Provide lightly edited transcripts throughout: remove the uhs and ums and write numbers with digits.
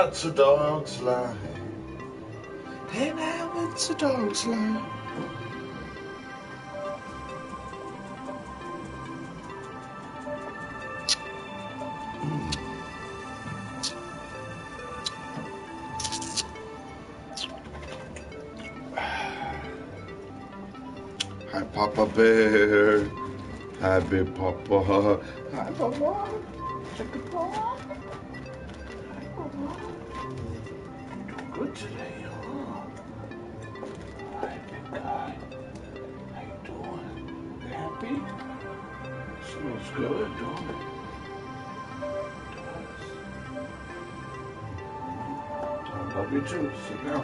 it's a dog's life. Hey now, it's a dog's life. Hi, Papa Bear. Hi, Big Papa. Hi, Papa. Take a paw. Hi, Papa. You're doing good today, huh? Hi, big guy. How you doing? You happy? Smells good, don't it? It does. I love you too. Sit down.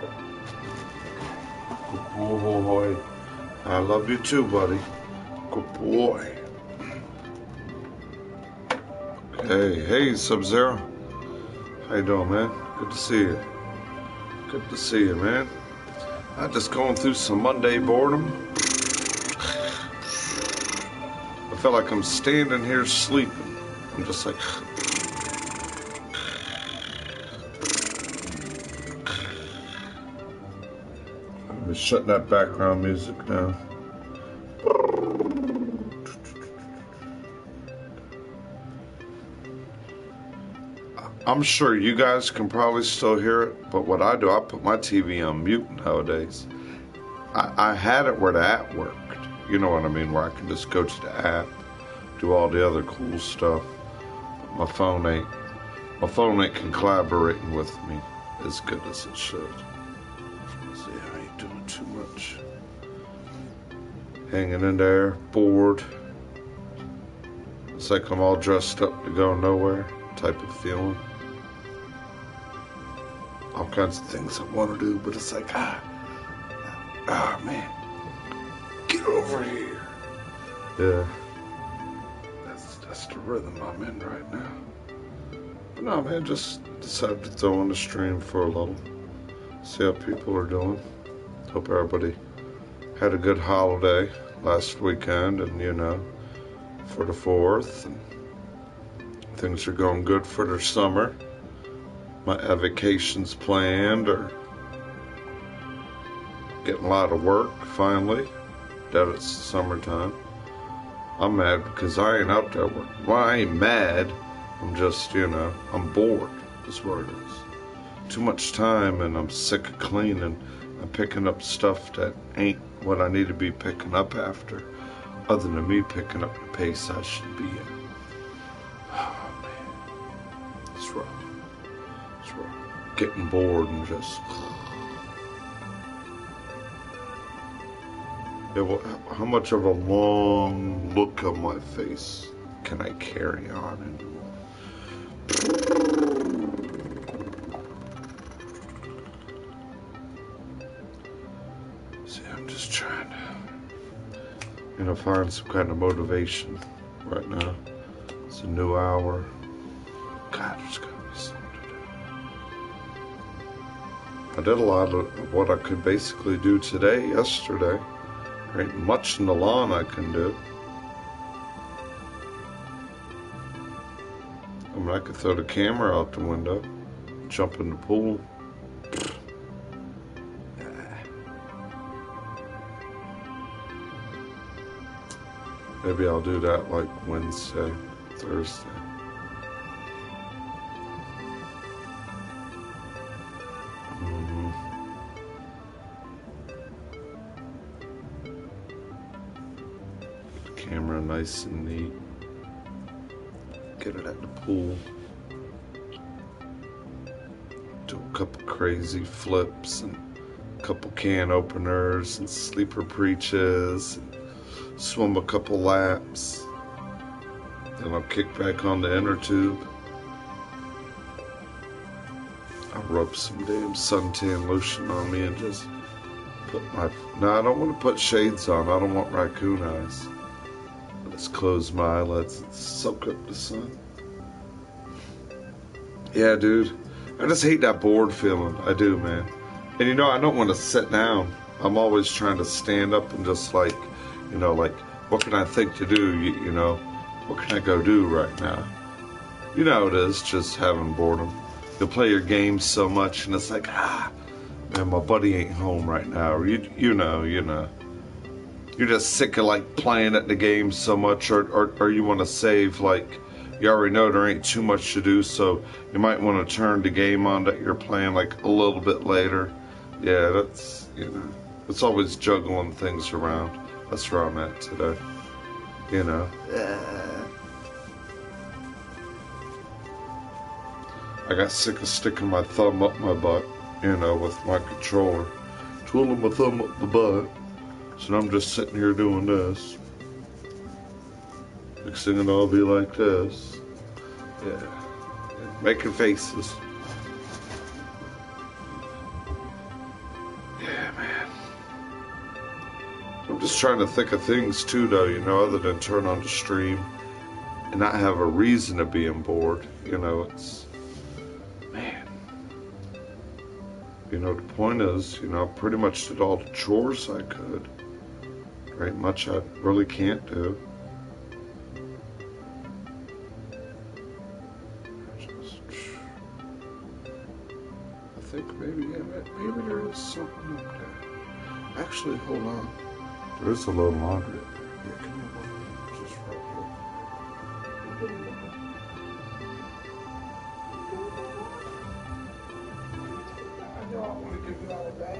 Good boy. I love you too, buddy. Good boy. Hey, Sub-Zero. How you doing, man? Good to see you. Good to see you, man. I'm just going through some Monday boredom. I feel like I'm standing here sleeping. I'm just like... I'm just shutting that background music down. I'm sure you guys can probably still hear it, but what I do, I put my TV on mute nowadays. I had it where the app worked. You know what I mean, where I can just go to the app, do all the other cool stuff. My phone ain't collaborating with me as good as it should. See, I ain't doing too much. Hanging in there, bored. It's like I'm all dressed up to go nowhere type of feeling. All kinds of things I want to do, but it's like, man, get over here. Yeah, that's the rhythm I'm in right now. But no, man, just decided to throw on the stream for a little, see how people are doing. Hope everybody had a good holiday last weekend, and for the 4th, and things are going good for their summer. My vacations planned or getting a lot of work finally, that it's summertime. I'm mad because I ain't out there working. Well, I ain't mad, I'm just, I'm bored is what it is. Too much time, and I'm sick of cleaning and picking up stuff that ain't what I need to be picking up after, other than me picking up the pace I should be in. Oh man, it's rough. Getting bored and just... Yeah, well, how much of a long look on my face can I carry on anymore? See, I'm just trying to, find some kind of motivation right now. It's a new hour. God, there's gotta be something. I did a lot of what I could basically do yesterday. There ain't much in the lawn I can do. I mean, I could throw the camera out the window, jump in the pool. Maybe I'll do that like Wednesday, Thursday. Camera nice and neat. Get it at the pool. Do a couple crazy flips and a couple can openers and sleeper preaches and swim a couple laps. Then I'll kick back on the inner tube. I'll rub some damn suntan lotion on me and just put my... No, I don't want to put shades on. I don't want raccoon eyes. Just close my eyelids and soak up the sun. Yeah, dude. I just hate that bored feeling. I do, man. And I don't want to sit down. I'm always trying to stand up and just like, what can I think to do? What can I go do right now? It is just having boredom. you'll play your games so much, and it's like, man, my buddy ain't home right now. Or you know. You're just sick of like playing at the game so much, or you want to save, like you already know there ain't too much to do, so you might want to turn the game on that you're playing like a little bit later. Yeah, that's, it's always juggling things around. That's where I'm at today. I got sick of sticking my thumb up my butt, with my controller, twiddling my thumb up the butt. So now I'm just sitting here doing this. Next thing it'll all be like this. Yeah. Making faces. Yeah, man. I'm just trying to think of things too, though, other than turn on the stream and not have a reason to being bored. It's, man. The point is, I pretty much did all the chores I could. Right, much I really can't do. I think maybe there is something up there. Actually, hold on. There is a little laundry. Yeah, come on, just right here. I know I want to give you all of that.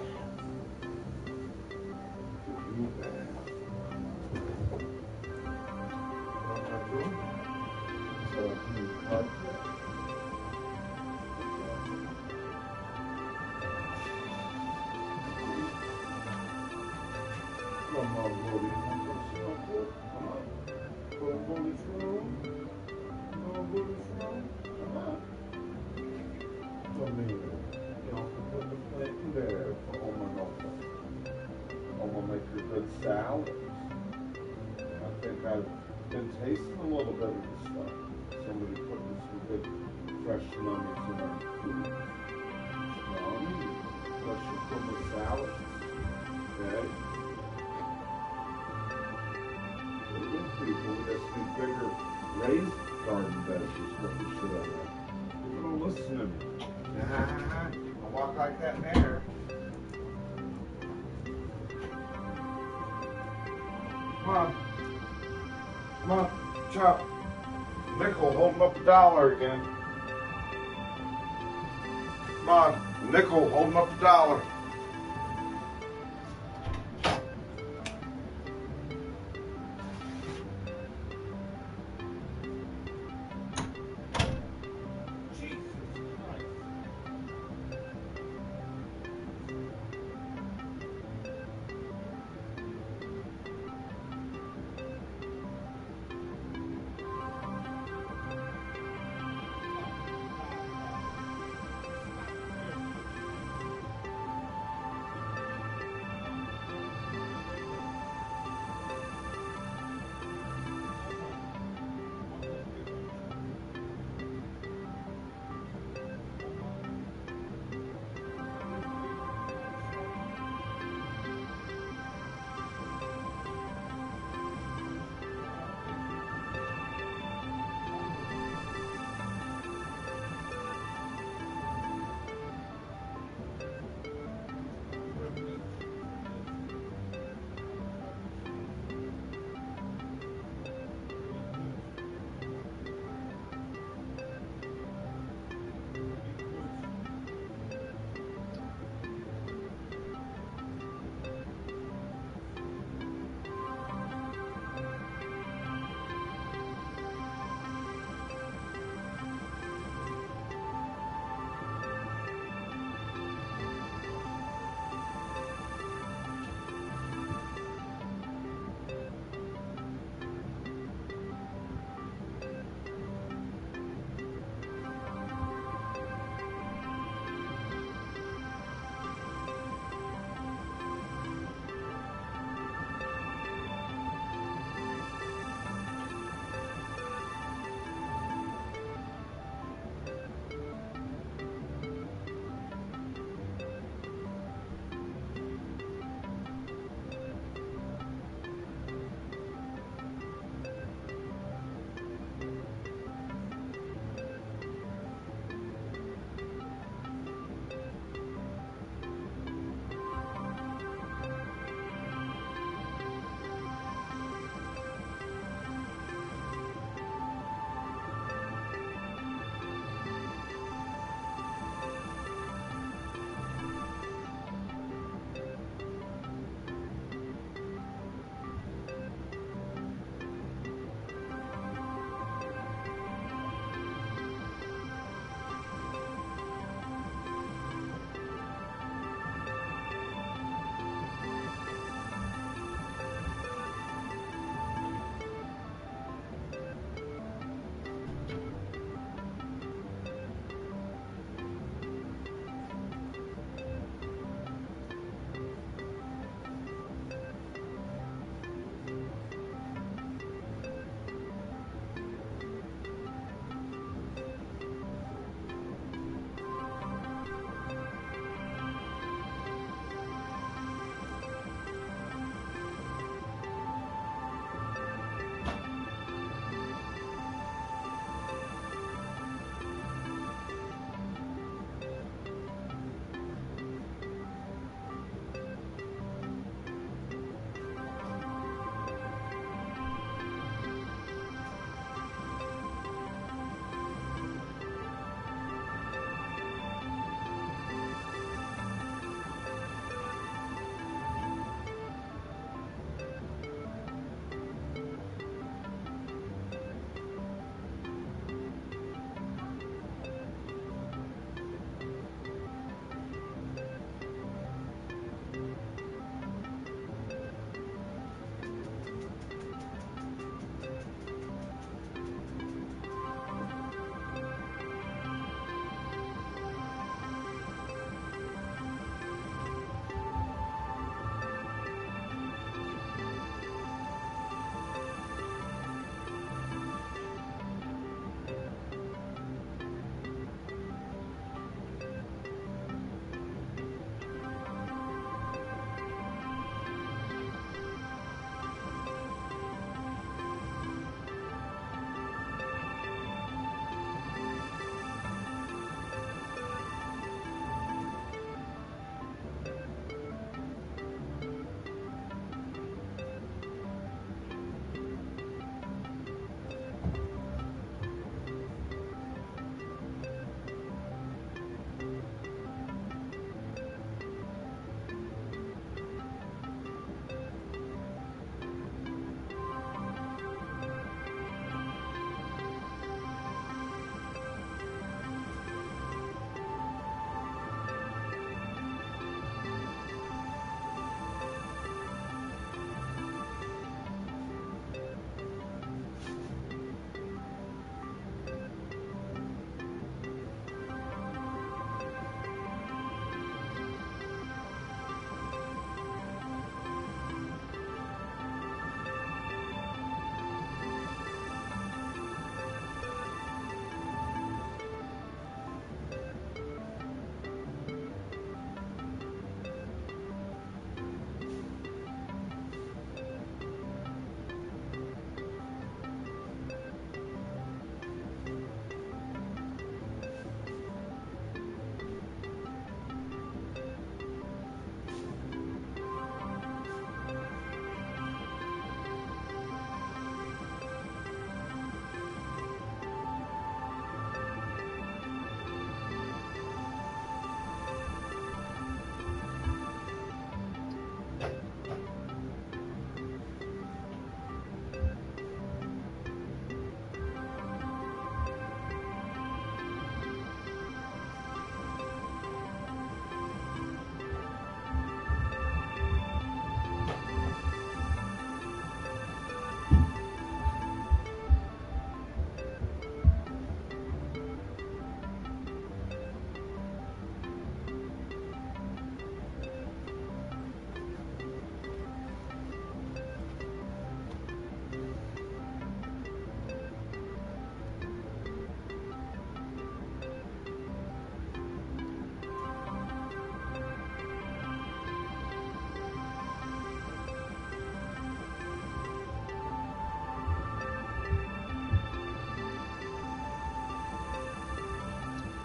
Give you that. Salads. I think I've been tasting a little bit of this stuff. Somebody putting some good fresh lemons in our food. Especially from the salad. Okay? Little people with this bigger raised garden beds is what we should have. People don't listen to me. Nah, I walk like that in there. Come on, Chop. Nickel holding up $1 again. Come on, Nickel holding up $1.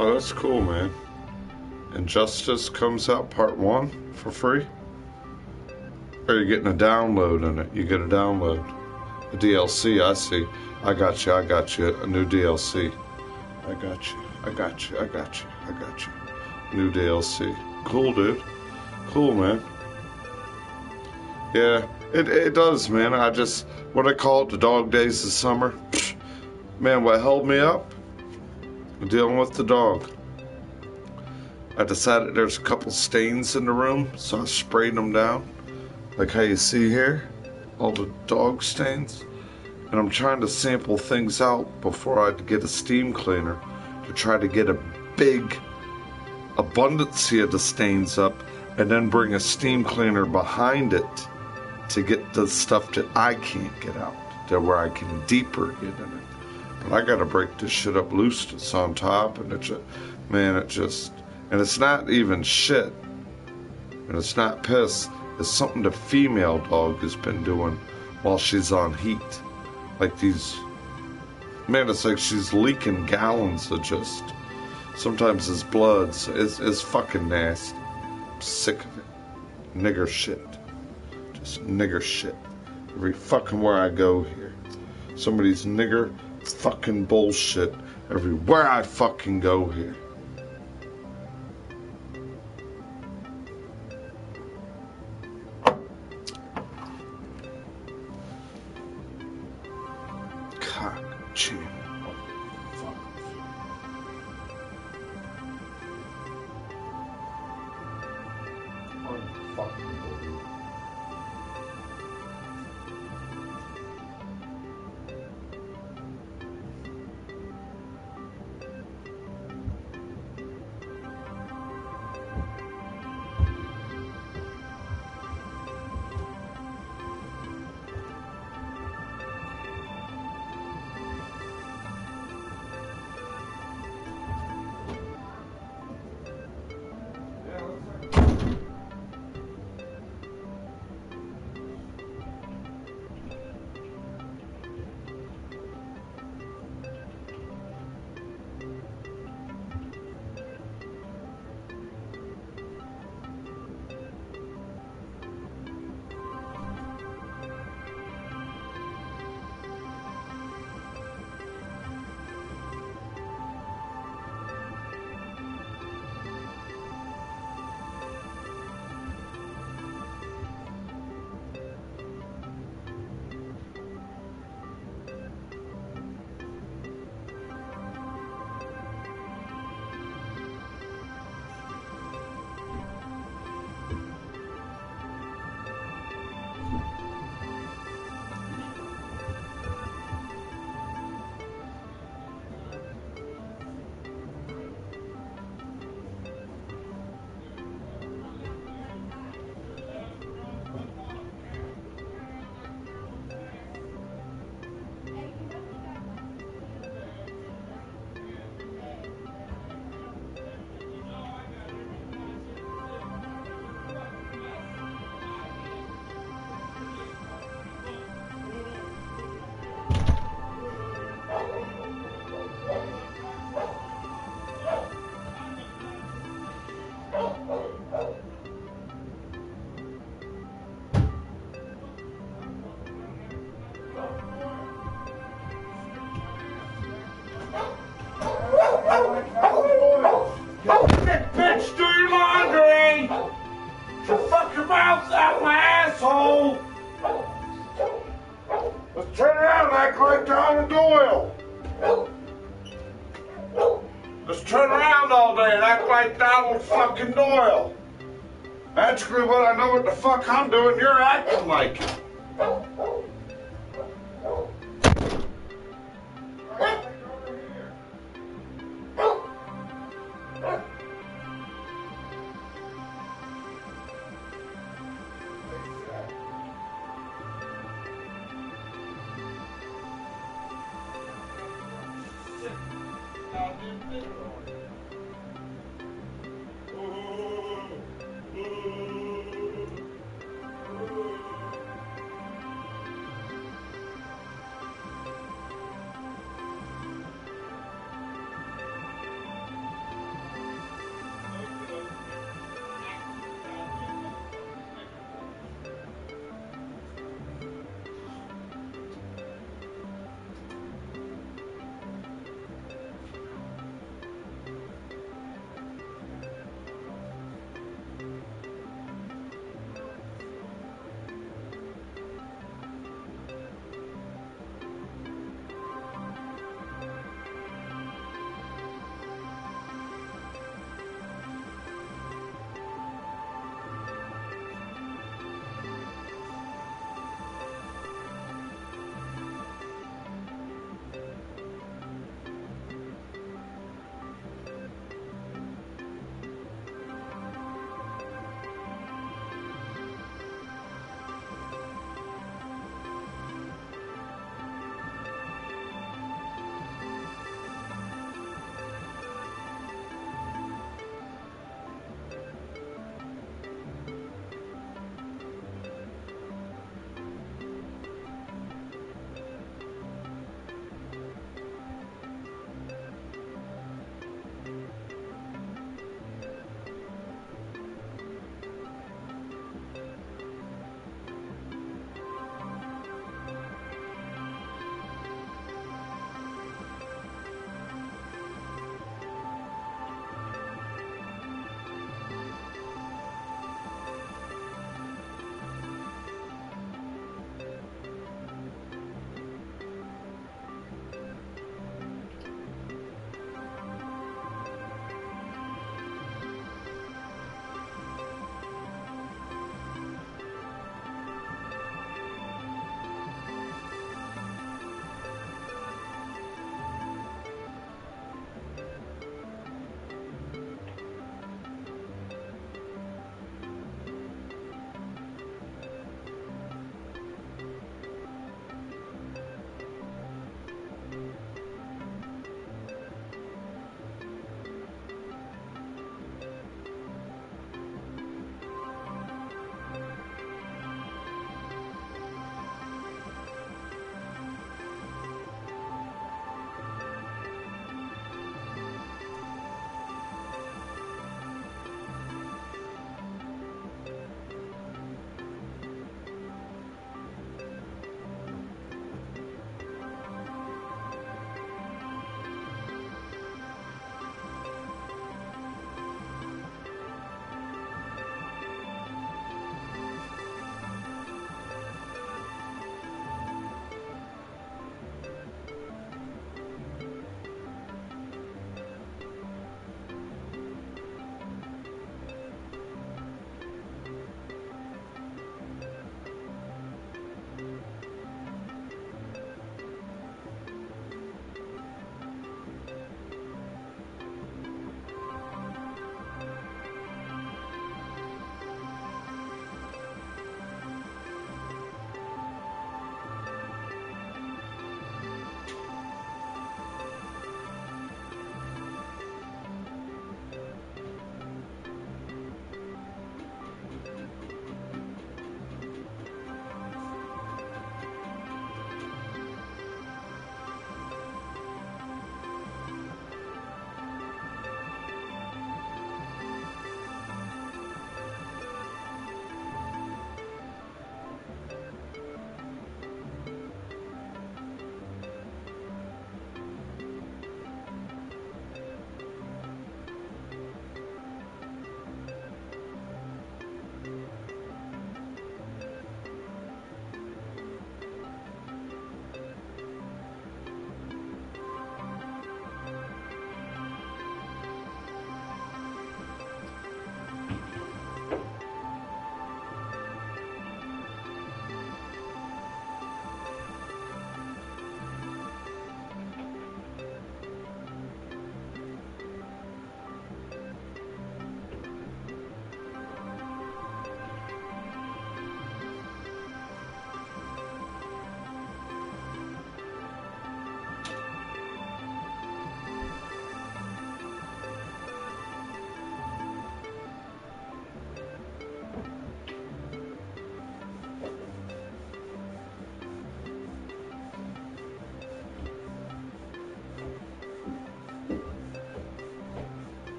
Oh, that's cool, man. Injustice comes out part 1 for free? Or you're getting a download in it? You get a download. A DLC, I see. I got you. A new DLC. I got you. New DLC. Cool, dude. Cool, man. Yeah, it does, man. What I call it, the dog days of summer. Man, what held me up? Dealing with the dog. I decided there's a couple stains in the room, so I sprayed them down. Like how you see here, all the dog stains. And I'm trying to sample things out before I get a steam cleaner to try to get a big abundance of the stains up and then bring a steam cleaner behind it to get the stuff that I can't get out, to where I can deeper get in it. But I gotta break this shit up loose that's on top, and and it's not even shit, and it's not piss. It's something the female dog has been doing while she's on heat. Like it's like she's leaking gallons of just, sometimes it's blood. It's fucking nasty. I'm sick of it. Nigger shit. Just nigger shit. Every fucking where I go here. Somebody's nigger fucking bullshit everywhere I fucking go here. Cock chin. Bitch, do your laundry! So fuck your mouth out my asshole! Let's turn around and act like Donald Doyle. Let's turn around all day and act like Donald fucking Doyle. Actually, what I know what the fuck I'm doing, you're acting like it.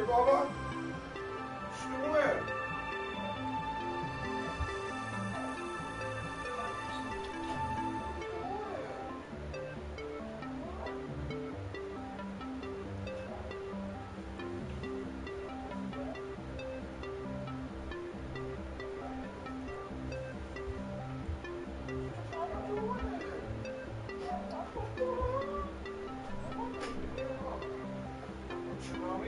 Bubba? What you doing?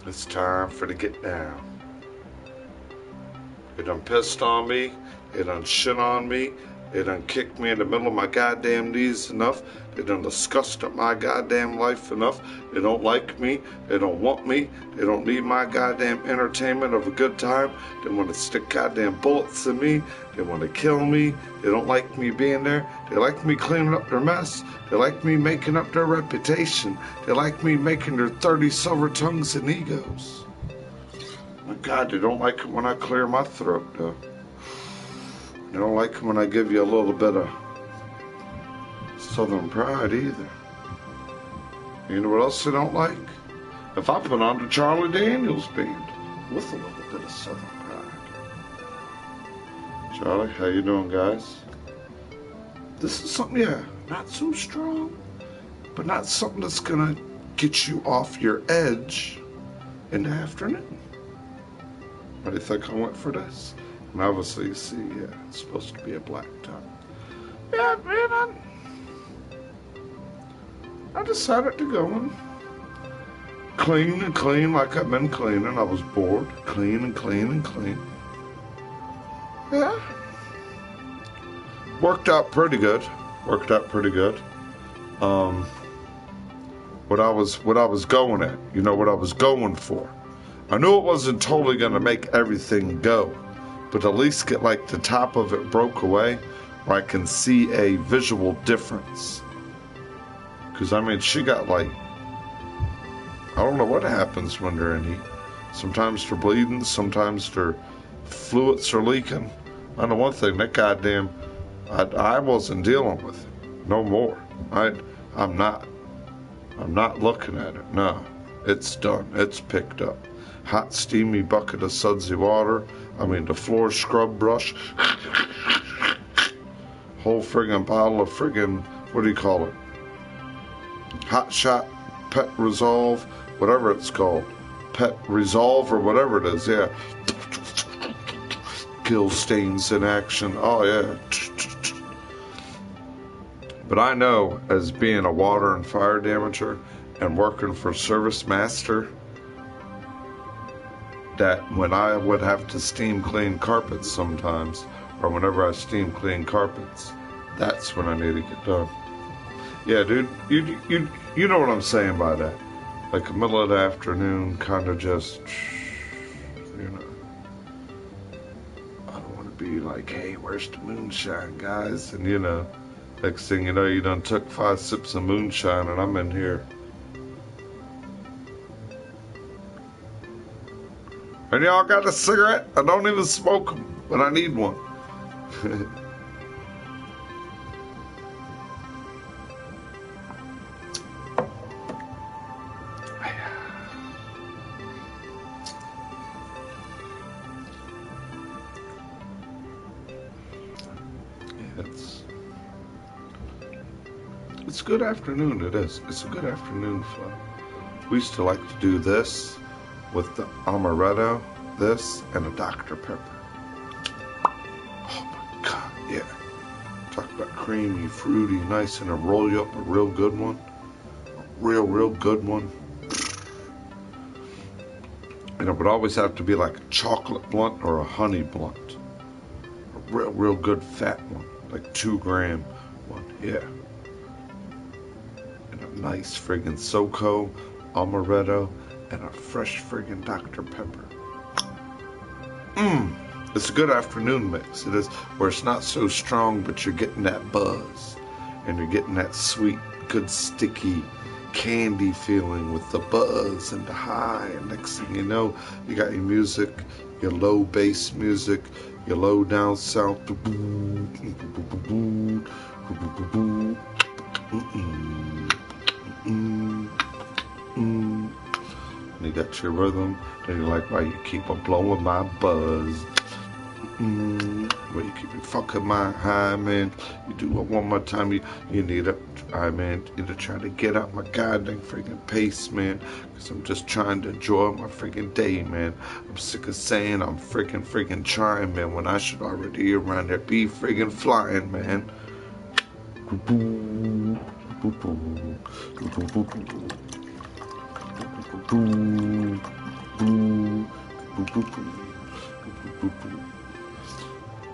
It's time for the get down. It done pissed on me. It done shit on me. It done kicked me in the middle of my goddamn knees enough. They done disgusted my goddamn life enough. They don't like me. They don't want me. They don't need my goddamn entertainment of a good time. They want to stick goddamn bullets in me. They want to kill me. They don't like me being there. They like me cleaning up their mess. They like me making up their reputation. They like me making their 30 silver tongues and egos. My God, they don't like it when I clear my throat, though. They don't like it when I give you a little bit of Southern pride either. You know what else they don't like? If I put on the Charlie Daniels band with a little bit of Southern pride. Charlie, how you doing, guys? This is something, yeah, not so strong, but not something that's gonna get you off your edge in the afternoon. Why do you think I went for this? And obviously, you see, yeah, it's supposed to be a black tongue. Yeah, man, I decided to go and clean like I've been cleaning. I was bored. Clean and clean and clean. Yeah. Worked out pretty good. What I was going at, you know, what I was going for. I knew it wasn't totally going to make everything go, but at least get like the top of it broke away where I can see a visual difference. Because, I mean, she got like, I don't know what happens when they're in heat. Sometimes they're bleeding, sometimes their fluids are leaking. I know one thing, that goddamn, I wasn't dealing with it. No more. I'm not looking at it. No, it's done. It's picked up. Hot, steamy bucket of sudsy water. I mean, the floor scrub brush. Whole friggin' bottle of friggin', what do you call it? Hot Shot, Pet Resolve, whatever it's called. Pet Resolve or whatever it is, yeah. Kill stains in action. Oh, yeah. But I know, as being a water and fire damager and working for Service Master, that when I would have to steam clean carpets sometimes, or whenever I steam clean carpets, that's when I need to get done. Yeah, dude, you know what I'm saying by that. Like the middle of the afternoon, kind of just, you know, I don't want to be like, hey, where's the moonshine, guys? And, you know, next thing you know, you done took 5 sips of moonshine and I'm in here. And y'all got a cigarette? I don't even smoke them, but I need one. It's a good afternoon, it is. It's a good afternoon flow. We used to like to do this with the amaretto, this, and a Dr. Pepper. Oh my God, yeah. Talk about creamy, fruity, nice, and a roll you up a real good one. A real good one. And it would always have to be like a chocolate blunt or a honey blunt. real good fat one, like 2 gram one, yeah. And a nice friggin' SoCo, amaretto, and a fresh friggin' Dr. Pepper. It's a good afternoon mix. It is, where it's not so strong, but you're getting that buzz. And you're getting that sweet, good, sticky candy feeling with the buzz and the high. And next thing you know, you got your music, your low bass music, your low down south. And you got your rhythm, and you're like, why you keep on blowing my buzz? Where you keep fucking my high, man. You do it one more time, you need a try, man. You to try to get out my goddamn freaking pace, man. Cause I'm just trying to enjoy my freaking day, man. I'm sick of saying I'm freaking trying, man, when I should already around there be freaking flying, man.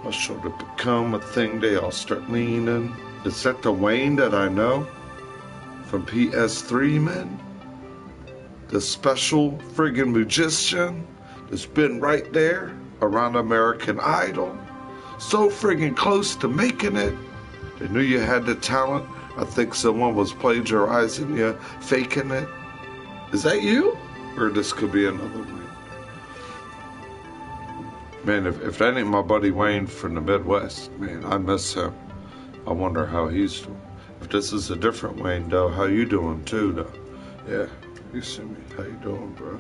I should have become a thing, they all start leaning. Is that the Wayne that I know? From PS3, man? The special friggin' musician that's been right there around American Idol. So friggin' close to making it. They knew you had the talent. I think someone was plagiarizing you, faking it. Is that you? Or this could be another Wayne? Man, if that ain't my buddy Wayne from the Midwest, man, I miss him. I wonder how he's doing. If this is a different Wayne, though, how you doing, too, though? Yeah, you see me. How you doing, bro?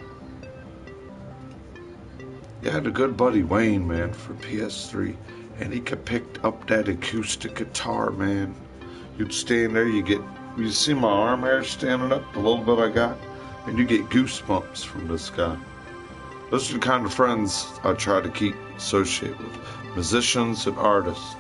You had a good buddy Wayne, man, for PS3, and he could pick up that acoustic guitar, man. You'd stand there, you see my arm hair standing up, the little bit I got, and you get goosebumps from this guy. Those are the kind of friends I try to keep associated with. Musicians and artists.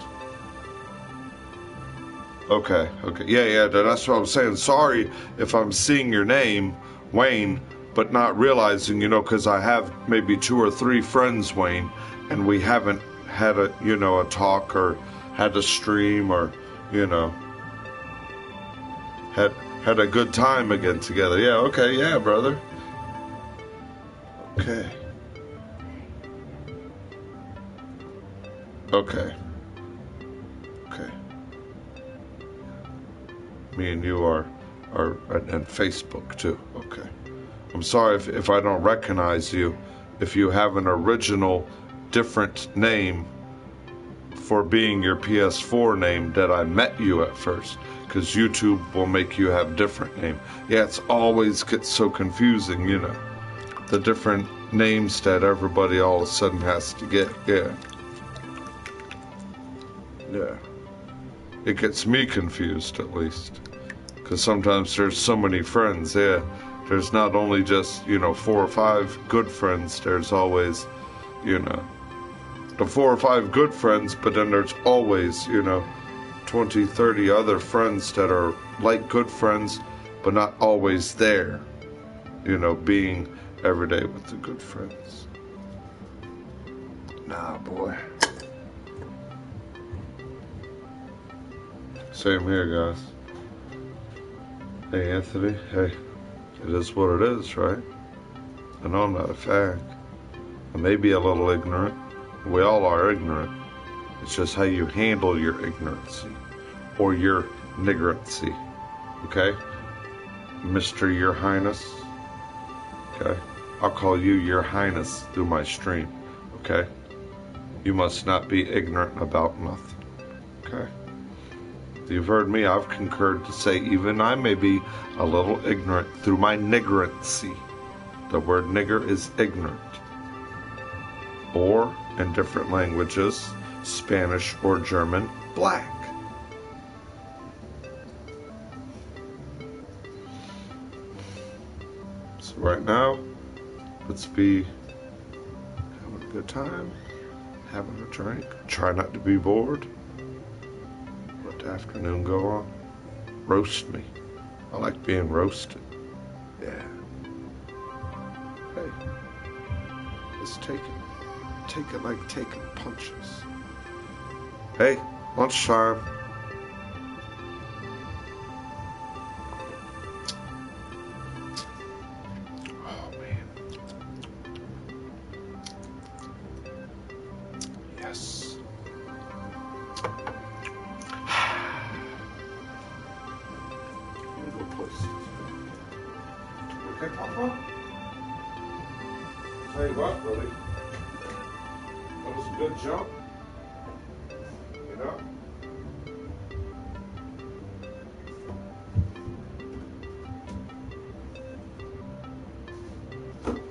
Okay. Yeah, that's what I'm saying. Sorry if I'm seeing your name, Wayne, but not realizing, because I have maybe 2 or 3 friends, Wayne, and we haven't had a talk or had a stream or, had a good time again together. Yeah, okay, yeah, brother. Okay. Me and you are and Facebook too. Okay. I'm sorry if I don't recognize you. If you have an original, different name for being your PS4 name that I met you at first, because YouTube will make you have different name. Yeah, it's always gets so confusing, the different names that everybody all of a sudden has to get. Yeah. It gets me confused, at least, because sometimes there's so many friends. Yeah, there's not only just 4 or 5 good friends. There's always the 4 or 5 good friends, but then there's always 20, 30 other friends that are like good friends, but not always there, being every day with the good friends. Nah, boy. Same here, guys. Hey, Anthony. Hey, it is what it is, right? I know I'm not a fag. I may be a little ignorant. We all are ignorant. It's just how you handle your ignorancy or your niggerancy. Okay? Mr. Your Highness. Okay? I'll call you Your Highness through my stream. Okay? You must not be ignorant about nothing. Okay? You've heard me, I've concurred to say even I may be a little ignorant through my niggerancy. The word nigger is ignorant. Or, in different languages, Spanish or German, black. So right now, let's be having a good time, having a drink, try not to be bored. Afternoon go on. Roast me. I like being roasted. Yeah. Hey. Let's take it like taking punches. Hey, lunchtime. Oh, man. Yes. Go places. Okay, Papa? Tell you what, buddy. That was a good jump. You know?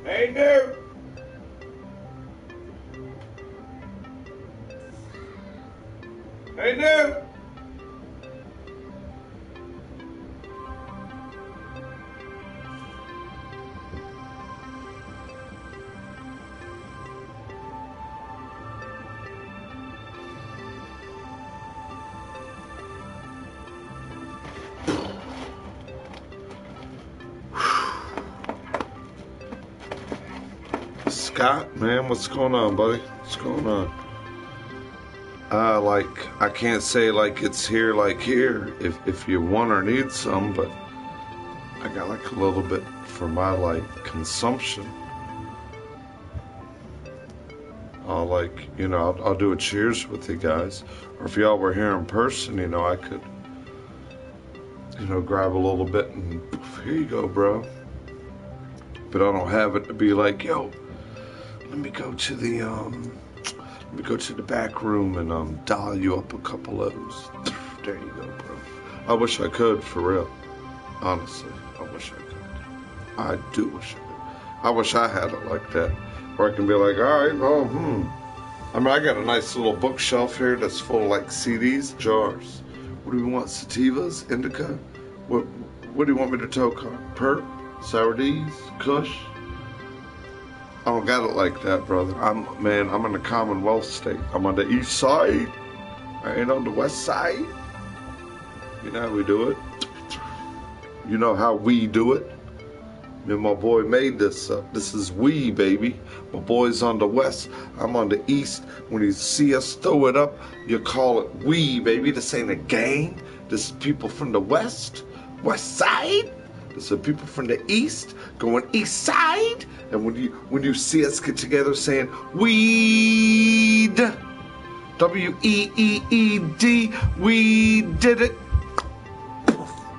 Hey, dude! Hey, dude! Scott, man, what's going on, buddy? What's going on? I can't say like it's here like here if you want or need some, but I got like a little bit for my like consumption. I'll do a cheers with you guys. Or if y'all were here in person, I could, grab a little bit and here you go, bro. But I don't have it to be like, yo, let me go to the back room and dial you up a couple of those. There you go, bro. I wish I could, for real. Honestly, I wish I could. I do wish I could. I wish I had it like that. Where I can be like, all right, well, I mean, I got a nice little bookshelf here that's full of like CDs, jars. What do you want? Sativas? Indica? What do you want me to toke on? Perp? Sour D's? Kush? I don't got it like that, brother. I'm in the Commonwealth state. I'm on the east side. I ain't on the west side. You know how we do it. You know how we do it. Me and my boy made this up. This is we, baby. My boy's on the west. I'm on the east. When you see us throw it up, you call it we, baby. This ain't a gang. This is people from the west side. This is people from the east going east side. And when you see us get together saying weed, W-E-E-E-D, we did it.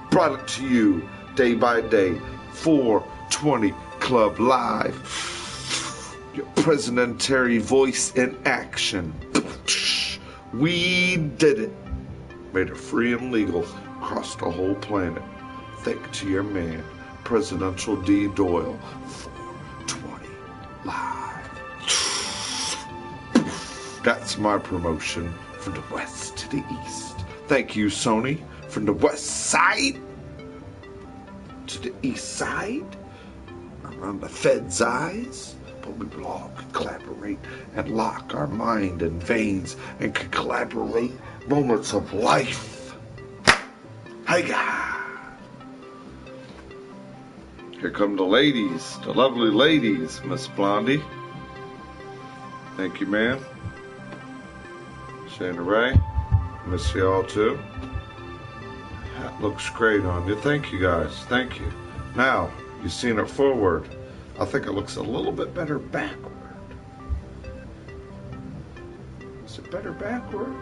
Brought it to you day by day. 420 Club Live. Your presidentary voice in action. We did it. Made it free and legal across the whole planet. Thank to your man, Presidential D. Doyle. 420 Live. That's my promotion from the west to the east. Thank you, Sony, from the west side to the east side, around the Fed's eyes, but we will all collaborate and lock our mind and veins and can collaborate moments of life. Hi-ya! Here come the ladies, the lovely ladies, Miss Blondie. Thank you, ma'am. Shana Ray, miss you all too. That looks great on you. Thank you, guys. Thank you. Now, you've seen it forward. I think it looks a little bit better backward. Is it better backward?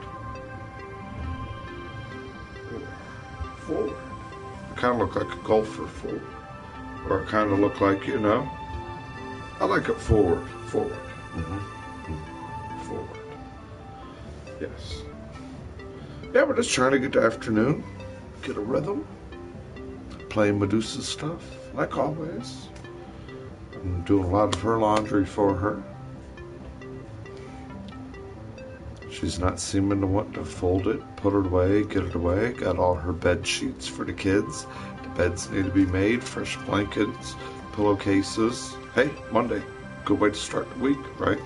Forward. I kind of look like a golfer forward. Or I kind of look like, I like it forward. Forward. Forward. Yes. Yeah, we're just trying to get to afternoon. Get a rhythm, playing Medusa stuff, like always. I'm doing a lot of her laundry for her. She's not seeming to want to fold it, put it away, get it away. Got all her bed sheets for the kids. The beds need to be made, fresh blankets, pillowcases. Hey, Monday, good way to start the week, right?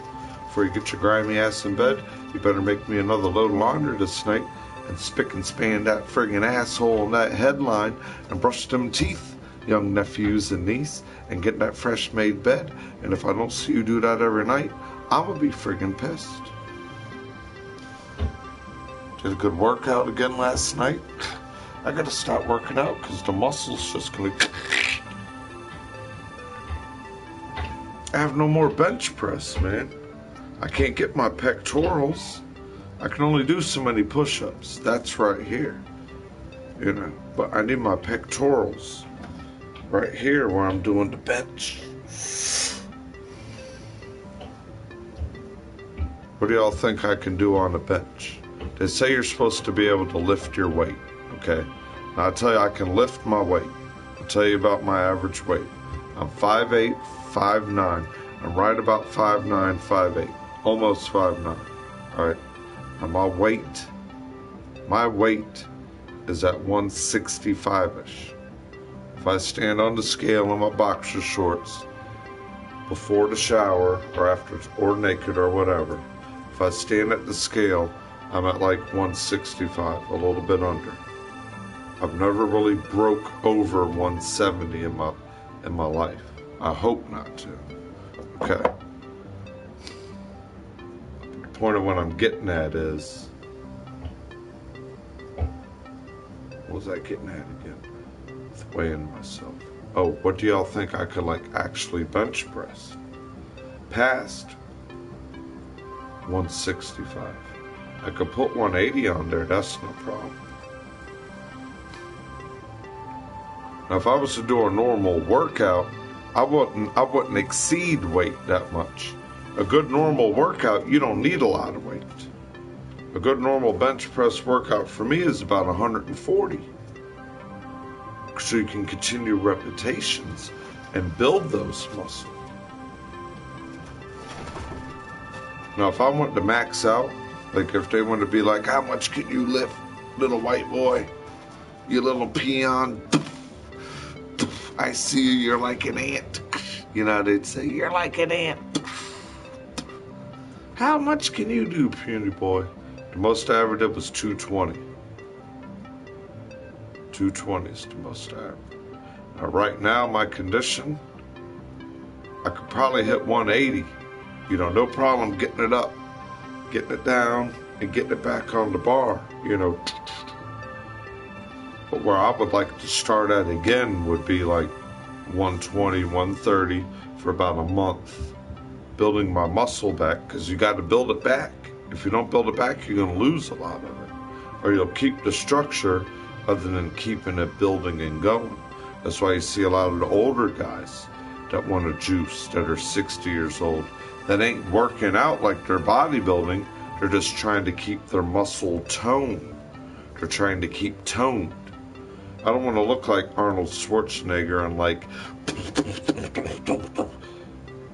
Before you get your grimy ass in bed, you better make me another load of laundry this night. And spick and span that friggin' asshole in that headline and brush them teeth, young nephews and niece, and get that fresh made bed. And if I don't see you do that every night, I'm gonna be friggin' pissed. Did a good workout again last night. I gotta stop working out because the muscles just gonna... I have no more bench press, man. I can't get my pectorals. I can only do so many push-ups. That's right here. You know, but I need my pectorals right here where I'm doing the bench. What do y'all think I can do on the bench? They say you're supposed to be able to lift your weight, okay? Now, I'll tell you, I can lift my weight. I'll tell you about my average weight. I'm 5'8", 5'9". I'm right about 5'9", 5'8". Almost 5'9", all right? Now, my weight is at 165-ish. If I stand on the scale in my boxer shorts before the shower or after, or naked or whatever, if I stand at the scale, I'm at like 165, a little bit under. I've never really broke over 170 in my life. I hope not to. Okay. The point of what I'm getting at is, what was I getting at again? With weighing myself. Oh, what do y'all think I could like actually bench press? Past 165. I could put 180 on there, that's no problem. Now if I was to do a normal workout, I wouldn't exceed weight that much. A good normal workout, you don't need a lot of weight. A good normal bench press workout for me is about 140. So you can continue repetitions and build those muscles. Now if I want to max out, like if they want to be like, how much can you lift, little white boy? You little peon. I see you, you're like an ant. You know, they'd say, you're like an ant. How much can you do, puny boy? The most I ever did was 220. 220 is the most I ever. Now right now, my condition, I could probably hit 180. You know, no problem getting it up, getting it down, and getting it back on the bar, you know. But where I would like to start at again would be like 120, 130 for about a month. Building my muscle back, because you got to build it back. If you don't build it back, you're going to lose a lot of it. Or you'll keep the structure other than keeping it building and going. That's why you see a lot of the older guys that want to juice, that are 60 years old, that ain't working out like they're bodybuilding. They're just trying to keep their muscle toned. They're trying to keep toned. I don't want to look like Arnold Schwarzenegger and like,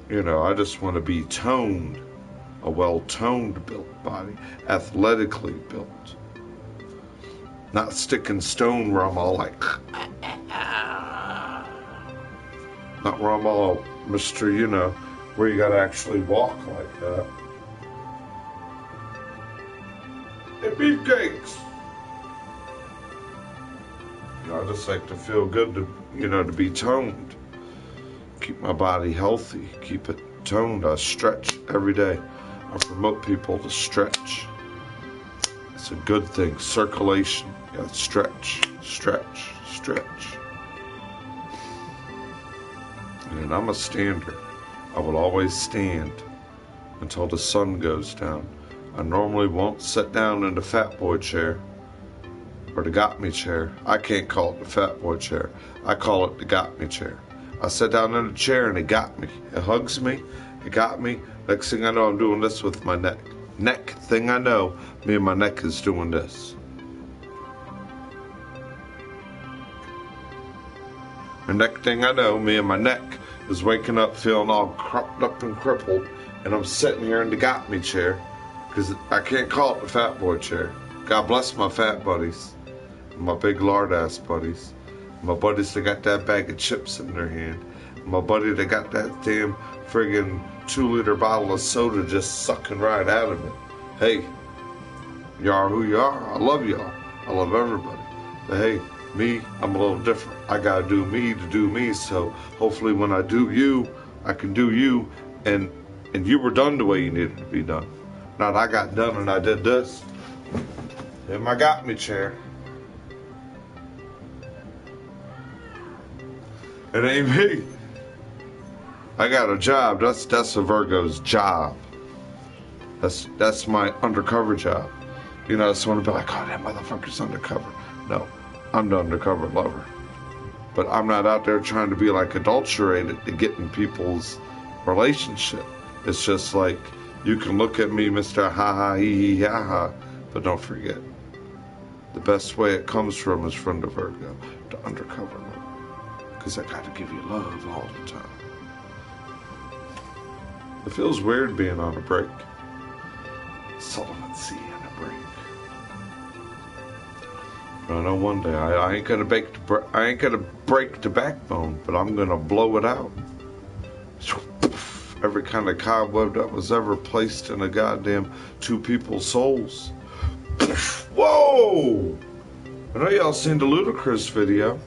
you know, I just want to be toned. A well-toned built body, athletically built. Not stick and stone where I'm all like, not where I'm all Mr., you know, where you gotta actually walk like that. Hey, beefcakes! You know, I just like to feel good to, you know, to be toned. Keep my body healthy, keep it toned. I stretch every day. I promote people to stretch. It's a good thing. Circulation. You gotta stretch, stretch, stretch. And I'm a stander. I will always stand until the sun goes down. I normally won't sit down in the fat boy chair or the got me chair. I can't call it the fat boy chair. I call it the got me chair. I sit down in the chair and it got me. It hugs me. It got me. Next thing I know, I'm doing this with my neck. Neck thing I know, me and my neck is doing this. The next thing I know, me and my neck is waking up feeling all cropped up and crippled, and I'm sitting here in the got me chair, because I can't call it the fat boy chair. God bless my fat buddies, my big lard ass buddies, my buddies that got that bag of chips in their hand, my buddy that got that damn friggin' 2-liter bottle of soda just sucking right out of it. Hey, you are who you are. I love y'all. I love everybody. But hey, me, I'm a little different. I gotta do me to do me, so hopefully when I do you, I can do you, and you were done the way you needed to be done. Not I got done and I did this. In my got me chair. It ain't me. I got a job. That's a Virgo's job. That's my undercover job. You know, someone will be like, oh, that motherfucker's undercover. No, I'm the undercover lover. But I'm not out there trying to be like adulterated to get in people's relationship. It's just like, you can look at me, Mr. Ha ha hee hee ha ha, but don't forget, the best way it comes from is from the Virgo, the undercover lover. Because I got to give you love all the time. It feels weird being on a break. Sullivan Sea on a break. I know one day I ain't gonna break the backbone, but I'm gonna blow it out. Every kind of cobweb that was ever placed in a goddamn two people's souls. Whoa! I know y'all seen the Ludacris video.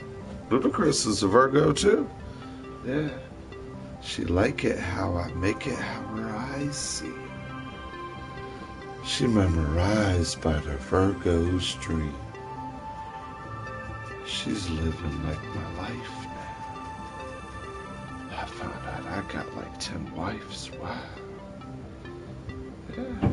Ludacris is a Virgo too. Yeah. She like it how I make it how her eyes see. She memorized by the Virgo's dream. She's living like my life now. I found out I got like 10 wives. Wow. Yeah.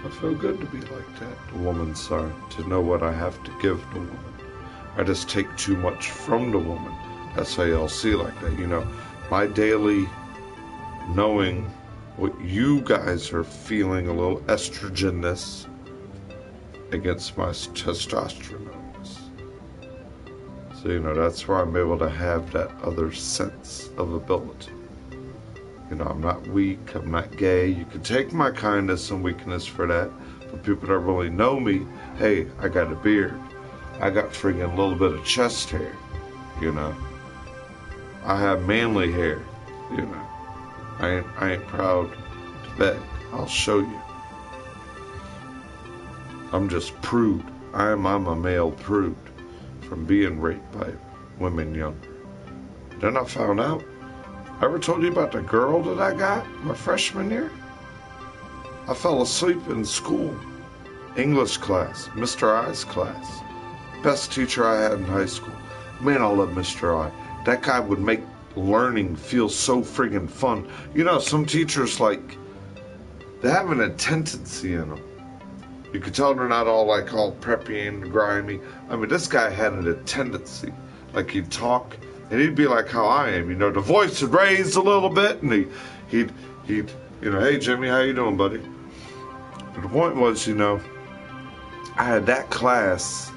I feel good to be like that, the woman's side, to know what I have to give the woman. I just take too much from the woman. That's how y'all see like that, you know. My daily knowing what you guys are feeling, a little estrogen-ness against my testosterone. So, you know, that's where I'm able to have that other sense of ability. You know, I'm not weak, I'm not gay. You can take my kindness and weakness for that. But people that really know me, hey, I got a beard. I got friggin' a little bit of chest hair, you know. I have manly hair, you know. I ain't proud to beg. I'll show you. I'm just prude. I'm a male prude from being raped by women younger. Then I found out. I ever told you about the girl that I got my freshman year? I fell asleep in school. English class, Mr. I's class. Best teacher I had in high school. Man, I love Mr. I. That guy would make learning feel so friggin' fun. You know, some teachers, like, they have an tendency in them. You could tell they're not all preppy and grimy. I mean, this guy had a tendency. Like, he'd talk, and he'd be like how I am. You know, the voice would raise a little bit, and he'd you know, hey, Jimmy, how you doing, buddy? But the point was, you know, I had that class,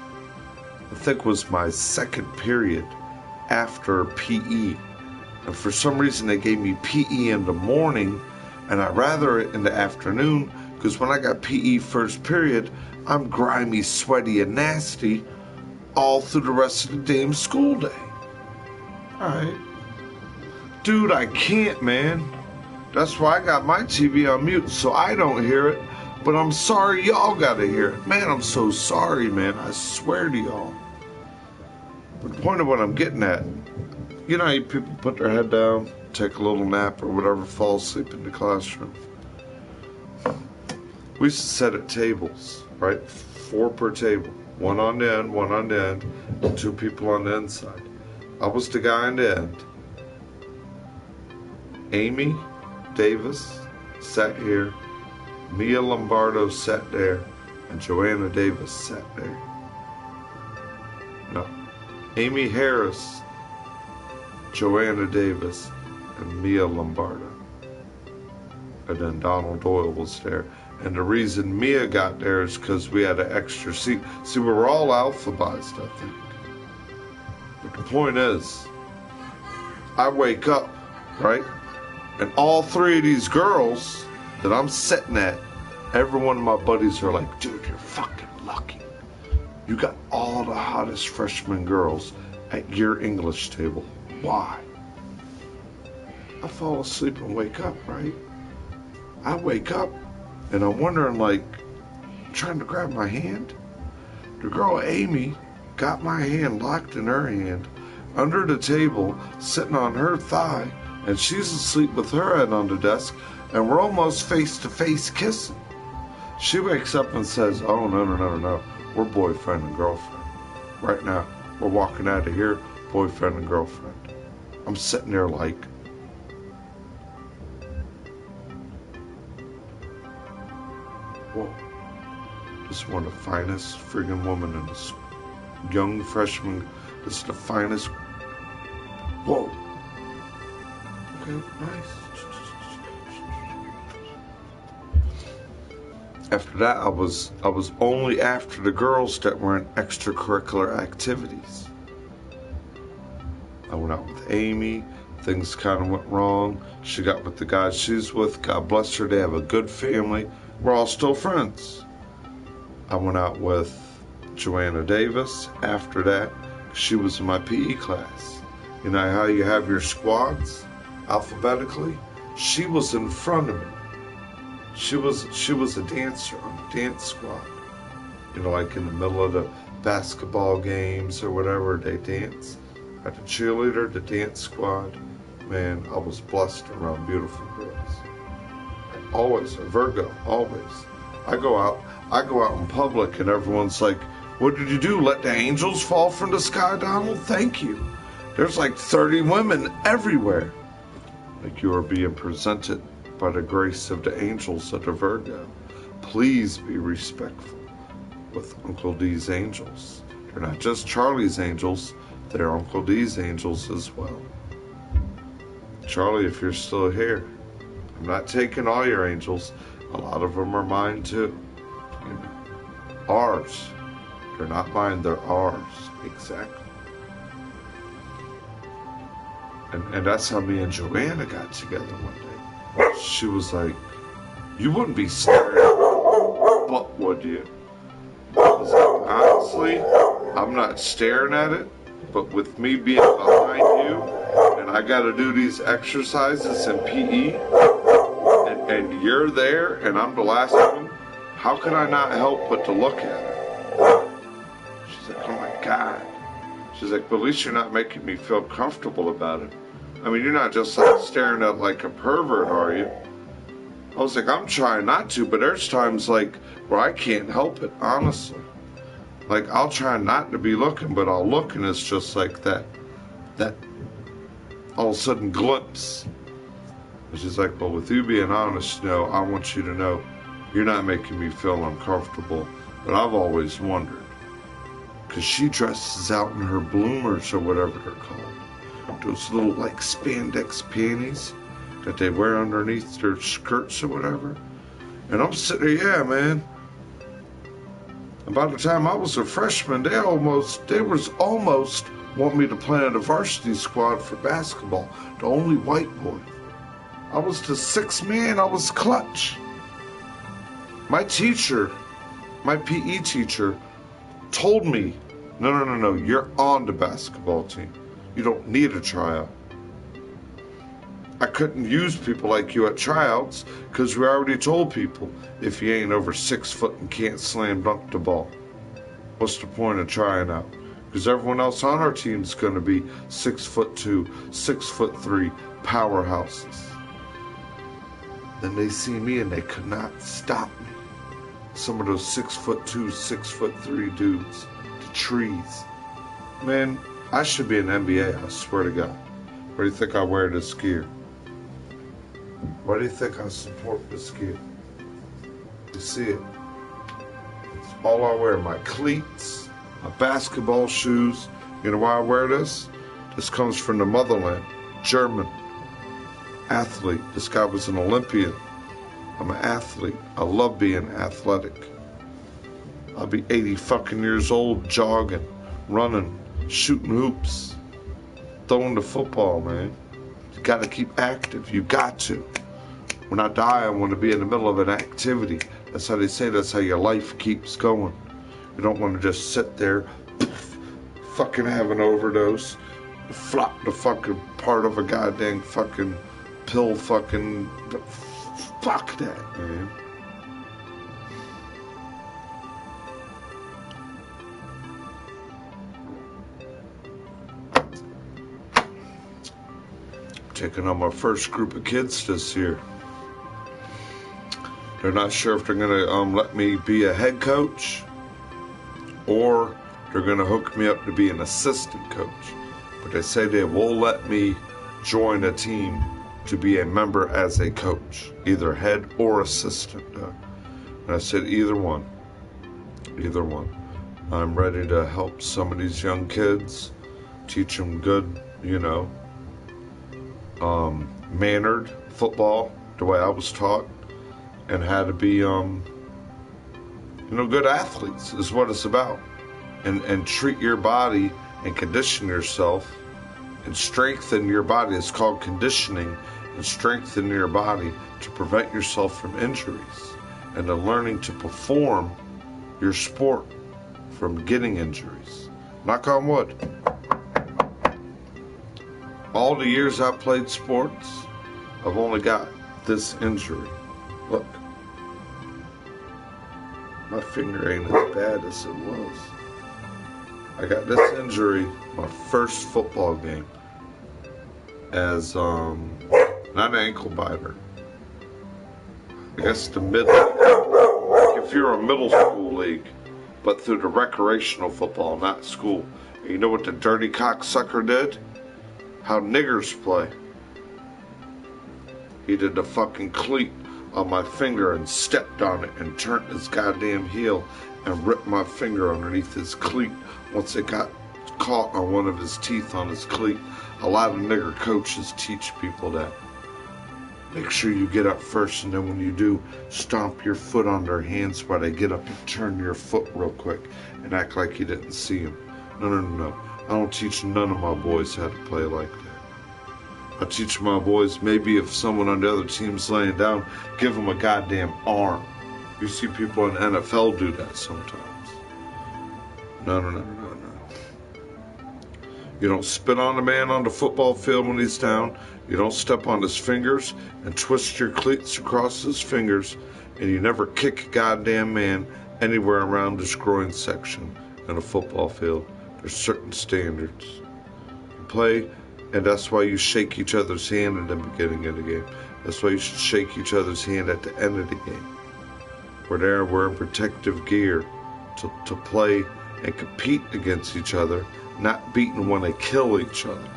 I think was my second period after PE. And for some reason, they gave me PE in the morning, and I'd rather it in the afternoon, because when I got PE first period, I'm grimy, sweaty, and nasty all through the rest of the damn school day. Alright. Dude, I can't, man. That's why I got my TV on mute, so I don't hear it. But I'm sorry y'all gotta hear it. Man, I'm so sorry, man. I swear to y'all. But the point of what I'm getting at, you know how people put their head down, take a little nap or whatever, fall asleep in the classroom. We used to set at tables, right? 4 per table. One on the end, one on the end, and 2 people on the inside. I was the guy on the end. Amy Davis sat here. Mia Lombardo sat there. And Joanna Davis sat there. No. Amy Harris, Joanna Davis, and Mia Lombardo. And then Donald Doyle was there. And the reason Mia got there is because we had an extra seat. See, we were all alphabetized, I think. But the point is, I wake up, right? And all 3 of these girls that I'm sitting at, every one of my buddies are like, dude, you're fucking lucky. You got all the hottest freshman girls at your English table. Why? I fall asleep and wake up, right? I wake up and I'm wondering, like, trying to grab my hand. The girl Amy got my hand locked in her hand under the table, sitting on her thigh, and she's asleep with her head on the desk. and we're almost face-to-face kissing. She wakes up and says, oh, no. We're boyfriend and girlfriend. Right now, we're walking out of here, boyfriend and girlfriend. I'm sitting there like, whoa. This is one of the finest friggin' women in this young freshman. This is the finest. Whoa. Okay, nice. After that, I was only after the girls that were in extracurricular activities. I went out with Amy. Things kind of went wrong. She got with the guy she's with. God bless her. They have a good family. We're all still friends. I went out with Joanna Davis after that. She was in my PE class. You know how you have your squads alphabetically? She was in front of me. She was a dancer on the dance squad. You know, like in the middle of the basketball games or whatever, they dance. At the cheerleader, the dance squad. Man, I was blessed around beautiful girls. Always a Virgo, always. I go out in public and everyone's like, what did you do? Let the angels fall from the sky, Donald? Thank you. There's like 30 women everywhere. Like you are being presented by the grace of the angels of the Virgo. Please be respectful with Uncle D's angels. They're not just Charlie's angels, they're Uncle D's angels as well. Charlie, if you're still here, I'm not taking all your angels. A lot of them are mine too. You know, ours. They're not mine, they're ours. Exactly. And that's how me and Joanna got together one day. She was like, you wouldn't be staring at it, but would you? I was like, honestly, I'm not staring at it, but with me being behind you, and I got to do these exercises in PE, and you're there, and I'm the last one, how can I not help but to look at it? She's like, oh my God. She's like, but at least you're not making me feel comfortable about it. I mean, you're not just like staring at like a pervert, are you? I was like, I'm trying not to, but there's times like where I can't help it, honestly. Like, I'll try not to be looking, but I'll look and it's just like that all of a sudden glimpse. And she's like, well, with you being honest, I want you to know you're not making me feel uncomfortable, but I've always wondered. Because she dresses out in her bloomers or whatever they're called. Those little like spandex panties that they wear underneath their skirts or whatever. And I'm sitting there, yeah, man. And by the time I was a freshman, they was almost want me to play on the varsity squad for basketball. The only white boy. I was the sixth man. I was clutch. My teacher, my PE teacher, told me, no, you're on the basketball team. You don't need a tryout. I couldn't use people like you at tryouts because we already told people if you ain't over 6 foot and can't slam dunk the ball, what's the point of trying out? Because everyone else on our team's going to be 6'2", 6'3" powerhouses. Then they see me and they could not stop me. Some of those 6'2", 6'3" dudes, the trees. Man, I should be in the NBA, I swear to God. Where do you think I wear this gear? Why do you think I support this gear? You see it? It's all I wear. My cleats, my basketball shoes. You know why I wear this? This comes from the motherland. German. Athlete. This guy was an Olympian. I'm an athlete. I love being athletic. I'll be 80 fucking years old jogging, running, shooting hoops, throwing the football, man. You gotta keep active. You got to. When I die, I want to be in the middle of an activity. That's how they say that's how your life keeps going. You don't want to just sit there, fucking have an overdose, flop the fucking part of a goddamn fucking pill fucking... Fuck that, man. Taking on my first group of kids this year. They're not sure if they're going to let me be a head coach or they're going to hook me up to be an assistant coach. But they say they will let me join a team to be a member as a coach, either head or assistant. And I said either one. Either one. I'm ready to help some of these young kids, teach them good, mannered football, the way I was taught, and how to be, good athletes is what it's about. And treat your body and condition yourself and strengthen your body. It's called conditioning, and strengthen your body to prevent yourself from injuries and to learning to perform your sport from getting injuries. Knock on wood. All the years I've played sports, I've only got this injury. Look. My finger ain't as bad as it was. I got this injury my first football game as not an ankle biter. I guess the if you're a middle school league, but through the recreational football, not school. And you know what the dirty cocksucker did? How niggers play. He did the fucking cleat on my finger and stepped on it and turned his goddamn heel and ripped my finger underneath his cleat once it got caught on one of his teeth on his cleat. A lot of nigger coaches teach people that. Make sure you get up first, and then when you do, stomp your foot on their hands while they get up and turn your foot real quick and act like you didn't see them. No. I don't teach none of my boys how to play like that. I teach my boys, maybe if someone on the other team's laying down, give them a goddamn arm. You see people in the NFL do that sometimes. No. You don't spit on a man on the football field when he's down. You don't step on his fingers and twist your cleats across his fingers. And you never kick a goddamn man anywhere around his groin section in a football field. There's certain standards. You play, and that's why you shake each other's hand in the beginning of the game. That's why you should shake each other's hand at the end of the game. We're there wearing protective gear to play and compete against each other, not beating when they kill each other.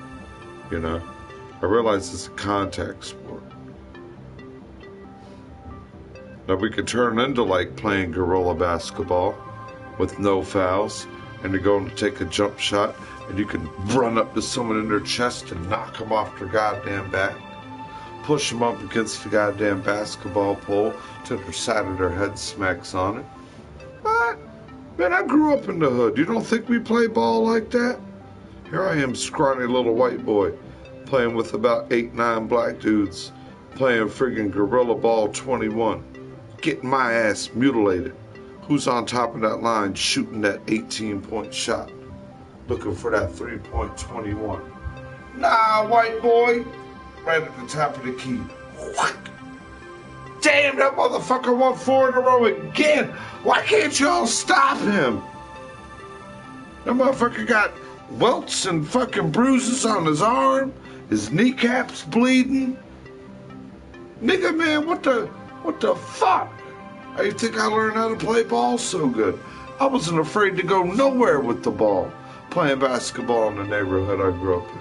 I realize it's a contact sport. Now we could turn into like playing guerrilla basketball with no fouls, and you're going to take a jump shot, and you can run up to someone in their chest and knock them off their goddamn back, push them up against the goddamn basketball pole till their side of their head smacks on it. What? Man, I grew up in the hood. You don't think we play ball like that? Here I am, scrawny little white boy, playing with about 8-9 black dudes, playing friggin' Gorilla Ball 21, getting my ass mutilated. Who's on top of that line shooting that 18-point shot, looking for that 3.21? Nah, white boy, right at the top of the key. Damn, that motherfucker won 4 in a row again. Why can't y'all stop him? That motherfucker got welts and fucking bruises on his arm. His kneecaps bleeding. Nigga, man, what the fuck? How you think I learned how to play ball so good? I wasn't afraid to go nowhere with the ball, playing basketball in the neighborhood I grew up in.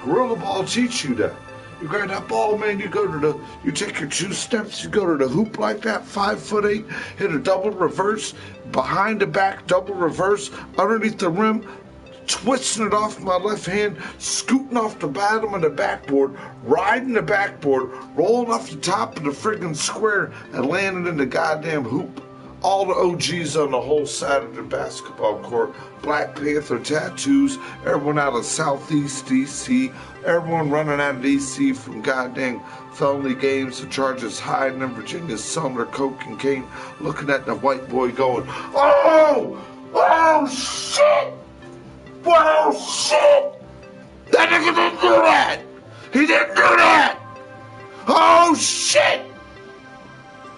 Gorilla Ball teach you that. You grab that ball, man, you take your 2 steps, you go to the hoop like that, 5'8", hit a double reverse, behind the back, double reverse, underneath the rim, twisting it off my left hand, scooting off the bottom of the backboard, riding the backboard, rolling off the top of the friggin' square, and landing in the goddamn hoop. All the OGs on the whole side of the basketball court, Black Panther tattoos, everyone out of Southeast DC, everyone running out of DC from goddamn felony games to charges hiding in Virginia, selling their coke and cane, looking at the white boy going, oh shit! Whoa, shit! That nigga didn't do that! He didn't do that! Oh, shit!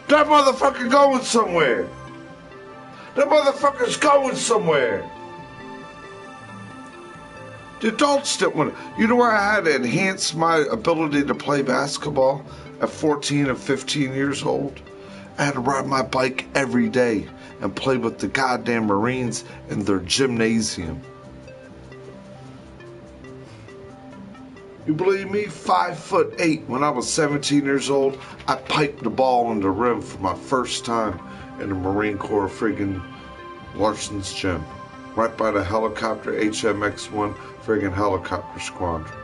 That motherfucker going somewhere! That motherfucker's going somewhere! The adults didn't want to. You know where I had to enhance my ability to play basketball at 14 and 15 years old? I had to ride my bike every day and play with the goddamn Marines in their gymnasium. You believe me? 5'8". When I was 17 years old, I piped the ball in the rim for my first time in the Marine Corps friggin' Larson's gym. Right by the helicopter HMX-1 friggin' helicopter squadron.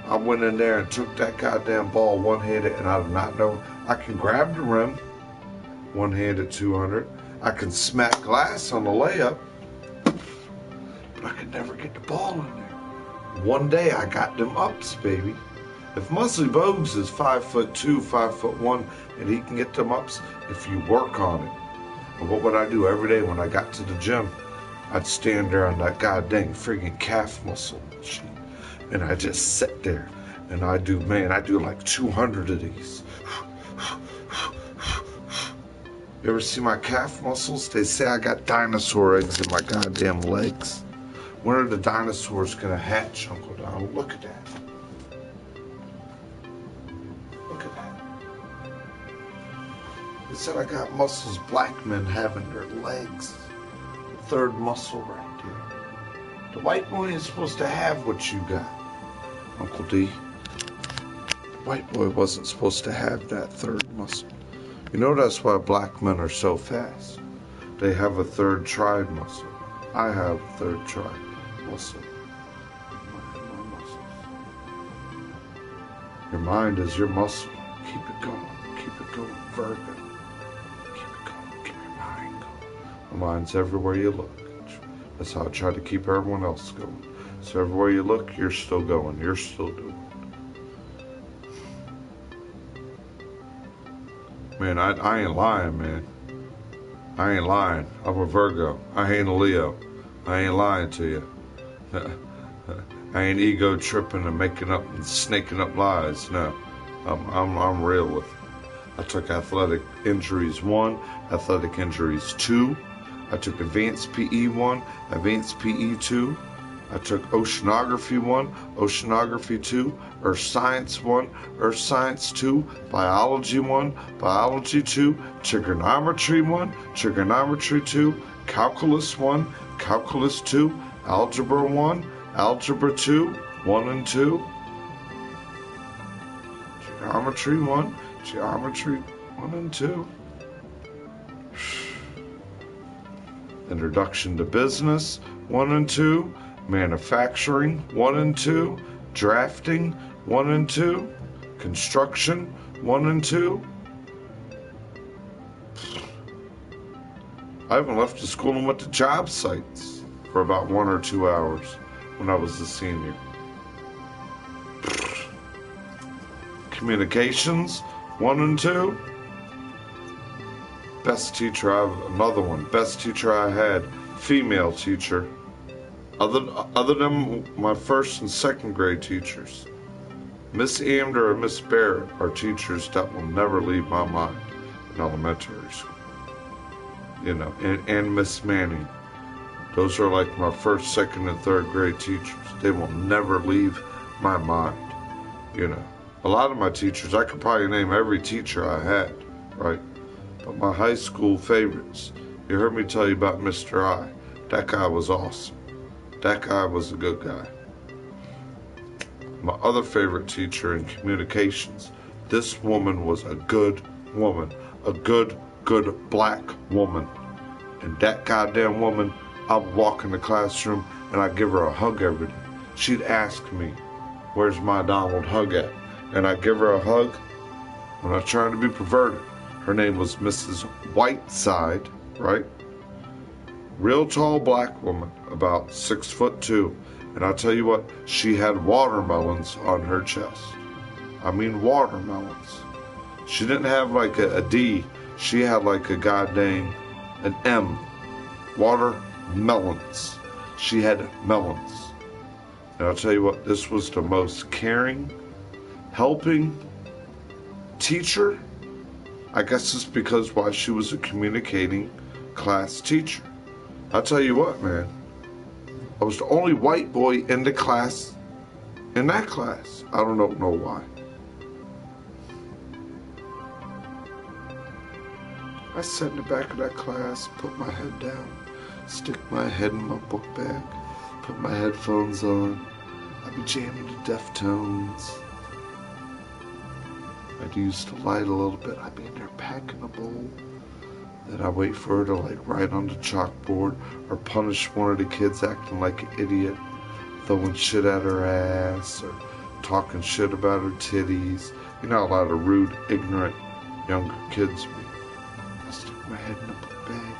I went in there and took that goddamn ball one-handed, and I did not know I can grab the rim one-handed 200. I can smack glass on the layup, but I could never get the ball in there. One day I got them ups, baby. If Muscly Bogues is 5'2", 5'1", and he can get them ups if you work on it. And what would I do every day when I got to the gym? I'd stand there on that goddamn friggin' calf muscle machine, and I just sit there, and I do like 200 of these. You ever see my calf muscles? They say I got dinosaur eggs in my goddamn legs. When are the dinosaurs gonna hatch, Uncle Donald? Look at that. Look at that. They said I got muscles black men have in their legs. The third muscle right there. The white boy is supposed to have what you got, Uncle D. The white boy wasn't supposed to have that third muscle. You know that's why black men are so fast. They have a third tribe muscle. I have a third tribe muscle. My muscles. Your mind is your muscle. Keep it going. Keep it going. Virgo. Keep it going. Keep your mind going. My mind's everywhere you look. That's how I try to keep everyone else going. So everywhere you look, you're still going. You're still doing it. Man, I ain't lying, man. I ain't lying. I'm a Virgo. I ain't a Leo. I ain't lying to you. I ain't ego tripping and making up and snaking up lies. No, I'm real with it. I took athletic injuries 1, athletic injuries 2. I took advanced PE 1, advanced PE 2. I took oceanography 1, oceanography 2, earth science 1, earth science 2, biology 1, biology 2, trigonometry 1, trigonometry 2, calculus 1, calculus 2, algebra 1, algebra 2, 1 and 2, geometry 1, geometry 1 and 2, introduction to business 1 and 2, manufacturing 1 and 2, drafting 1 and 2, construction 1 and 2. I haven't left the school and went to job sites for about 1 or 2 hours when I was a senior. Communications 1 and 2. Best teacher another one. Best teacher I had, female teacher. Other than my first and second grade teachers, Miss Amder and Miss Barrett are teachers that will never leave my mind in elementary school. You know, and Miss Manning. Those are like my first, second, and third grade teachers. They will never leave my mind. You know, a lot of my teachers, I could probably name every teacher I had, right? But my high school favorites, you heard me tell you about Mr. I. That guy was awesome. That guy was a good guy. My other favorite teacher in communications, this woman was a good woman. A good black woman. And that goddamn woman, I would walk in the classroom and I'd give her a hug every day. She'd ask me, where's my Donald hug at? And I'd give her a hug. I'm not trying to be perverted. Her name was Mrs. Whiteside, right? Real tall black woman, about 6'2". And I'll tell you what, she had watermelons on her chest. I mean watermelons. She didn't have like a D. She had like a goddamn, an M. Watermelons. She had melons. And I'll tell you what, this was the most caring, helping teacher. I guess it's because why she was a communicating class teacher. I'll tell you what, man. I was the only white boy in the class, in that class. I don't know why. I sat in the back of that class, put my head down, stick my head in my book bag, put my headphones on. I'd be jamming to Deftones. I'd used to light a little bit. I'd be in there packing a bowl. Then I'd wait for her to write on the chalkboard or punish one of the kids acting like an idiot, throwing shit at her ass or talking shit about her titties. You know, a lot of rude, ignorant, younger kids. I stick my head in a book bag,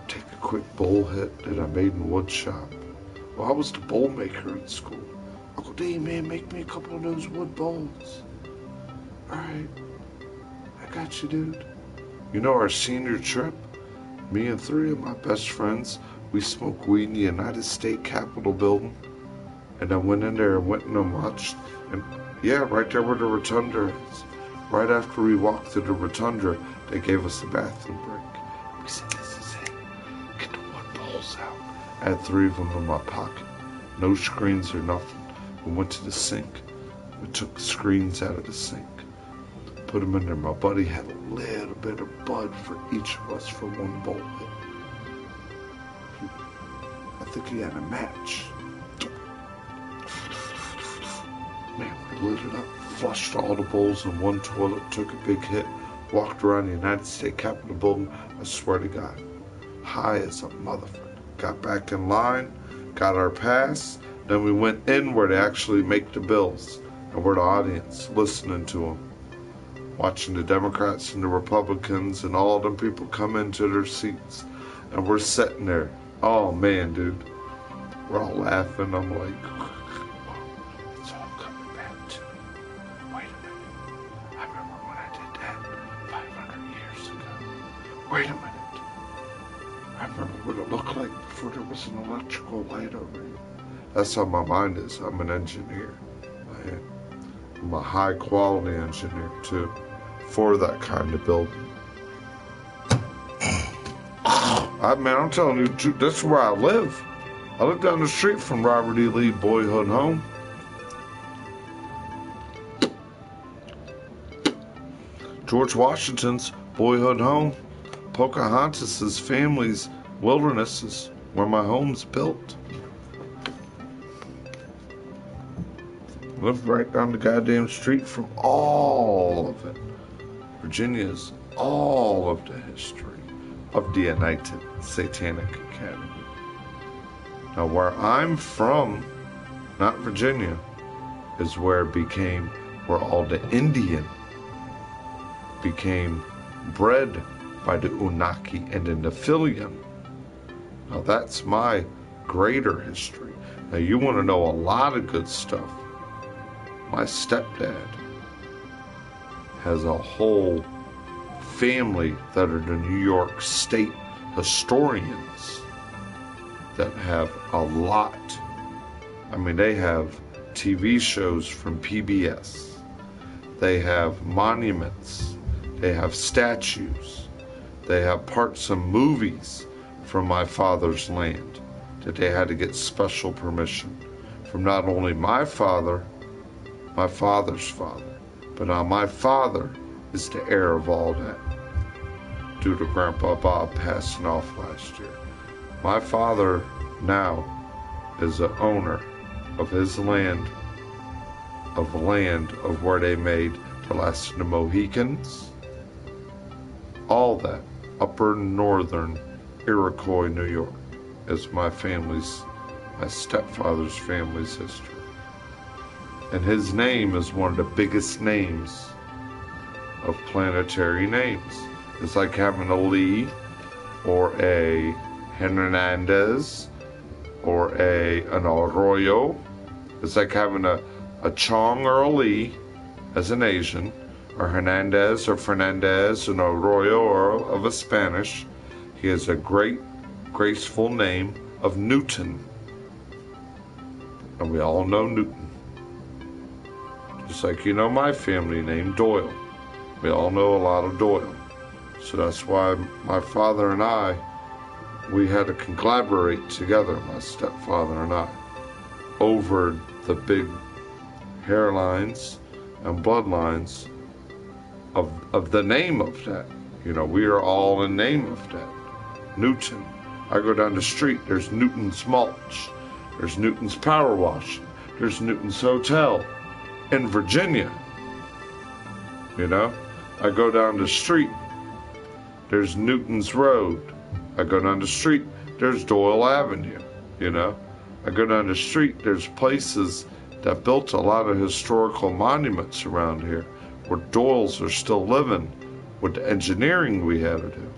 take a quick bowl hit that I made in wood shop. Well, I was the bowl maker in school. Uncle D, man, make me a couple of those wood bowls. Alright, I got you, dude. You know, our senior trip, me and 3 of my best friends, we smoked weed in the United States Capitol building. And I went in there and went and watched. And yeah, right there where the rotunda is. Right after we walked through the rotunda, they gave us a bathroom break. We said, this is it. Get the wood bowls out. I had 3 of them in my pocket. No screens or nothing. We went to the sink. We took the screens out of the sink. Put them in there. My buddy had a little bit of bud for each of us for one bowl hit. I think he had a match. Man, we lit it up, flushed all the bowls in one toilet, took a big hit, walked around the United States Capitol building, I swear to God, high as a motherfucker. Got back in line, got our pass, then we went in where they actually make the bills, and we're the audience, listening to them. Watching the Democrats and the Republicans and all them people come into their seats. And we're sitting there. Oh, man, dude. We're all laughing. I'm like, it's all coming back to me. Wait a minute. I remember when I did that 500 years ago. Wait a minute. I remember what it looked like before there was an electrical light over here. That's how my mind is. I'm an engineer. I'm a high-quality engineer, too, for that kind of building. I'm telling you, this is where I live. I live down the street from Robert E. Lee Boyhood Home. George Washington's Boyhood Home. Pocahontas' family's wilderness is where my home's built. Live right down the goddamn street from all of it. Virginia's all of the history of the United Satanic Academy. Now, where I'm from, not Virginia, is where all the Indian became bred by the Unaki and the Nephilium. Now, that's my greater history. Now, you want to know a lot of good stuff. My stepdad has a whole family that are the New York State historians that have a lot. I mean, they have TV shows from PBS. They have monuments. They have statues. They have parts of movies from my father's land that they had to get special permission from not only my father, my father's father, but now my father is the heir of all that due to Grandpa Bob passing off last year. My father now is the owner of his land of where they made the last of the Mohicans, all that upper northern Iroquois, New York, is my stepfather's family's history. And his name is one of the biggest names of planetary names. It's like having a Lee or a Hernandez or an Arroyo. It's like having a Chong or a Lee as an Asian, or Hernandez or Fernandez, an Arroyo or of a Spanish. He has a great, graceful name of Newton. And we all know Newton. Just like you know my family name, Doyle. We all know a lot of Doyle. So that's why my father and I, we had to collaborate together, my stepfather and I, over the big hairlines and bloodlines of the name of that You know, we are all in name of that. Newton. I go down the street, there's Newton's Mulch. There's Newton's Power Wash. There's Newton's Hotel in Virginia. You know, I go down the street, there's Newton's Road. I go down the street, there's Doyle Avenue. You know, I go down the street, there's places that built a lot of historical monuments around here where Doyles are still living with the engineering we had to do.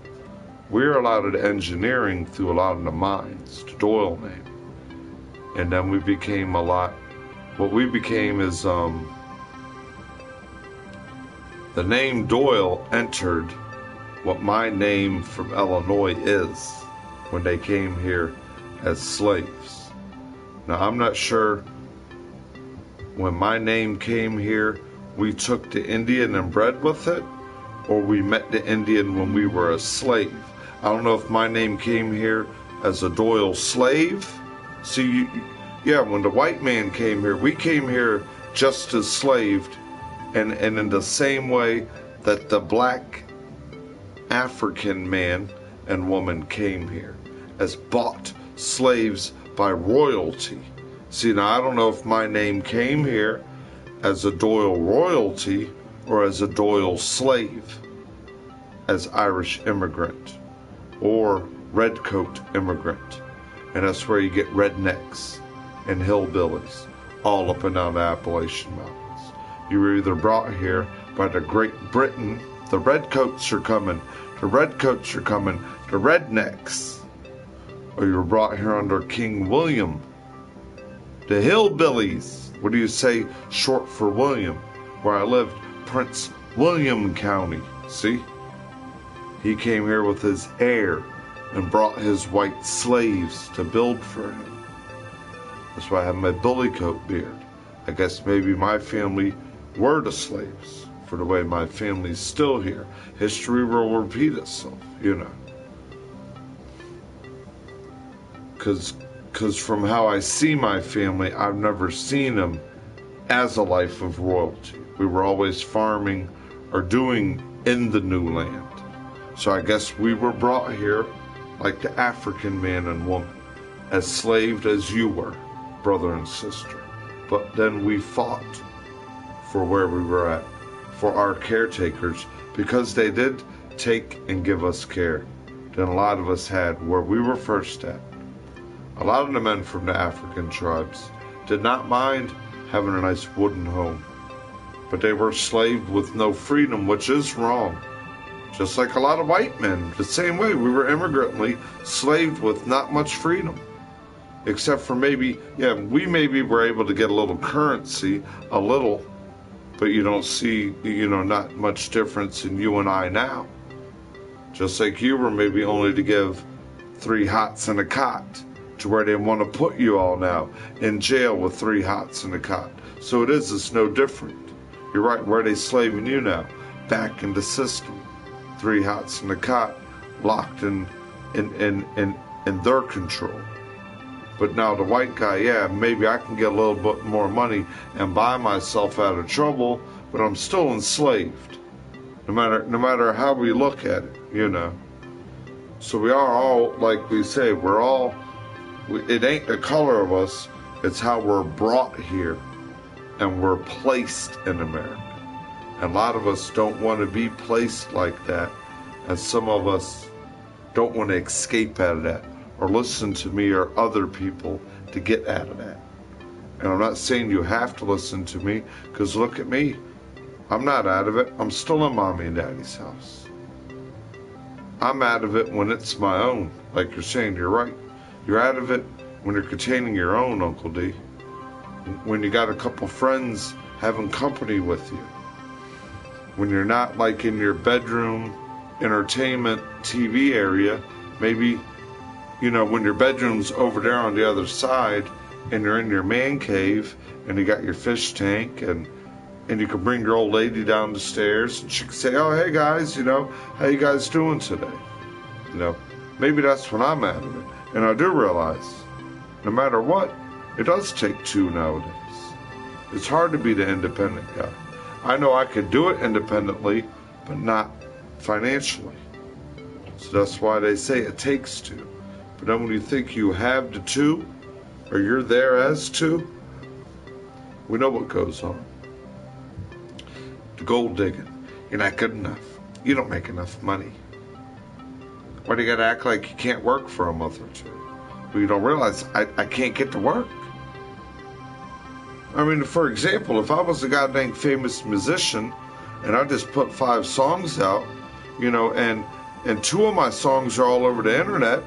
We're allowed to engineering through a lot of the mines, the Doyle name. And then we became a lot, what we became is, the name Doyle entered what my name from Illinois is when they came here as slaves. Now, I'm not sure when my name came here, we took the Indian and bred with it, or we met the Indian when we were a slave. I don't know if my name came here as a Doyle slave. See, yeah, when the white man came here, we came here just as slaved, and in the same way that the black African man and woman came here as bought slaves by royalty. See, now I don't know if my name came here as a Doyle royalty or as a Doyle slave, as Irish immigrant or redcoat immigrant. And that's where you get rednecks and hillbillies all up and down the Appalachian Mountains. You were either brought here by the Great Britain, the redcoats are coming, the redcoats are coming, the rednecks, or you were brought here under King William, the hillbillies. What do you say short for William? Where I lived, Prince William County. See? He came here with his heir and brought his white slaves to build for him. That's why I have my billy coat beard. I guess maybe my family were the slaves for the way my family's still here. History will repeat itself, you know. Because from how I see my family, I've never seen them as a life of royalty. We were always farming or doing in the new land. So I guess we were brought here like the African man and woman, as slaved as you were, brother and sister. But then we fought for where we were at, for our caretakers, because they did take and give us care than a lot of us had where we were first at. A lot of the men from the African tribes did not mind having a nice wooden home, but they were slaved with no freedom, which is wrong. Just like a lot of white men, the same way, we were immigrantly slaved with not much freedom. Except for maybe, we maybe were able to get a little currency, a little, but you don't see, not much difference in you and I now. Just like you were maybe only to give 3 hots and a cot, to where they want to put you all now in jail with 3 hots and a cot. So it's no different. You're right, where are they slaving you now? Back in the system. 3 hots and a cot, locked in their control. But now the white guy, maybe I can get a little bit more money and buy myself out of trouble, but I'm still enslaved. No matter how we look at it, So we are all, like we say, it ain't the color of us, it's how we're brought here and we're placed in America. And a lot of us don't want to be placed like that, and some of us don't want to escape out of that or listen to me or other people to get out of that. And I'm not saying you have to listen to me, because look at me. I'm not out of it. I'm still in mommy and daddy's house. I'm out of it when it's my own. Like you're saying, you're right. You're out of it when you're containing your own, Uncle D. When you got a couple friends having company with you. When you're not like in your bedroom, entertainment, TV area, maybe, when your bedroom's over there on the other side and you're in your man cave and you got your fish tank and you can bring your old lady down the stairs and she can say, oh, hey guys, how you guys doing today? Maybe that's when I'm out of it. And I do realize, no matter what, it does take 2 nowadays. It's hard to be the independent guy. I know I could do it independently, but not financially. So that's why they say it takes two. But then when you think you have the two, or you're there as two, we know what goes on. The gold digging. You're not good enough. You don't make enough money. Why do you gotta act like you can't work for a month or two? Well, you don't realize I can't get to work. I mean, for example, if I was a goddamn famous musician and I just put 5 songs out, you know, and 2 of my songs are all over the internet,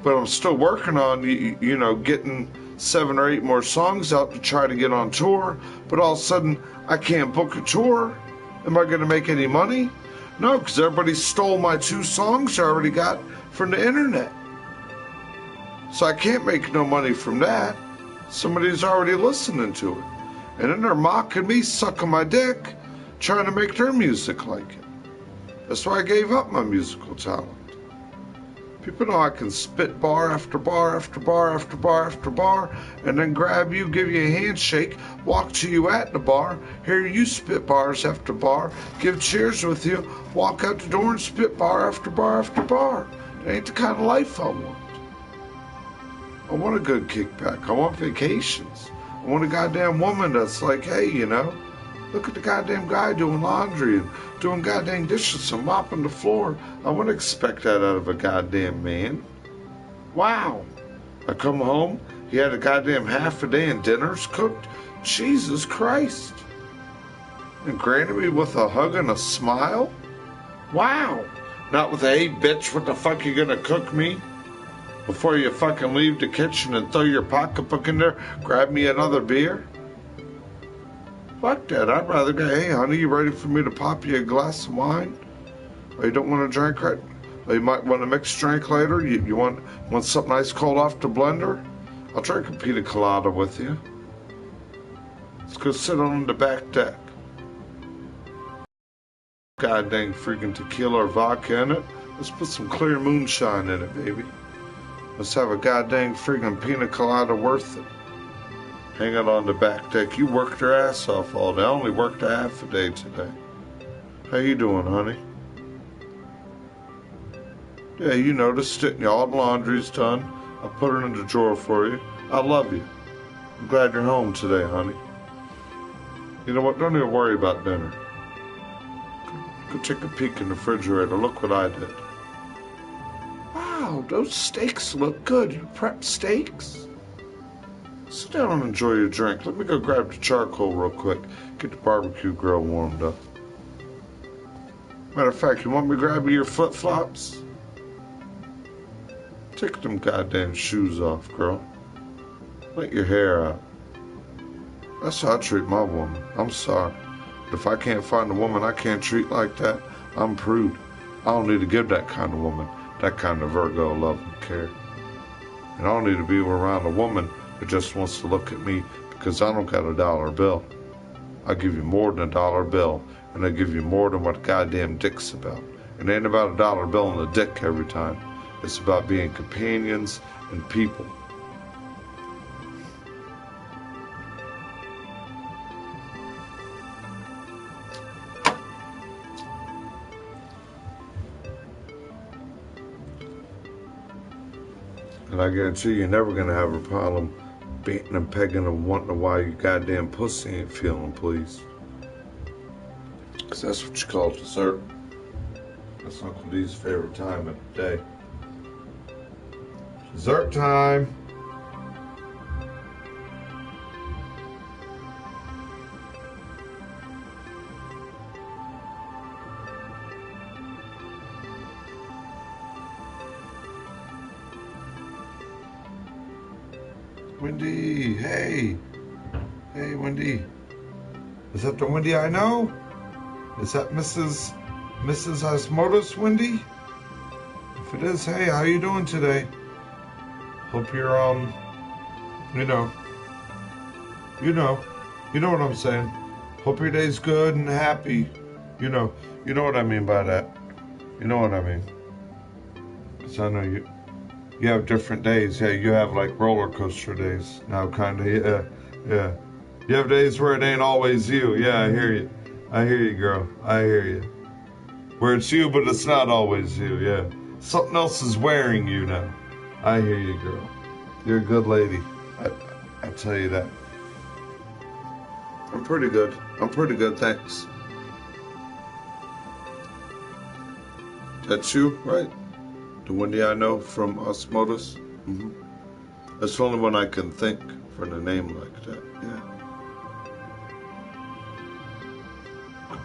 but I'm still working on, you know, getting 7 or 8 more songs out to try to get on tour, but all of a sudden I can't book a tour. Am I going to make any money? No, because everybody stole my 2 songs I already got from the internet. So I can't make no money from that. Somebody's already listening to it. And then they're mocking me, sucking my dick, trying to make their music like it. That's why I gave up my musical talent. People know I can spit bar after bar after bar after bar after bar, and then grab you, give you a handshake, walk to you at the bar, hear you spit bars after bar, give cheers with you, walk out the door and spit bar after bar after bar. That ain't the kind of life I want. I want a good kickback. I want vacations. I want a goddamn woman that's like, hey, you know, look at the goddamn guy doing laundry and doing goddamn dishes and mopping the floor. I wouldn't expect that out of a goddamn man. Wow. I come home, he had a goddamn half a day and dinner's cooked. Jesus Christ. And granted me with a hug and a smile? Wow. Not with a, hey bitch, what the fuck you gonna cook me? Before you fucking leave the kitchen and throw your pocketbook in there, grab me another beer? Fuck that. I'd rather go, hey, honey, you ready for me to pop you a glass of wine? Or you don't want to drink right? Or you might want a mixed drink later? You want something nice cold off the blender? I'll drink a pina colada with you. Let's go sit on the back deck. God dang freaking tequila or vodka in it. Let's put some clear moonshine in it, baby. Let's have a goddamn freaking pina colada worth it. Hang out on the back deck. You worked your ass off all day. I only worked a half a day today. How you doing, honey? Yeah, you noticed it. All the laundry's done. I put it in the drawer for you. I love you. I'm glad you're home today, honey. You know what? Don't even worry about dinner. Go take a peek in the refrigerator. Look what I did. Wow, those steaks look good. You prep steaks? Sit down and enjoy your drink. Let me go grab the charcoal real quick. Get the barbecue grill warmed up. Matter of fact, you want me to grab you your flip-flops? Take them goddamn shoes off, girl. Let your hair out. That's how I treat my woman. I'm sorry. But if I can't find a woman I can't treat like that, I'm prude. I don't need to give that kind of woman that kind of Virgo love and care. And I don't need to be around a woman who just wants to look at me because I don't got a dollar bill. I'll give you more than a dollar bill, and I'll give you more than what goddamn dick's about. It ain't about a dollar bill and a dick every time. It's about being companions and people. And I guarantee you're never going to have a problem beating and pegging and wanting why your goddamn pussy ain't feeling pleased. Because that's what you call dessert. That's Uncle D's favorite time of the day. Dessert time. Wendy, hey. Hey, Wendy. Is that the Wendy I know? Is that Mrs. Osmodos Wendy? If it is, hey, how you doing today? Hope you're, you know what I'm saying. Hope your day's good and happy. You know what I mean by that. You know what I mean. 'Cause I know you have different days. Yeah, you have like roller coaster days now, kind of. Yeah. You have days where it ain't always you. Yeah, I hear you. I hear you, girl. I hear you. Where it's you, but it's not always you, yeah. Something else is wearing you now. I hear you, girl. You're a good lady. I'll tell you that. I'm pretty good. I'm pretty good, thanks. That's you, right? The Wendy I know from Osmosis? Mm-hmm. That's the only one I can think for the name like that, yeah.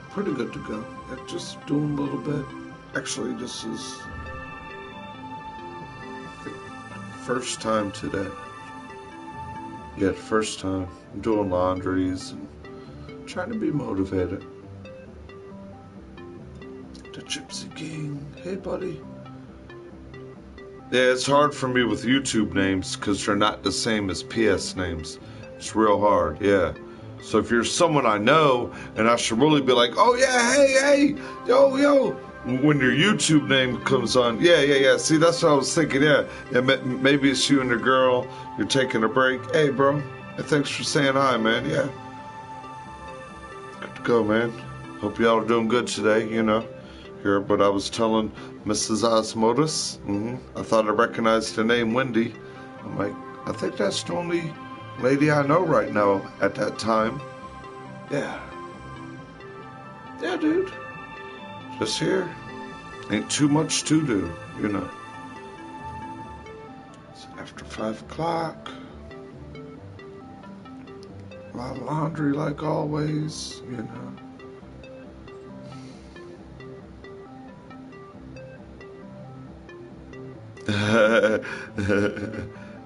Pretty good to go. Yeah, just doing a little bit. Actually, this is the first time today. Yeah, first time. I'm doing laundries and trying to be motivated. The Gypsy King. Hey, buddy. Yeah, it's hard for me with YouTube names because they're not the same as PS names. It's real hard, yeah. So if you're someone I know, and I should really be like, oh yeah, hey, yo, when your YouTube name comes on, yeah. See, that's what I was thinking, yeah. Maybe it's you and the girl, you're taking a break. Hey, bro, thanks for saying hi, man, yeah. Good to go, man. Hope y'all are doing good today, you know. Here, but I was telling Mrs. Osmosis, I thought I recognized the name Wendy. I'm like, I think that's the only lady I know right now at that time. Yeah. Yeah, dude. Just here. Ain't too much to do, you know. It's after 5 o'clock. A lot of laundry like always, you know.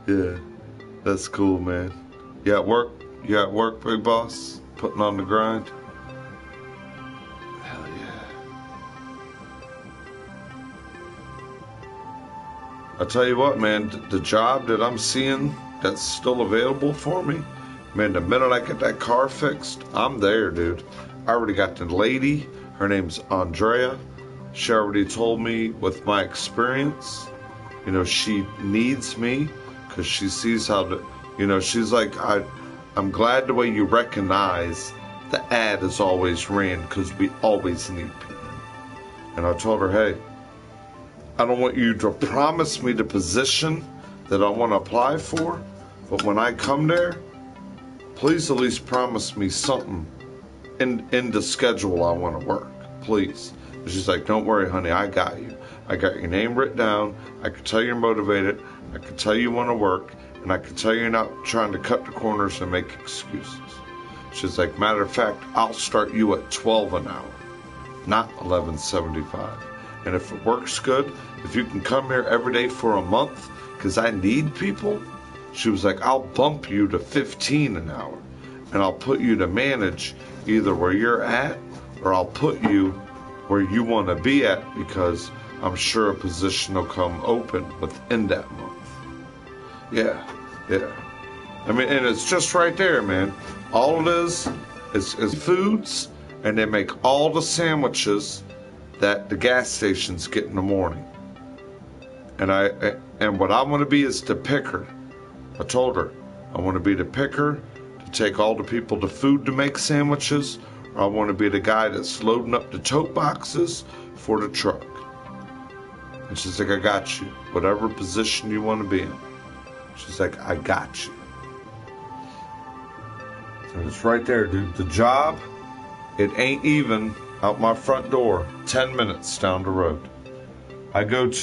Yeah, that's cool, man. You at work? You at work, big boss? Putting on the grind? Hell yeah. I tell you what, man, the job that I'm seeing that's still available for me, man, the minute I get that car fixed, I'm there, dude. I already got the lady. Her name's Andrea. She already told me with my experience, you know, she needs me because she sees how to, you know, she's like, I'm glad the way you recognize the ad is always ran because we always need people. And I told her, hey, I don't want you to promise me the position that I want to apply for, but when I come there, please at least promise me something in the schedule I want to work, please. And she's like, don't worry, honey, I got you. I got your name written down. I can tell you're motivated. I can tell you want to work. And I can tell you're not trying to cut the corners and make excuses. She's like, matter of fact, I'll start you at $12 an hour, not $11.75. And if it works good, if you can come here every day for a month, because I need people, she was like, I'll bump you to $15 an hour. And I'll put you to manage either where you're at, or I'll put you where you want to be at, because I'm sure a position will come open within that month. Yeah. I mean, and it's just right there, man. All it is foods, and they make all the sandwiches that the gas stations get in the morning. And what I want to be is the picker. I told her, I want to be the picker to take all the people to food to make sandwiches, or I want to be the guy that's loading up the tote boxes for the truck. And she's like, I got you. Whatever position you want to be in. She's like, I got you. And it's right there, dude. The job, it ain't even out my front door, 10 minutes down the road. I go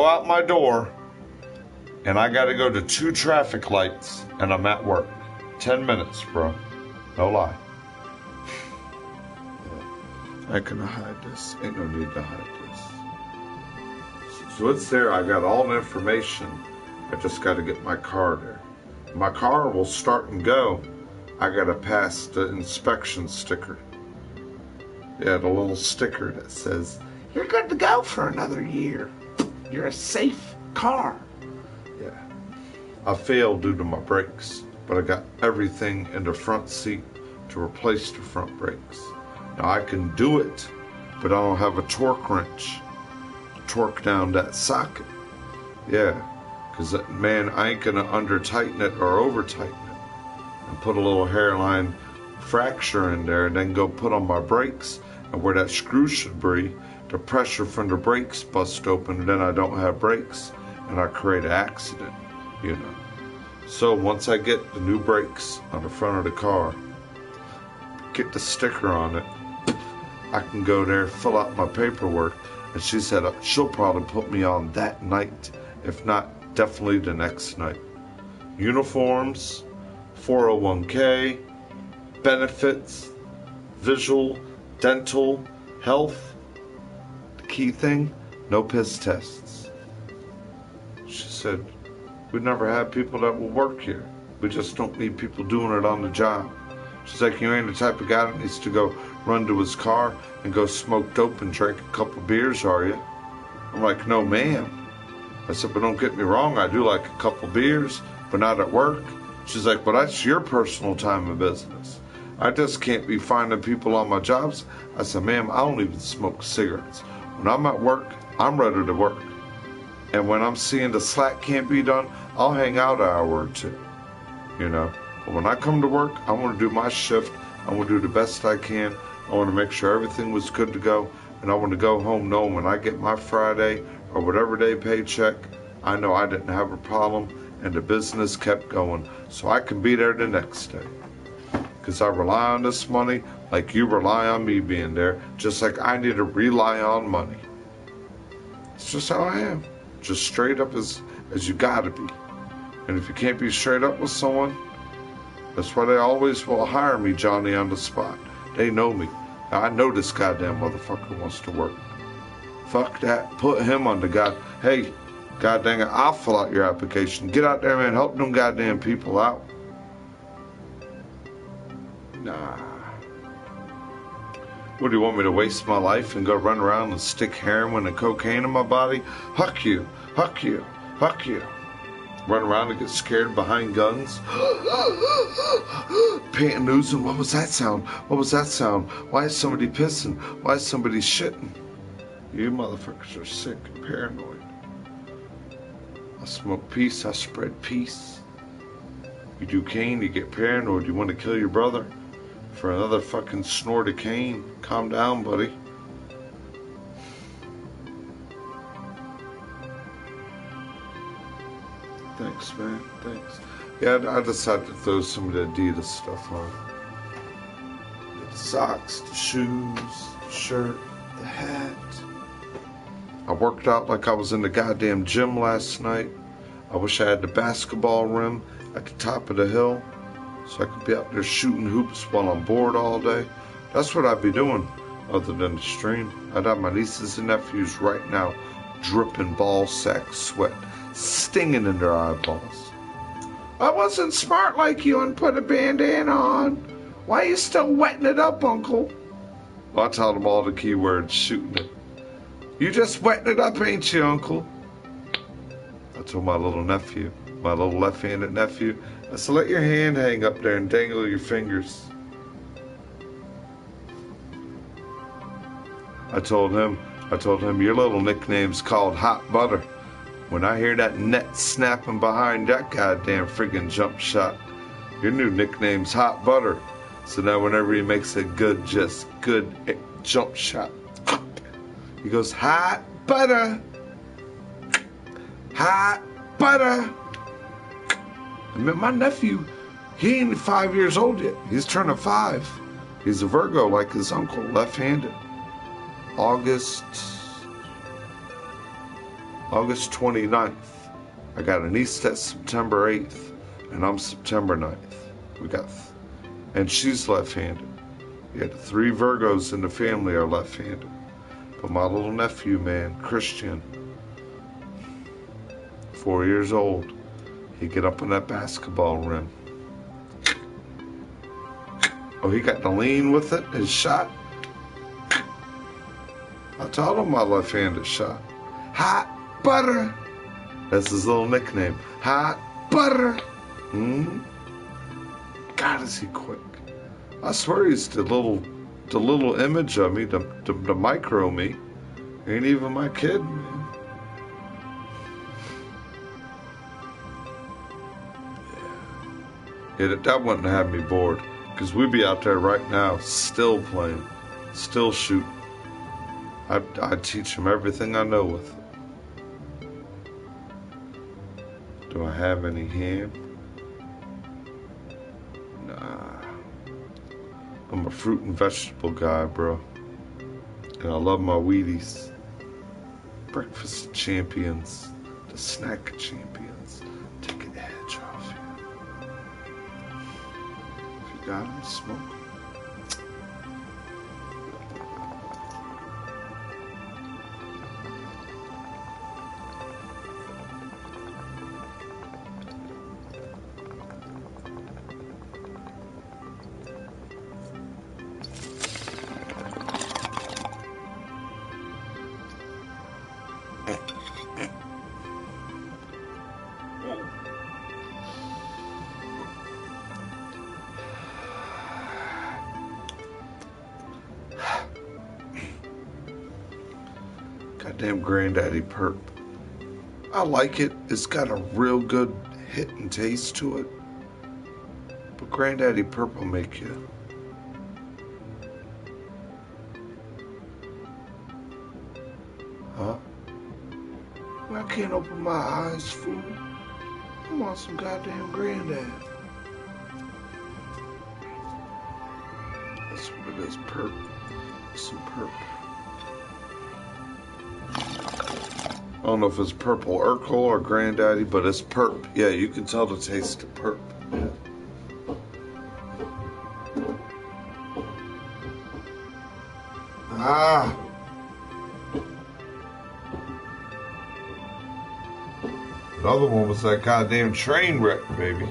out my door, and I got to go to 2 traffic lights, and I'm at work. 10 minutes, bro. No lie. I can hide this. Ain't no need to hide this. So it's there. I got all the information. I just got to get my car there. My car will start and go. I got to pass the inspection sticker. Yeah, the little sticker that says, you're good to go for another year. You're a safe car. Yeah. I failed due to my brakes, but I got everything in the front seat to replace the front brakes. Now I can do it, but I don't have a torque wrench to torque down that socket. Yeah, because man, I ain't gonna under tighten it or over tighten it and put a little hairline fracture in there and then go put on my brakes. And where that screw should be, the pressure from the brakes bust open, and then I don't have brakes, and I create an accident, you know. So once I get the new brakes on the front of the car, get the sticker on it, I can go there, fill out my paperwork, and she said she'll probably put me on that night, if not definitely the next night. Uniforms, 401k, benefits, visual, dental, health. The key thing, no piss tests. She said, we never have people that will work here. We just don't need people doing it on the job. She's like, you ain't the type of guy that needs to go run to his car and go smoke dope and drink a couple beers, are you? I'm like, no, ma'am. I said, but don't get me wrong, I do like a couple beers, but not at work. She's like, well, that's your personal time of business. I just can't be finding people on my jobs. I said, ma'am, I don't even smoke cigarettes. When I'm at work, I'm ready to work. And when I'm seeing the slack can't be done, I'll hang out an hour or two, you know. But when I come to work, I want to do my shift. I want to do the best I can. I want to make sure everything was good to go. And I want to go home knowing when I get my Friday or whatever day paycheck, I know I didn't have a problem and the business kept going. So I can be there the next day. Because I rely on this money like you rely on me being there, just like I need to rely on money. It's just how I am. Just straight up as you gotta be. And if you can't be straight up with someone, that's why they always will hire me Johnny on the spot. They know me. Now, I know this goddamn motherfucker wants to work. Fuck that. Put him on the god. Hey, god dang it, I'll fill out your application. Get out there, man. Help them goddamn people out. Nah. What, do you want me to waste my life and go run around and stick heroin and cocaine in my body? Huck you. Huck you. Huck you. Run around and get scared behind guns. Panting, oozing. What was that sound? What was that sound? Why is somebody pissing? Why is somebody shitting? You motherfuckers are sick and paranoid. I smoke peace. I spread peace. You do cane, you get paranoid. You want to kill your brother for another fucking snort of cane. Calm down, buddy. Thanks, man. Thanks. Yeah, I decided to throw some of the Adidas stuff on. The socks, the shoes, the shirt, the hat. I worked out like I was in the goddamn gym last night. I wish I had the basketball rim at the top of the hill so I could be out there shooting hoops while I'm bored all day. That's what I'd be doing other than the stream. I'd have my nieces and nephews right now dripping ball sack sweat, stinging in their eyeballs. I wasn't smart like you and put a bandana on. Why are you still wetting it up, Uncle? Well, I tell them all the keywords, shooting it. You just wetting it up, ain't you, Uncle? I told my little nephew, my little left-handed nephew, I said, let your hand hang up there and dangle your fingers. I told him, your little nickname's called Hot Butter. When I hear that net snapping behind that goddamn friggin' jump shot, your new nickname's Hot Butter. So now whenever he makes a good jump shot, he goes, Hot Butter. Hot Butter. I mean, my nephew, he ain't 5 years old yet. He's turning 5. He's a Virgo like his uncle, left-handed. August 29th. I got a niece that's September 8th, and I'm September 9th. And she's left-handed. Yeah, the 3 Virgos in the family are left-handed. But my little nephew, man, Christian, 4 years old, he get up on that basketball rim. Oh, he got the lean with it, his shot. I told him my left-handed shot. Hot Butter. That's his little nickname. Hot Butter. God, is he quick. I swear he's the little image of me, the micro me. Ain't even my kid, man. Yeah, that wouldn't have me bored. Because we'd be out there right now, still playing. Still shoot. I teach him everything I know with it. Do I have any ham? Nah. I'm a fruit and vegetable guy, bro. And I love my Wheaties. Breakfast champions. The snack champions. Take an edge off you. If you got them, smoke them. Goddamn Granddaddy Perp. I like it. It's got a real good hit and taste to it. But Granddaddy Perp will make you. Huh? I can't open my eyes, fool. I want some goddamn Granddad. That's what it is, Perp. Some Perp. I don't know if it's Purple Urkel or Granddaddy, but it's Perp. Yeah, you can tell the taste of Perp. Yeah. Ah. The other one was that goddamn train wreck, baby.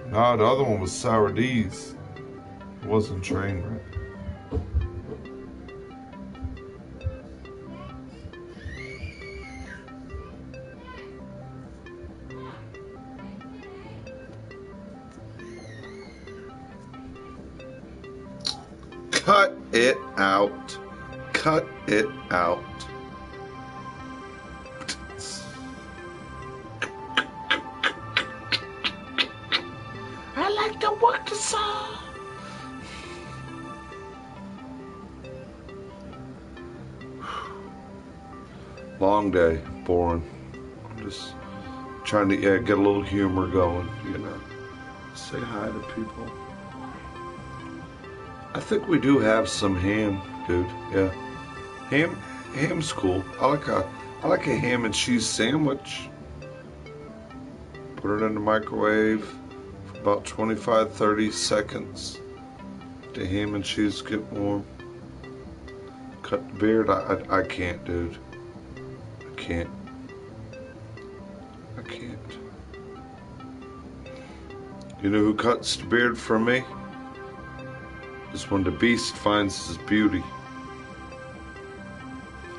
Nah, the other one was Sour D's. It wasn't train wreck. Cut it out. Cut it out. I like to work the saw. Long day, boring. I'm just trying to get a little humor going, you know. Say hi to people. I think we do have some ham, dude. Yeah, ham's cool. I like a ham and cheese sandwich. Put it in the microwave for about 25-30 seconds. The ham and cheese get warm. Cut the beard. I can't, dude. I can't. You know who cuts the beard for me? Is when the beast finds his beauty.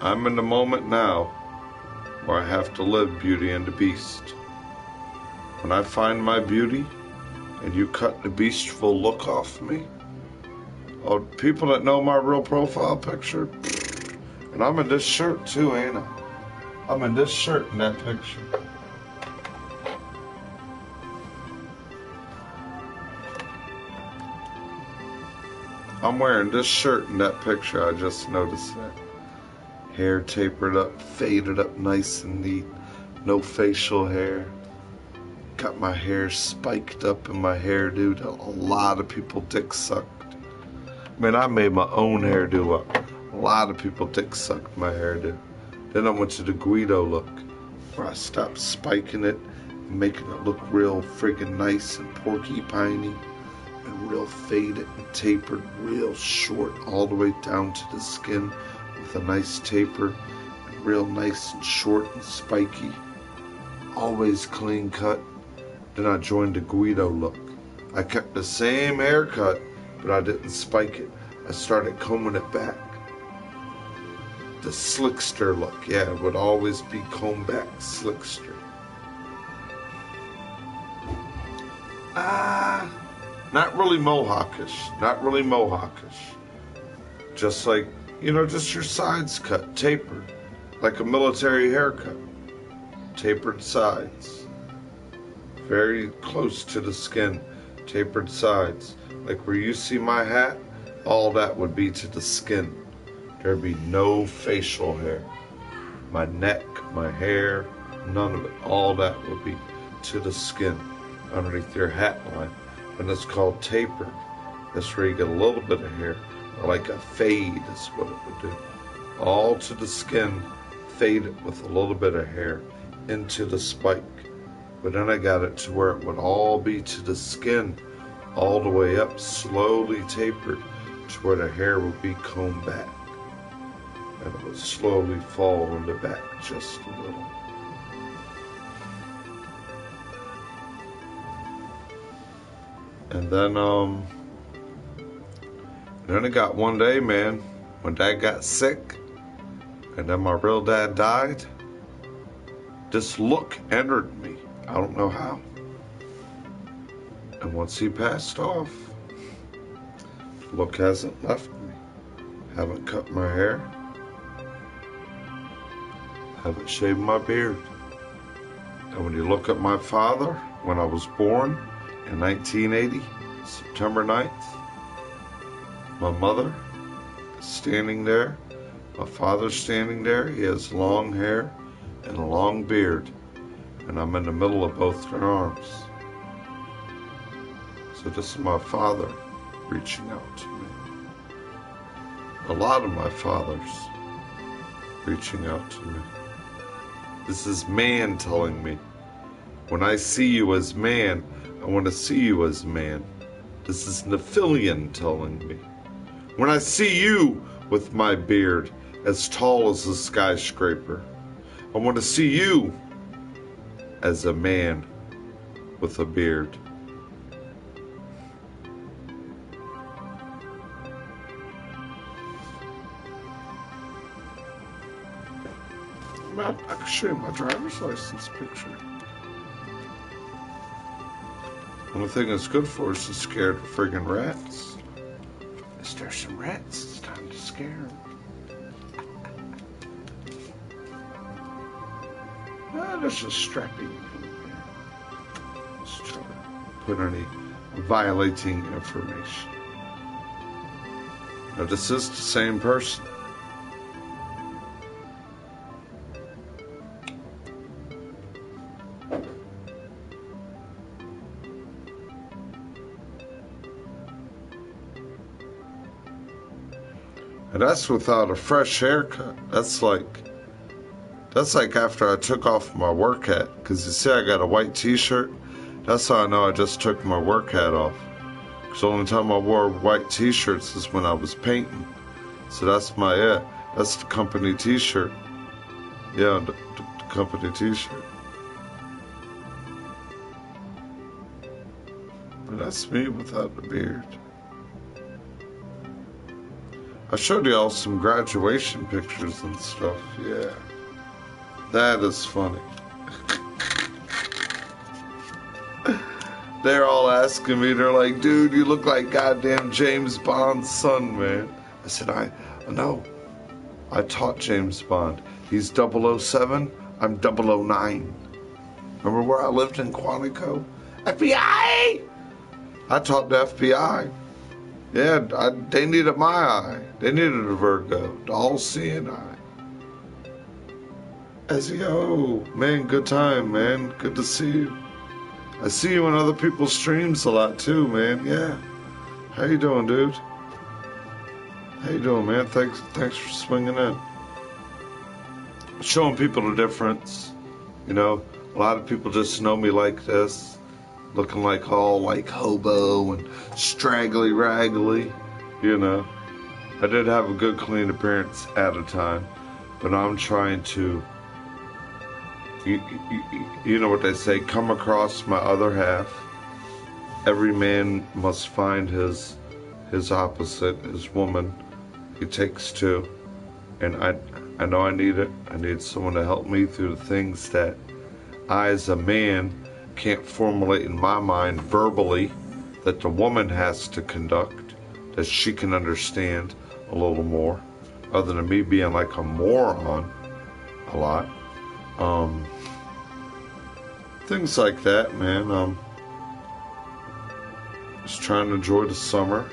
I'm in the moment now where I have to live Beauty and the Beast. When I find my beauty and you cut the beastful look off me, oh, people that know my real profile picture, and I'm in this shirt too, ain't I? I'm in this shirt in that picture. I'm wearing this shirt in that picture. I just noticed that. Hair tapered up, faded up nice and neat. No facial hair. Got my hair spiked up in my hairdo. A lot of people dick sucked. I mean, I made my own hairdo up. A lot of people dick sucked my hairdo. Then I went to the Guido look, where I stopped spiking it and making it look real friggin' nice and porcupiney. And real faded and tapered, real short all the way down to the skin with a nice taper, and real nice and short and spiky, always clean cut. Then I joined the Guido look. I kept the same haircut, but I didn't spike it. I started combing it back. The slickster look, yeah, it would always be combed back slickster. Not really mohawkish. Just like, just your sides cut, tapered. Like a military haircut. Tapered sides. Very close to the skin. Tapered sides. Like where you see my hat, all that would be to the skin. There'd be no facial hair. My neck, my hair, none of it. All that would be to the skin underneath your hat line. And it's called tapered. That's where you get a little bit of hair. Or like a fade is what it would do. All to the skin, fade it with a little bit of hair into the spike. But then I got it to where it would all be to the skin, all the way up, slowly tapered to where the hair would be combed back. And it would slowly fall in the back just a little. And then it got one day, man, when Dad got sick, and then my real dad died, this look entered me. I don't know how. And once he passed off, the look hasn't left me. Haven't cut my hair. Haven't shaved my beard. And when you look at my father, when I was born in 1980, September 9th, my mother is standing there. My father's standing there. He has long hair and a long beard. And I'm in the middle of both their arms. So this is my father reaching out to me. A lot of my fathers reaching out to me. This is man telling me, when I see you as man, I want to see you as man. This is Nephilian telling me. When I see you with my beard as tall as a skyscraper, I want to see you as a man with a beard. I can show you my driver's license picture. Only thing it's good for is to scare the friggin' rats. Is there some rats? It's time to scare them. There's a strapping. Let's try to put any violating information. Now this is the same person. And that's without a fresh haircut. That's like after I took off my work hat. Because you see I got a white t-shirt. That's how I know I just took my work hat off. Because the only time I wore white t-shirts is when I was painting. So that's that's the company t-shirt. Yeah, the company t-shirt. But that's me without the beard. I showed you all some graduation pictures and stuff, yeah. That is funny. They're all asking me, they're like, dude, you look like goddamn James Bond's son, man. I said, I know. I taught James Bond. He's 007, I'm 009. Remember where I lived in Quantico? FBI! I taught the FBI. Yeah, they needed my eye. They needed a Virgo, the all-seeing eye. I said, yo, man, good time, man. Good to see you. I see you in other people's streams a lot too, man. Yeah. How you doing, dude? How you doing, man? Thanks for swinging in. Showing people the difference. You know, a lot of people just know me like this. Looking like all like hobo and straggly raggly, you know. I did have a good clean appearance at a time, but I'm trying to, you know what they say, come across my other half. Every man must find his opposite, his woman. He takes two, and I know I need it. I need someone to help me through the things that I as a man can't formulate in my mind verbally, that the woman has to conduct, that she can understand a little more, other than me being like a moron a lot. Things like that, man. Just trying to enjoy the summer.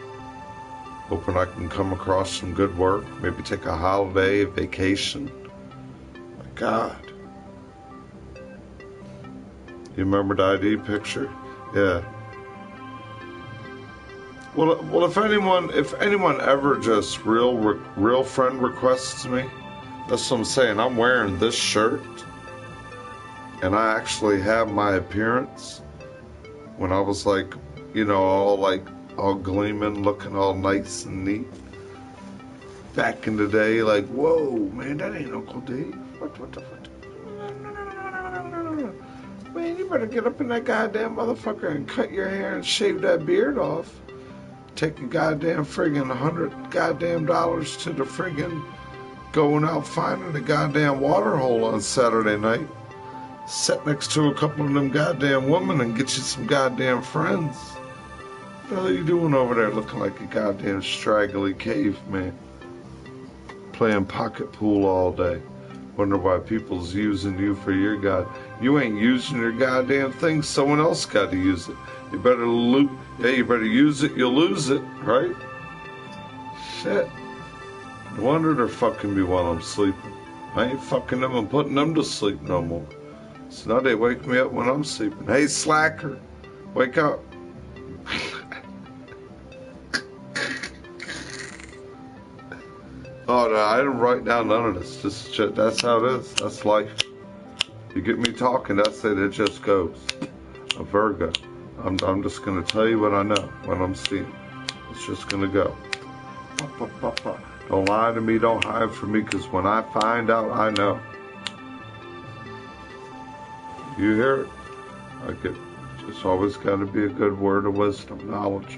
hoping I can come across some good work, maybe take a holiday, a vacation. My God. You remember the ID picture? Yeah. Well, if anyone ever just real friend requests me, that's what I'm saying. I'm wearing this shirt, and I actually have my appearance when I was like, all gleaming, looking all nice and neat. Back in the day, like, whoa, man, that ain't Uncle Dave. What? No. Man, you better get up in that goddamn motherfucker and cut your hair and shave that beard off. Take a goddamn friggin' $100 goddamn dollars to the friggin' going out finding a goddamn water hole on Saturday night. Sit next to a couple of them goddamn women and get you some goddamn friends. What the hell are you doing over there looking like a goddamn straggly caveman? Playing pocket pool all day. Wonder why people's using you for your god. You ain't using your goddamn thing. Someone else got to use it. You better use it. You'll lose it, right? Shit. No wonder they're fucking me while I'm sleeping. I ain't fucking them and putting them to sleep no more. So now they wake me up when I'm sleeping. Hey, slacker, wake up. Oh, no, I didn't write down none of this. That's how it is. That's life. You get me talking, that's it. It just goes. A Virgo. I'm just going to tell you what I know, what I'm seeing. It's just going to go. Don't lie to me, don't hide from me, because when I find out, I know. You hear it? Just always got to be a good word of wisdom, knowledge.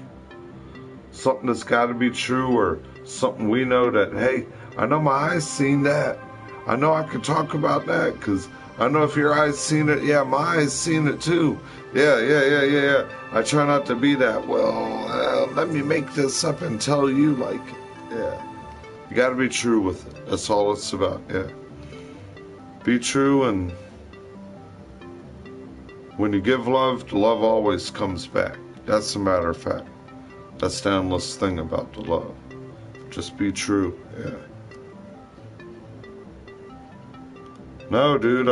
Something that's got to be true, or something we know that, hey, I know my eyes seen that. I know I could talk about that, because I know if your eyes seen it, yeah, my eyes seen it too. Yeah. I try not to be that, let me make this up and tell you like it. Yeah. You got to be true with it. That's all it's about, yeah. Be true, and when you give love, the love always comes back. That's a matter of fact. That's the endless thing about the love. Just be true, yeah. No, dude,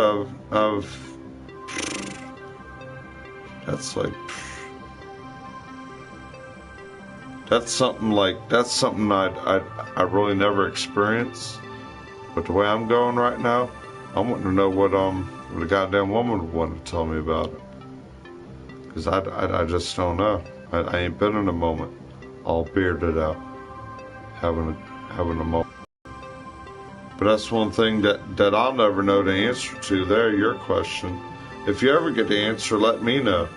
that's something I really never experienced. But the way I'm going right now, I want to know what a goddamn woman would want to tell me about it. Because I just don't know. I ain't been in a moment all bearded out, having a moment. But that's one thing that I'll never know the answer to there, your question. If you ever get the answer, let me know.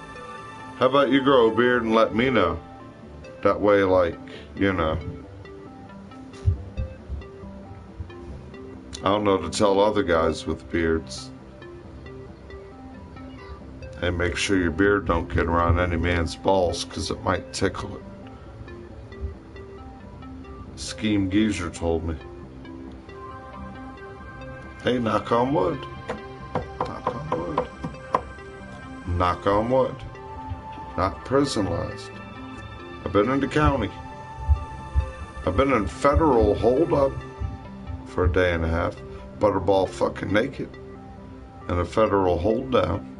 How about you grow a beard and let me know? That way, like, you know, I don't know to tell other guys with beards. Hey, make sure your beard don't get around any man's balls, because it might tickle it. Scheme Geezer told me. Hey, knock on wood. Knock on wood. Knock on wood. Not prisonized. I've been in the county. I've been in federal holdup for a day and a half. Butterball fucking naked. And a federal hold down.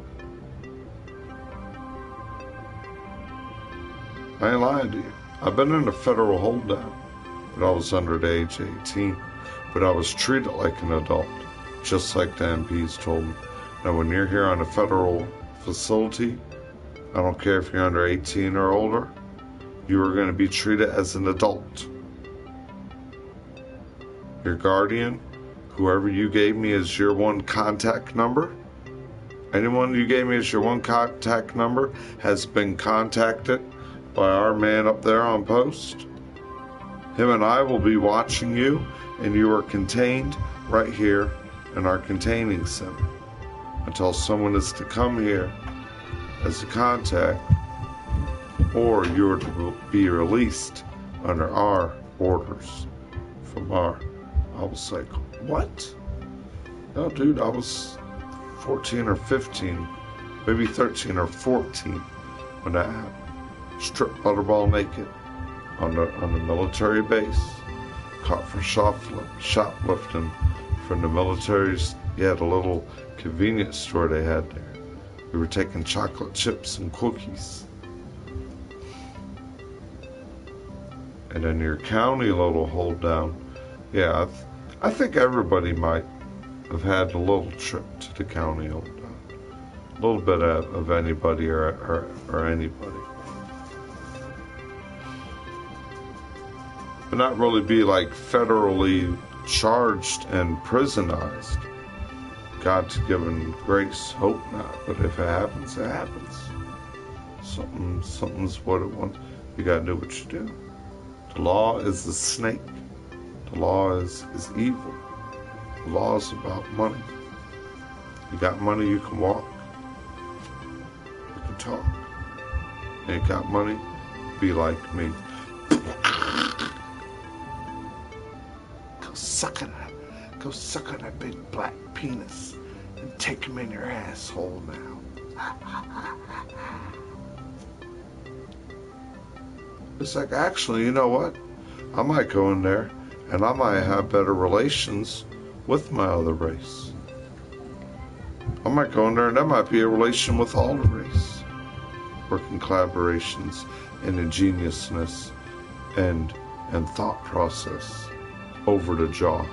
I ain't lying to you. I've been in a federal hold down. But I was under the age of 18. But I was treated like an adult. Just like the MPs told me. Now when you're here on a federal facility, I don't care if you're under 18 or older, you are going to be treated as an adult. Your guardian, whoever you gave me as your one contact number, anyone you gave me as your one contact number has been contacted by our man up there on post. Him and I will be watching you, and you are contained right here in our containing center until someone is to come here as a contact, or you're to be released under our orders from our. I was like, what? No, dude, I was 14 or 15, maybe 13 or 14 when that happened. Stripped Butterball naked on the military base, caught for shoplifting from the military's. You had a little convenience store they had there. We were taking chocolate chips and cookies. And then your county little hold down. Yeah, I think everybody might have had a little trip to the county hold down. A little bit of anybody or anybody. But not really be like federally charged and prisonized. God's given grace, hope not. But if it happens, it happens. Something's what it wants. You gotta do what you do. The law is the snake. The law is evil. The law is about money. You got money, you can walk. You can talk. Ain't got money, be like me. Go suck on that big black penis and take him in your asshole now. It's like, actually, you know what? I might go in there and I might have better relations with my other race. I might go in there and that might be a relation with all the race. Working collaborations and ingeniousness and thought process over the jaw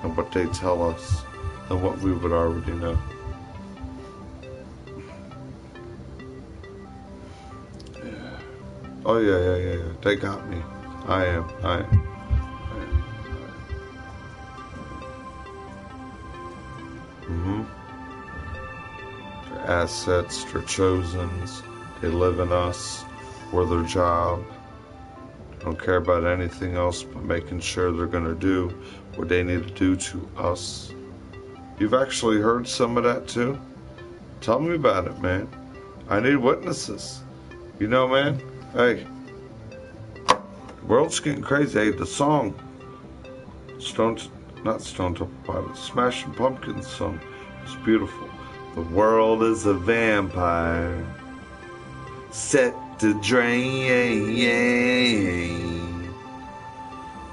and what they tell us and what we would already know. Oh yeah. They got me. I am. Their assets, their chosens, they live in us. We're their job. They don't care about anything else but making sure they're gonna do what they need to do to us. You've actually heard some of that too? Tell me about it, man. I need witnesses. You know, man. Hey, the world's getting crazy. Hey, the song, Smashing Pumpkins song, it's beautiful. The world is a vampire, set to drain,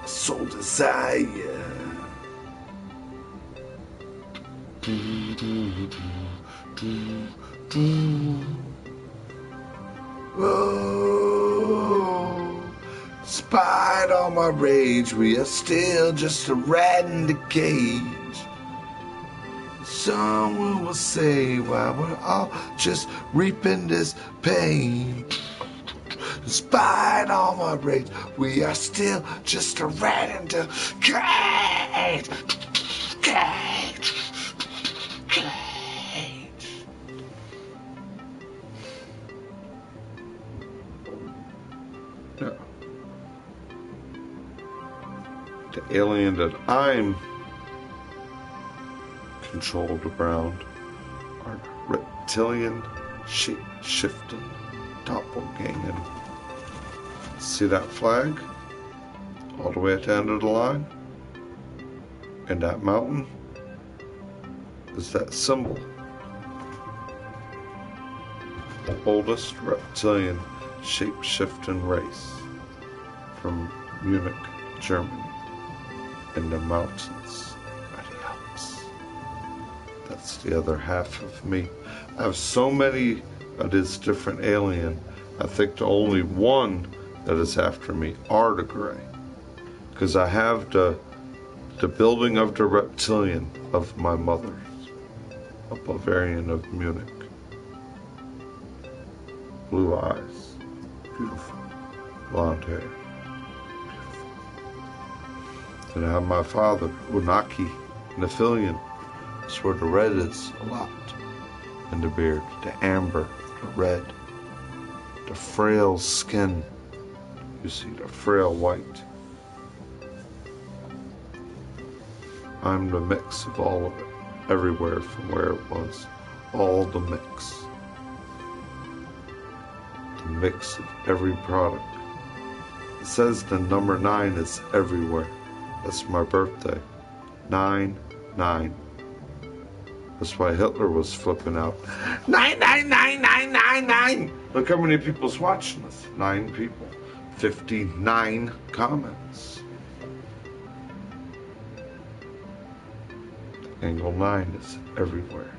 soul desire. Whoa. Despite all my rage, we are still just a rat in the cage. Someone will say, why we're all just reaping this pain. Despite all my rage, we are still just a rat in the cage. Cage. No. The alien that I'm controlled around are reptilian, shape-shifting, doppelganging. See that flag? All the way at the end of the line? And that mountain is that symbol. The oldest reptilian shape-shifting race from Munich, Germany, in the mountains by the Alps. That's the other half of me. I have so many of this different alien. I think the only one that is after me are the gray, because I have the building of the reptilian of my mother, a Bavarian of Munich. Blue eyes, beautiful, blonde hair, beautiful. And I have my father, Unaki, Nephilian. That's where the red is a lot. In the beard, the amber, the red, the frail skin. You see the frail white. I'm the mix of all of it, everywhere from where it was, all the mix. The mix of every product. It says the number 9 is everywhere. That's my birthday. 9-9. That's why Hitler was flipping out. 9, 9, 9, 9, 9, 9. Look how many people's watching us. 9 people. 59 comments. Angle 9 is everywhere.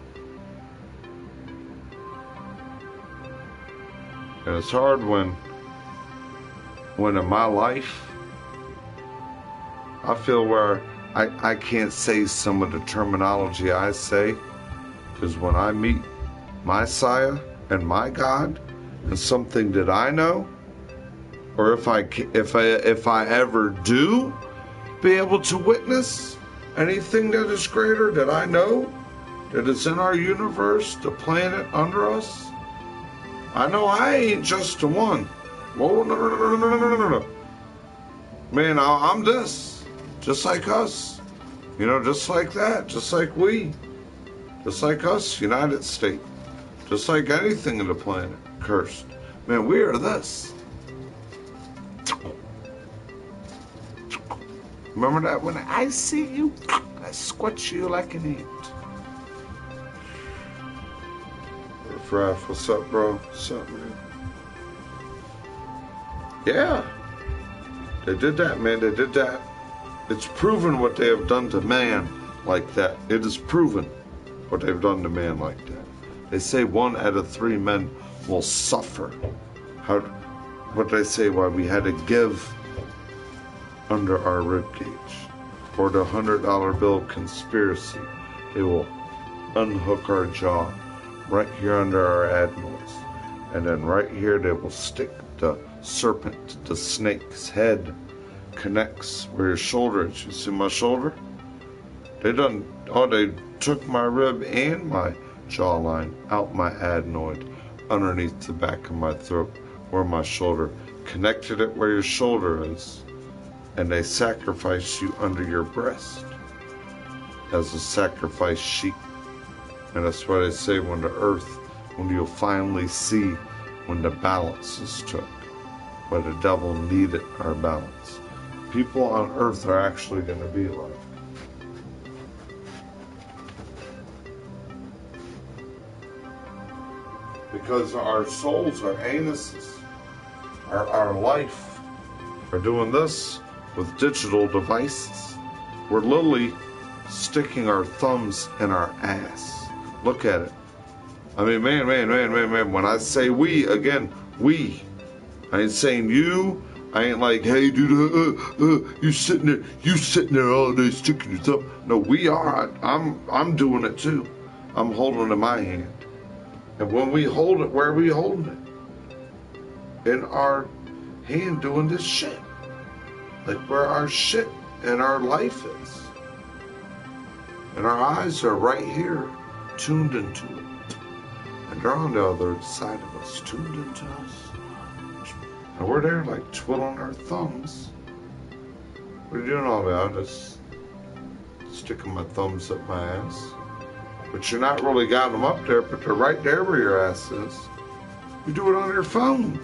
And it's hard when in my life, I feel where I can't say some of the terminology I say, because when I meet my Messiah and my God and something that I know, or if I ever do be able to witness anything that is greater that I know that is in our universe, the planet under us, I know I ain't just the one. Whoa, no. Man, I'm this. Just like us. You know, just like that. Just like we. Just like us, United States. Just like anything in the planet. Cursed. Man, we are this. Remember that? When I see you, I squat you like an ant. Raph, what's up, bro? What's up, man? Yeah. They did that, man. They did that. It's proven what they have done to man like that. It is proven what they've done to man like that. They say 1 out of 3 men will suffer. What they say, why we had to give under our ribcage. For the $100 bill conspiracy, they will unhook our jaw right here under our adenoids. And then right here they will stick the serpent to the snake's head. Connects where your shoulder is. You see my shoulder? They took my rib and my jawline out my adenoid underneath the back of my throat where my shoulder, connected it where your shoulder is, and they sacrifice you under your breast as a sacrifice sheep. And that's why they say when you'll finally see when the balance is took, where the devil needed our balance. People on earth are actually going to be like. Because our souls, our anuses, our life are doing this with digital devices. We're literally sticking our thumbs in our ass. Look at it. I mean, man. When I say we, again, we. I ain't saying you. I ain't like, hey, dude, you sitting there all day sticking your thumb. No, we are. I'm doing it too. I'm holding it in my hand. And when we hold it, where are we holding it? In our hand doing this shit. Like where our shit and our life is. And our eyes are right here, tuned into it. And they're on the other side of us, tuned into us. And we're there like twiddling our thumbs. What are you doing all that? I'm just sticking my thumbs up my ass. But you're not really got them up there, but they're right there where your ass is. You do it on your phone.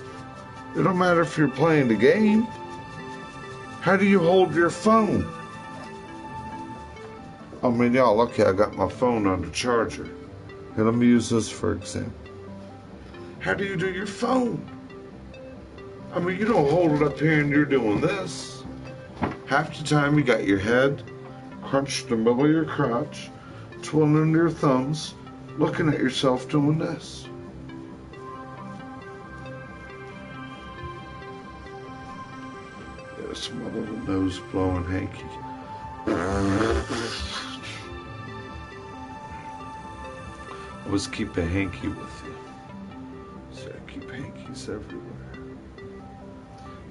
It don't matter if you're playing the game. How do you hold your phone? I mean, y'all, lucky I got my phone on the charger. And let me use this for example. How do you do your phone? I mean, you don't hold it up here and you're doing this. Half the time you got your head crunched in the middle of your crotch, twiddling your thumbs, looking at yourself doing this. There's my little nose blowing hanky. Always keep a hanky with you. So I keep hankies everywhere.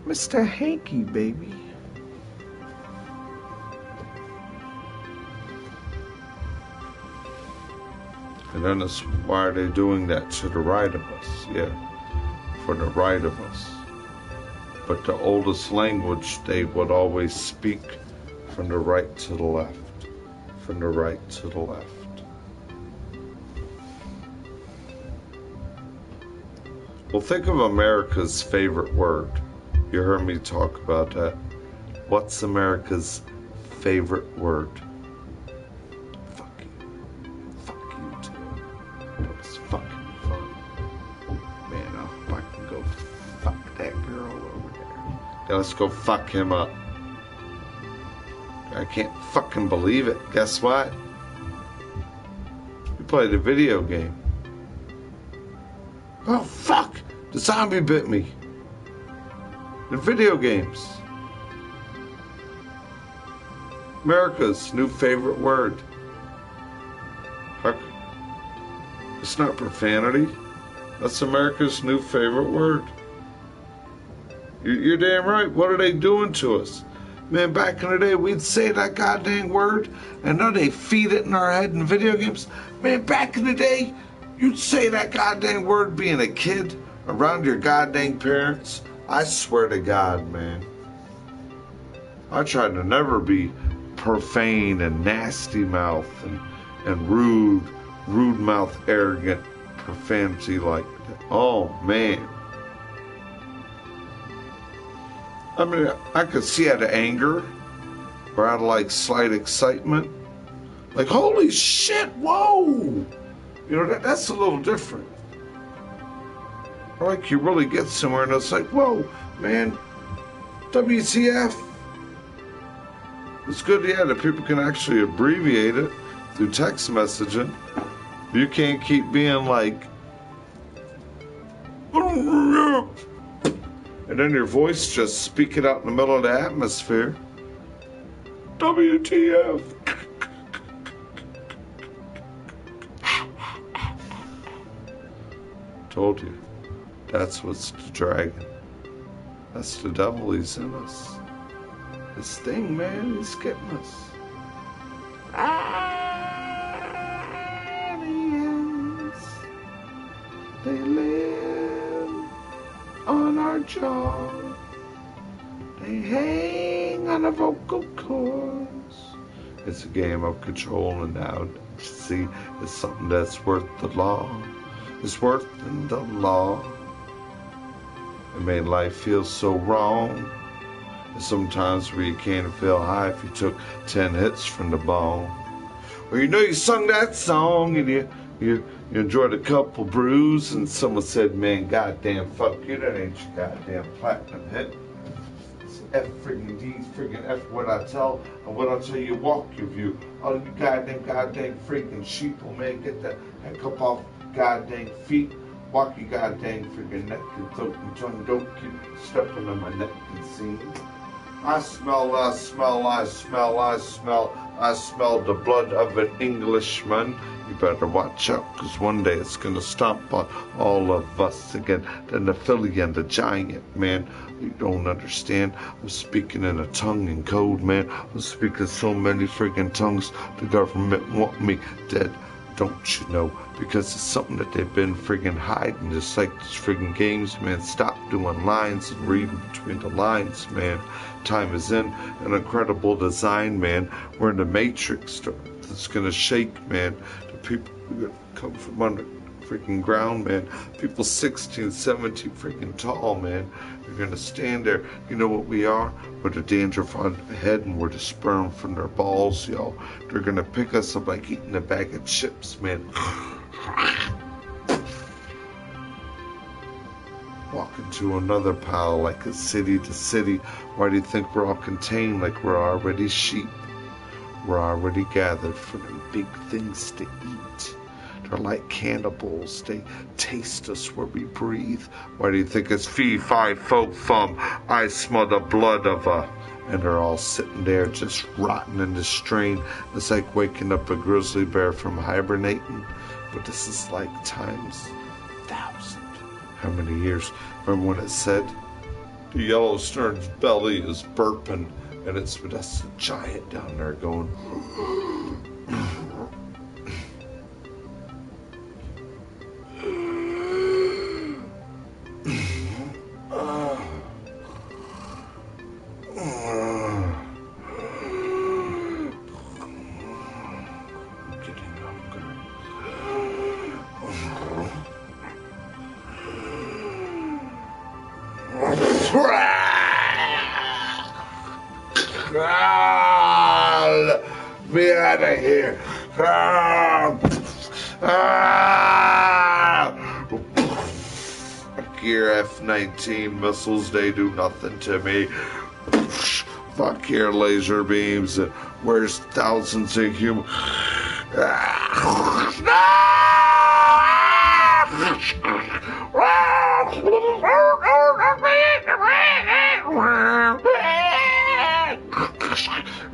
Mr. Hanky, baby. And then that's why are they doing that to the right of us? Yeah, for the right of us. But the oldest language, they would always speak from the right to the left. From the right to the left. Well, think of America's favorite word. You heard me talk about that. What's America's favorite word? Fuck you. Fuck you too. That was fucking fun. Man, I hope I can go fuck that girl over there. Yeah, let's go fuck him up. I can't fucking believe it. Guess what? We played a video game. Oh, fuck! The zombie bit me. The video games. America's new favorite word. Fuck. It's not profanity. That's America's new favorite word. You're damn right. What are they doing to us? Man, back in the day, we'd say that goddamn word, and now they feed it in our head in video games. Man, back in the day, you'd say that goddamn word being a kid around your goddamn parents. I swear to God, man. I tried to never be profane and nasty mouth and rude mouth, arrogant profanity like that. Oh, man. I mean, I could see out of anger or out of like slight excitement. Like, holy shit, whoa! You know, that's a little different. Or like you really get somewhere and it's like, whoa, man, WTF. It's good, yeah, that people can actually abbreviate it through text messaging. You can't keep being like, and then your voice just speak it out in the middle of the atmosphere. WTF. Told you. That's what's the dragon. That's the devil. He's in us. This thing, man, he's getting us. Aliens. They live on our jaw. They hang on our vocal cords. It's a game of control, and now, see, it's something that's worth the law. It's worth the law. It made life feel so wrong. And sometimes where you can't feel high if you took 10 hits from the bong. Or you know you sung that song and you enjoyed a couple brews and someone said, man, goddamn, fuck you, that ain't your goddamn platinum hit. It's F friggin' D, friggin' F what I tell, and what I tell you, walk your view. All you goddamn friggin' sheeple, man, get that cup off goddamn feet. Walk your goddamn friggin' neck and throat and tongue, don't keep stepping on my neck and sing. I smell the blood of an Englishman. You better watch out, cause one day it's gonna stomp on all of us again. The Nephilim, the giant, man. You don't understand. I'm speaking in a tongue and code, man. I'm speaking so many friggin' tongues. The government want me dead. Don't you know? Because it's something that they've been friggin' hiding, just like these friggin' games, man. Stop doing lines and reading between the lines, man. Time is in an incredible design, man. We're in the Matrix that's gonna shake, man. The people are gonna come from under freaking ground, man. People 16, 17 freaking tall, man. You're gonna stand there. You know what we are? We're the dandruff on their head and we're the sperm from their balls, y'all. They're gonna pick us up like eating a bag of chips, man. Walk into another pile like a city to city. Why do you think we're all contained like we're already sheep? We're already gathered for them big things to eat. They're like cannibals. They taste us where we breathe. Why do you think it's fee, fi, fo, fum? I smell the blood of a... And they're all sitting there just rotting in the strain. It's like waking up a grizzly bear from hibernating. But this is like times 1,000. How many years? Remember when it said, the Yellowstone's belly is burping, and that's a giant down there going... Be out of here. I your F-19 missiles, they do nothing to me. Fuck your laser beams. Where's thousands of human...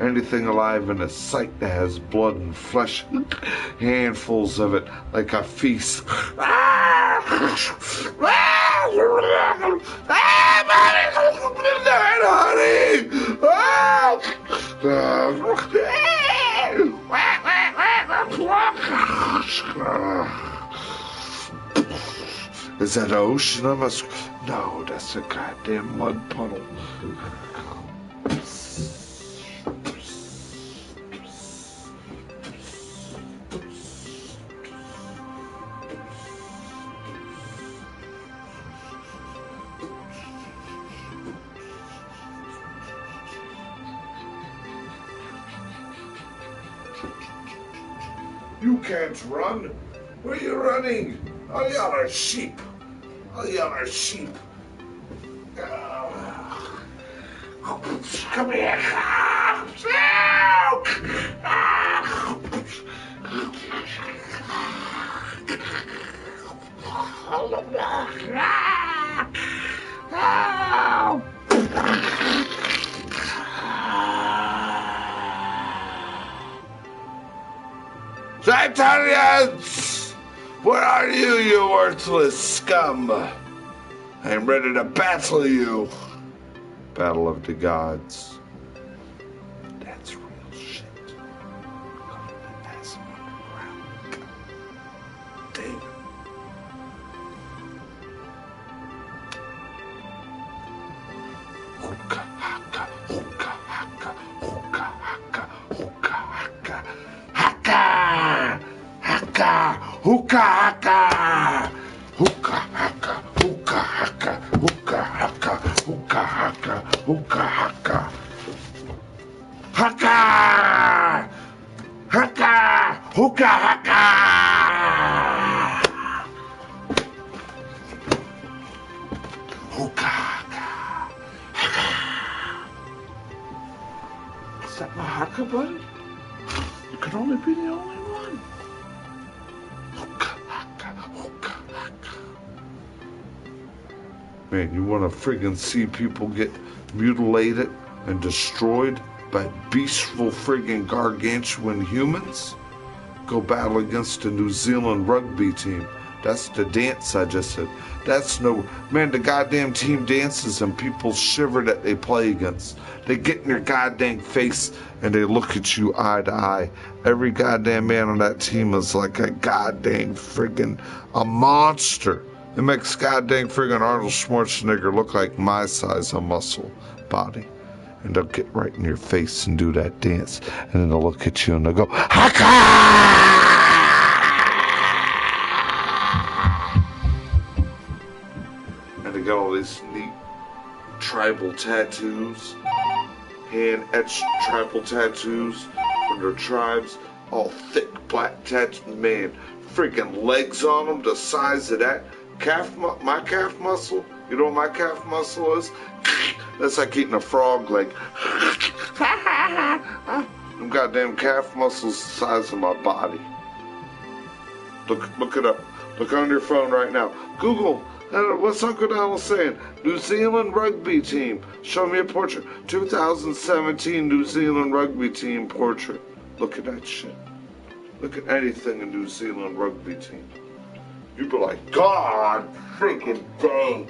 Anything alive in a sight that has blood and flesh, handfuls of it like a feast. Is that an ocean? No, that's a goddamn mud puddle. You can't run. Where are you running? All y'all are sheep. All y'all are sheep. Come here. Italians! Where are you, you worthless scum? I'm ready to battle you. Battle of the gods. That's real shit. That's underground. Damn. Hookah, haka, hookah, haka, hookah, haka, hookah, haka, haka, haka, hookah, haka, hookah, haka, hookah, haka, hookah, haka, hookah, haka, hookah, haka, haka, haka, hookah, haka. Is that my haka, buddy? You can only be the only one. Man, you want to friggin' see people get mutilated and destroyed by beastful friggin' gargantuan humans? Go battle against the New Zealand rugby team. That's the dance I just said. That's no... Man, the goddamn team dances and people shiver that they play against. They get in your goddamn face and they look at you eye to eye. Every goddamn man on that team is like a goddamn friggin' a monster. It makes goddamn friggin' Arnold Schwarzenegger look like my size of muscle body. And they'll get right in your face and do that dance. And then they'll look at you and they'll go, Haka! And they got all these neat tribal tattoos, hand-etched tribal tattoos from their tribes, all thick black tattoos. Man, freaking legs on them the size of that my calf muscle. You know what my calf muscle is? That's like eating a frog leg. Them goddamn calf muscles the size of my body. Look it up. Look on your phone right now. Google. What's Uncle Donald saying? New Zealand rugby team. Show me a portrait. 2017 New Zealand rugby team portrait. Look at that shit. Look at anything in New Zealand rugby team. You'd be like, God freaking dang.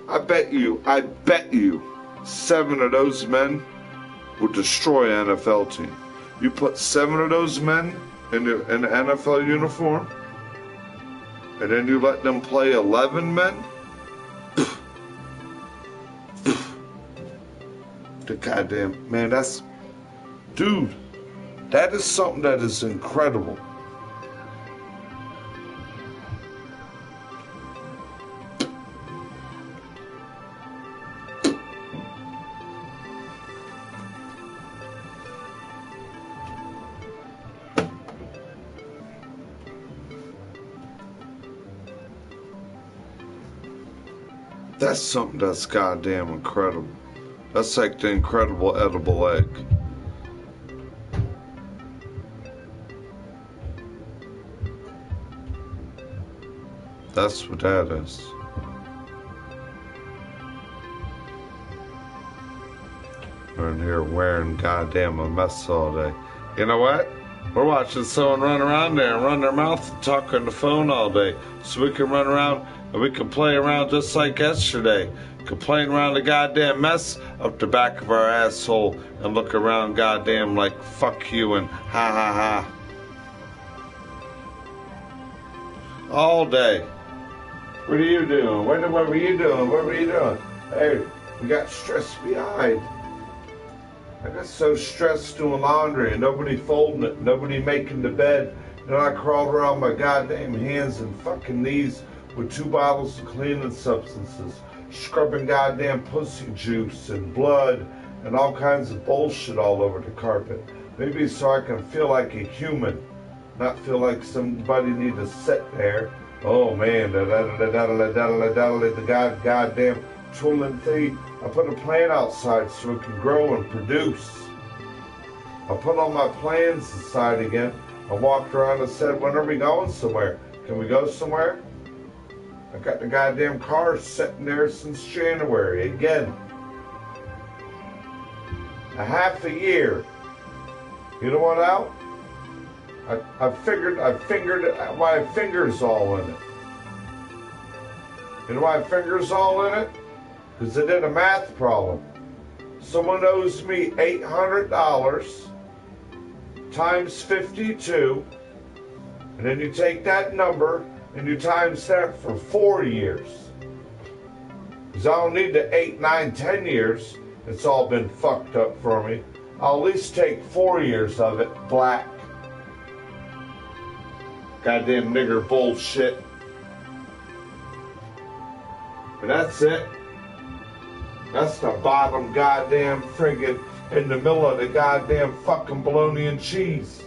I bet you 7 of those men would destroy an NFL team. You put 7 of those men in the NFL uniform, and then you let them play 11 men? The goddamn, man, dude, that is something that is incredible. That's something that's goddamn incredible. That's like the incredible edible egg. That's what that is. We're in here wearing goddamn a mess all day. You know what? We're watching someone run around there and run their mouth and talk on the phone all day. So we can run around and we can play around just like yesterday. Complain around the goddamn mess up the back of our asshole and look around goddamn like fuck you and ha ha ha. All day. What are you doing? What were you doing? What were you doing? Hey, we got stressed behind. I got so stressed doing laundry and nobody folding it, nobody making the bed. And I crawled around my goddamn hands and fucking knees with 2 bottles of cleaning substances, scrubbing goddamn pussy juice and blood and all kinds of bullshit all over the carpet. Maybe so I can feel like a human, not feel like somebody need to sit there. Oh man, the goddamn tooling thing. I put a plant outside so it can grow and produce. I put all my plans aside again. I walked around and said, when are we going somewhere? Can we go somewhere? I got the goddamn car sitting there since January again. A half a year. You know what, Al? I fingered my fingers all in it. You know why my fingers all in it? Because I did a math problem. Someone owes me $800 times 52, and then you take that number and you times that for 4 years. Because I don't need the 8, 9, 10 years. It's all been fucked up for me. I'll at least take 4 years of it black. Goddamn nigger bullshit. But that's it. That's the bottom goddamn friggin' in the middle of the goddamn fucking bologna and cheese.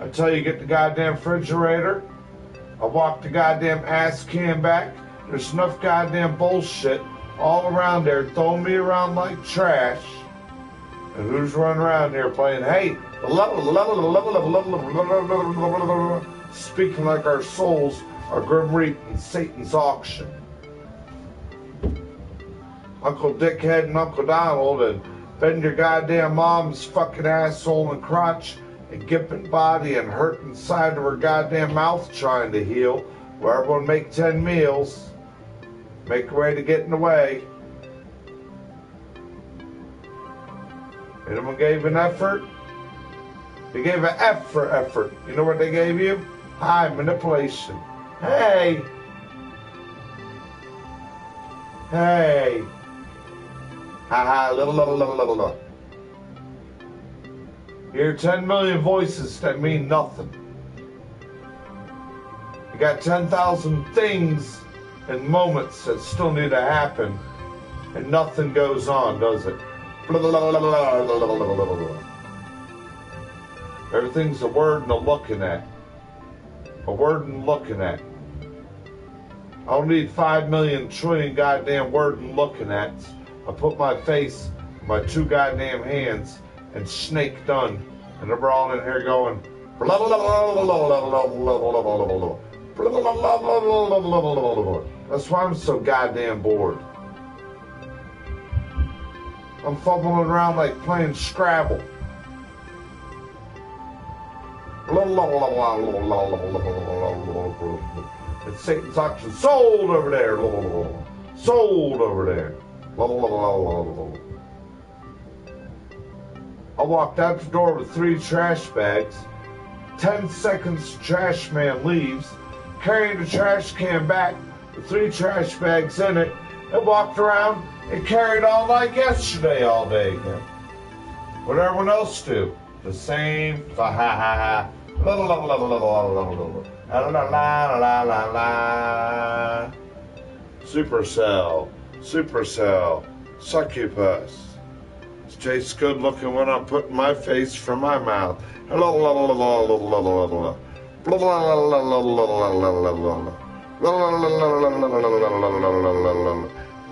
I tell you, get the goddamn refrigerator. I walk the goddamn ass can back. There's enough goddamn bullshit all around there throwing me around like trash. And who's running around there playing, hey, speaking like our souls are Grim Reaper and Satan's auction. Uncle Dickhead and Uncle Donald and bend your goddamn mom's fucking asshole and crotch and gipping body and hurting side of her goddamn mouth trying to heal, where everyone make 10 meals, make a way to get in the way. Anyone gave an effort? They gave an F for effort. You know what they gave you? High manipulation. Hey! Hey! Ha ha, You hear 10 million voices that mean nothing. You got 10,000 things and moments that still need to happen, and nothing goes on, does it? Everything's a word and a looking at. A word and looking at. I don't need 5 million trillion goddamn word and looking at. I put my face, my 2 goddamn hands, and snake done. And we're all in here going, that's why I'm so goddamn bored. I'm fumbling around like playing Scrabble. It's Satan's auction. Sold over there. Sold over there. I walked out the door with 3 trash bags. 10 seconds, trash man leaves, carrying the trash can back with 3 trash bags in it, and walked around and carried on like yesterday all day again. What everyone else do? The same. Ha ha ha. Supercell. Supercell. Succubus. It tastes good looking when I'm putting my face from my mouth.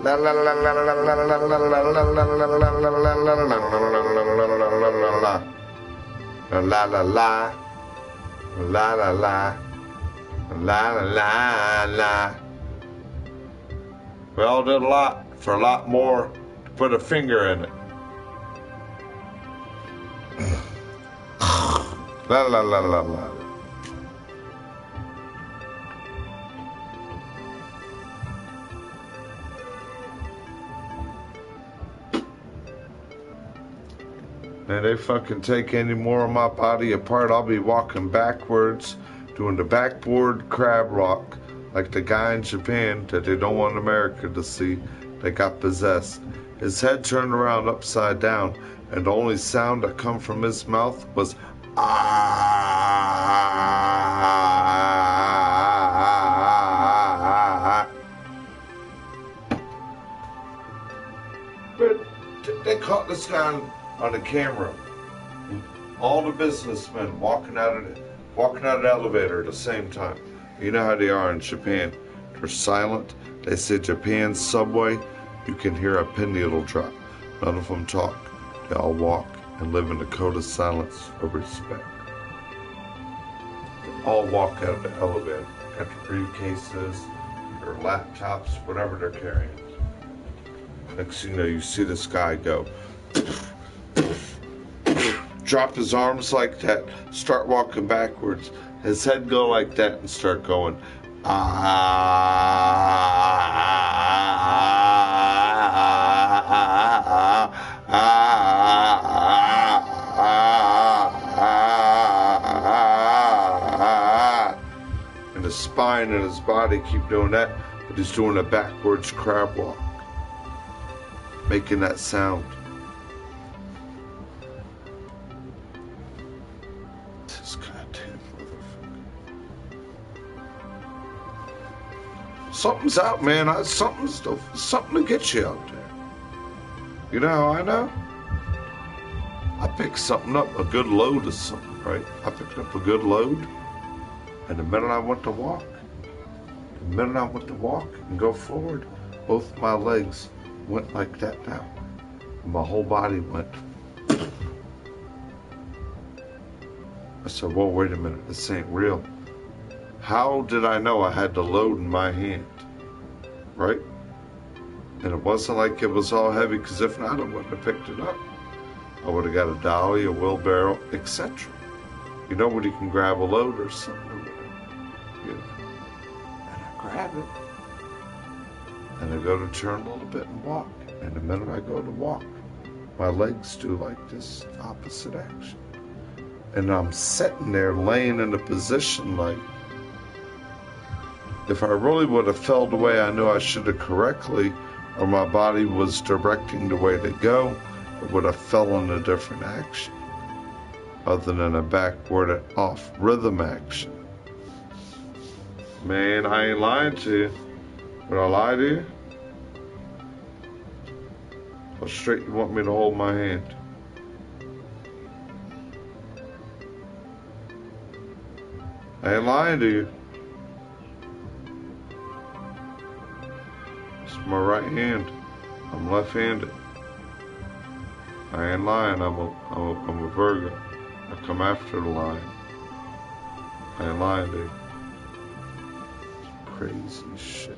La la la la la la la la la la la la la la. We all did a lot for a lot more to put a finger in it. La la la la la. Man, they fucking take any more of my body apart, I'll be walking backwards, doing the backboard crab walk, like the guy in Japan that they don't want America to see, that got possessed. His head turned around upside down, and the only sound that come from his mouth was ah. But they caught this guy on the camera. All the businessmen walking out of the elevator at the same time. You know how they are in Japan. They're silent. They say Japan's subway, you can hear a pin needle drop. None of them talk. They all walk and live in the code of silence of respect. They all walk out of the elevator. Got their briefcases, their laptops, whatever they're carrying. Next thing you know, you see this guy go. Drop his arms like that, start walking backwards, his head go like that and start going and his spine and his body keep doing that, but he's doing a backwards crab walk, making that sound. Something's out, man. Something to get you out there. You know how I know? I picked something up, a good load of something, right? I picked up a good load, and the minute I went to walk and go forward, both my legs went like that down. And my whole body went. I said, whoa, wait a minute, this ain't real. How did I know I had the load in my hand, right? And it wasn't like it was all heavy, because if not, I wouldn't have picked it up. I would have got a dolly, a wheelbarrow, etc. You know when you can grab a load or something, you know. And I grab it, and I go to turn a little bit and walk. And the minute I go to walk, my legs do like this opposite action. And I'm sitting there laying in a position like, if I really would have fell the way I knew I should have correctly, or my body was directing the way to go, it would have fell in a different action, other than a backward off rhythm action. Man, I ain't lying to you. Would I lie to you? How straight you want me to hold my hand? I ain't lying to you. It's my right hand. I'm left-handed. I ain't lying. I'm a Virgo. I come after the lion. I ain't lying to you. It's crazy shit.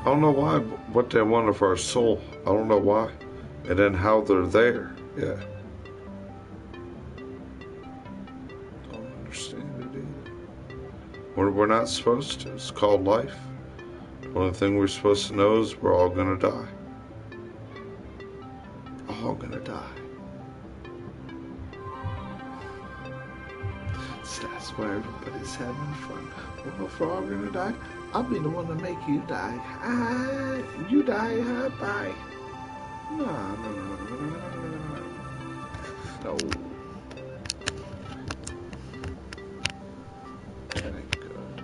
I don't know why, what they want of our soul. I don't know why. And then how they're there. Yeah. Don't understand it either. We're not supposed to. It's called life. The only thing we're supposed to know is we're all gonna die. All gonna die. So that's why everybody's having fun. Well, if we're all gonna die, I'll be the one to make you die. You die, bye. No. That ain't good.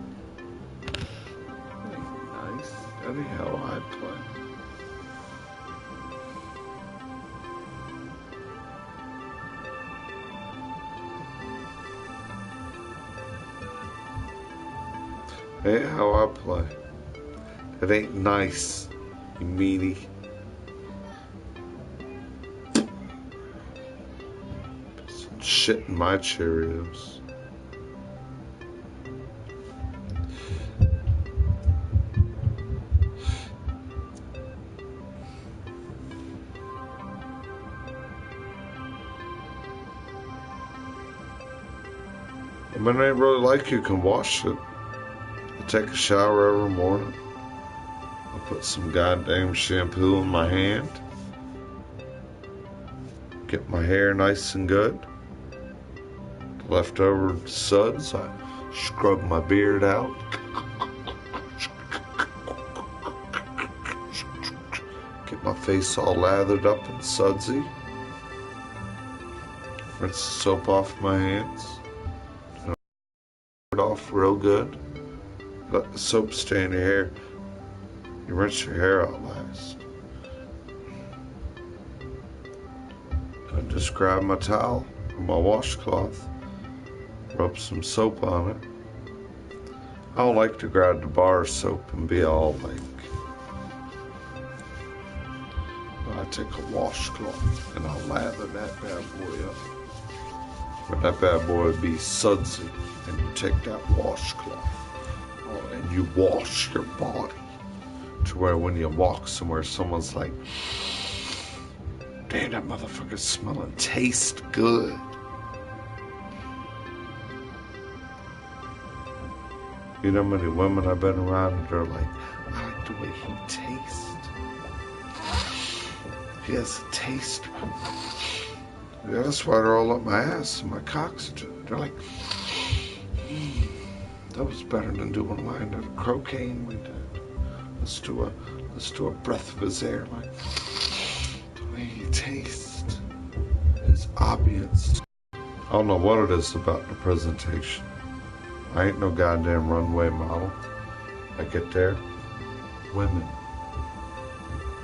Ain't how I play. It ain't nice, you meaty. Put some shit in my Cheerios. I mean, I ain't really like you can wash it. I take a shower every morning. I put some goddamn shampoo in my hand. Get my hair nice and good. Leftover suds, I scrub my beard out. Get my face all lathered up and sudsy. Rinse the soap off my hands. It off real good. Let the soap stay in your hair. You rinse your hair out last. I just grab my towel or my washcloth, rub some soap on it. I don't like to grab the bar soap and be all like. I take a washcloth and I'll lather that bad boy up. But that bad boy would be sudsy, and you take that washcloth and you wash your body to where when you walk somewhere, someone's like, damn, that motherfucker's smelling tastes good. You know how many women I've been around that are like, I like the way he tastes. He has a taste. Yeah, that's why they're all up my ass and my cock's. They're like, that was better than doing line of cocaine we did. Let's do a breath of his air, like the way he tastes, his ambience. I don't know what it is about the presentation. I ain't no goddamn runway model. I get there, women,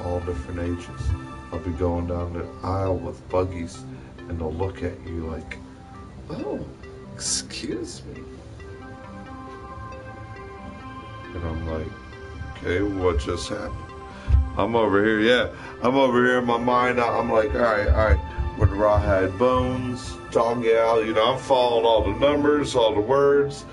all different ages. I'll be going down the aisle with buggies, and they'll look at you like, oh, excuse me. And I'm like, okay, what just happened? I'm over here in my mind. I'm like, all right, with the rawhide bones, dog gal, I'm following all the numbers, all the words,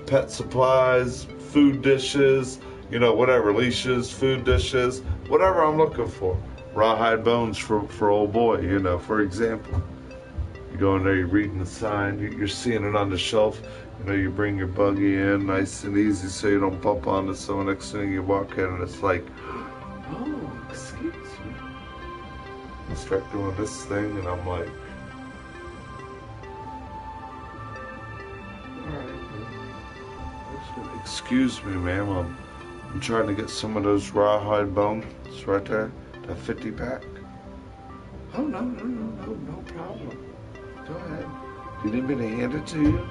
pet supplies, food dishes, whatever, leashes, food dishes, whatever I'm looking for. Rawhide bones for old boy, for example. You go in there, you're reading the sign, you're seeing it on the shelf. You bring your buggy in nice and easy so you don't bump onto someone. Next thing you walk in and it's like, oh, excuse me. I start doing this thing and I'm like, alright, excuse me, ma'am. I'm trying to get some of those rawhide bones right there, that 50 pack. Oh, no problem. Go ahead. You need me to hand it to you?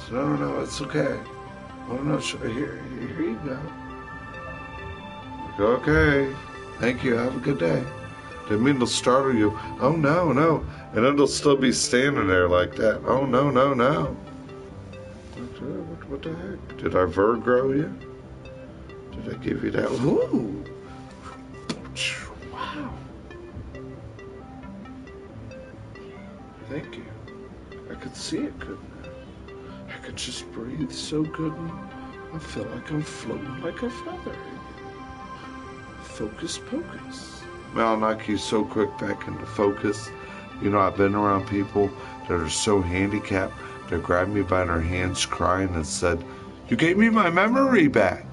So, no, it's okay. Oh, no, here you go. Okay, thank you, have a good day. Didn't mean to startle you. Oh, no. And it'll still be standing there like that. Oh, no. What the heck? Did I Virgo you? Did I give you that? Ooh. Wow. Thank you. I could see it, couldn't I? I could just breathe so good and I feel like I'm floating like a feather. Focus pocus. Well, I'll knock you so quick back into focus. I've been around people that are so handicapped that grabbed me by their hands crying and said, you gave me my memory back.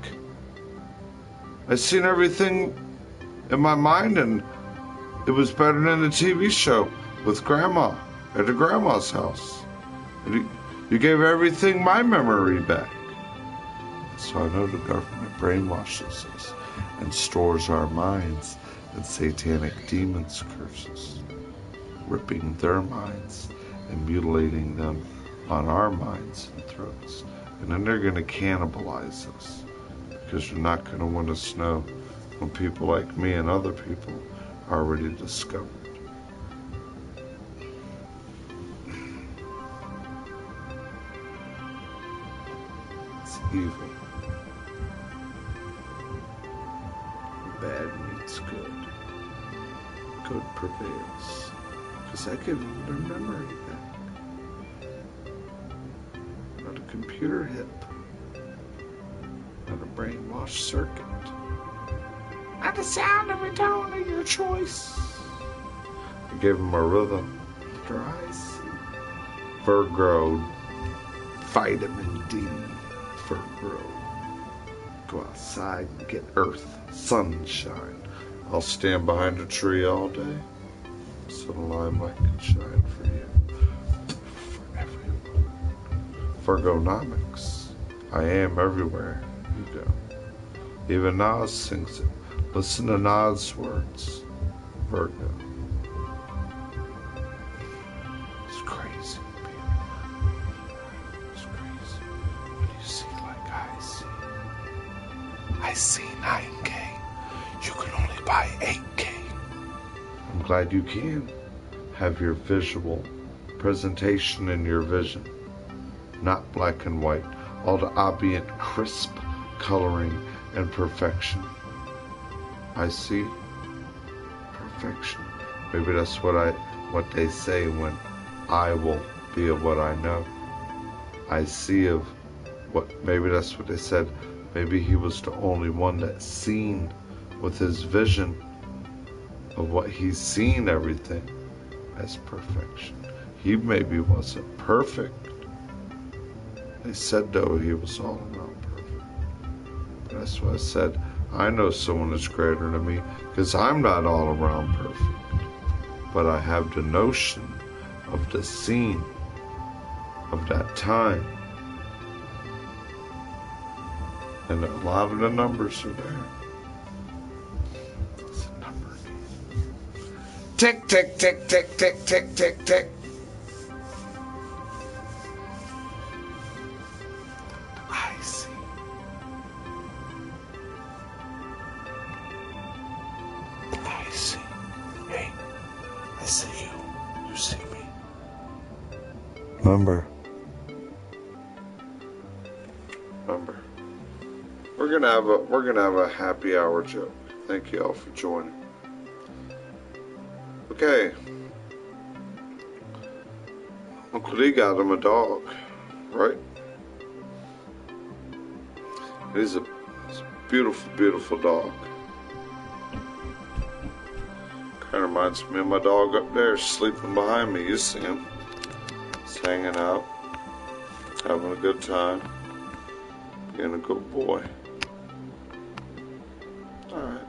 I seen everything in my mind and it was better than the TV show with Grandma at the grandma's house. You gave everything my memory back. So I know the government brainwashes us and stores our minds in satanic demons' curses, ripping their minds and mutilating them on our minds and throats. And then they're going to cannibalize us because you're not going to want us to know when people like me and other people are already discovered. evil. Bad meets good. Good prevails. Because I give them their memory back. Not a computer hip. Not a brainwashed circuit. Not the sound of a tone of your choice. I gave them a rhythm. Their eyes. Virgo. Vitamin D. Virgo. Go outside and get earth, sunshine. I'll stand behind a tree all day so the limelight can shine for you. For everyone. Virgonomics. I am everywhere you go. Even Nas sings it. Listen to Nas' words. Virgo. It's crazy. It's crazy. When you see like I see. I see 9K. You can only buy 8K. I'm glad you can have your visual presentation in your vision. Not black and white. All the ambient, crisp coloring and perfection. I see perfection. Maybe that's what they say when I will be of what I know. I see of what, maybe that's what they said. Maybe he was the only one that's seen with his vision of what he's seen everything as perfection. He maybe wasn't perfect. They said though he was all around perfect. But that's why I said I know someone that's greater than me because I'm not all around perfect. But I have the notion of the scene of that time. And a lot of the numbers are there. It's a number game. Tick, tick, tick, tick, tick, tick, tick, tick. I see. I see. Hey, I see you. You see me. Remember. We're gonna have a happy hour joke. Thank you all for joining. Okay. Uncle D got him a dog, right? He's a beautiful, beautiful dog. Kind of reminds me of my dog up there sleeping behind me. You see him. He's hanging out, having a good time, being a good boy. Alright.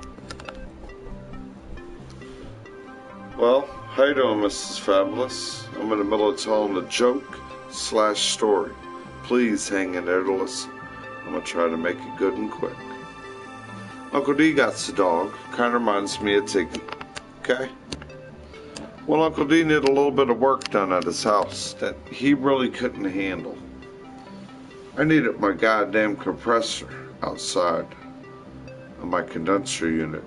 Well, how you doing, Mrs. Fabulous? I'm in the middle of telling a joke/story. Please hang in there to listen. I'm going to try to make it good and quick. Uncle D got the dog. Kind of reminds me of Tiggy. Okay? Well, Uncle D needed a little bit of work done at his house that he really couldn't handle. I needed my goddamn compressor outside of my condenser unit.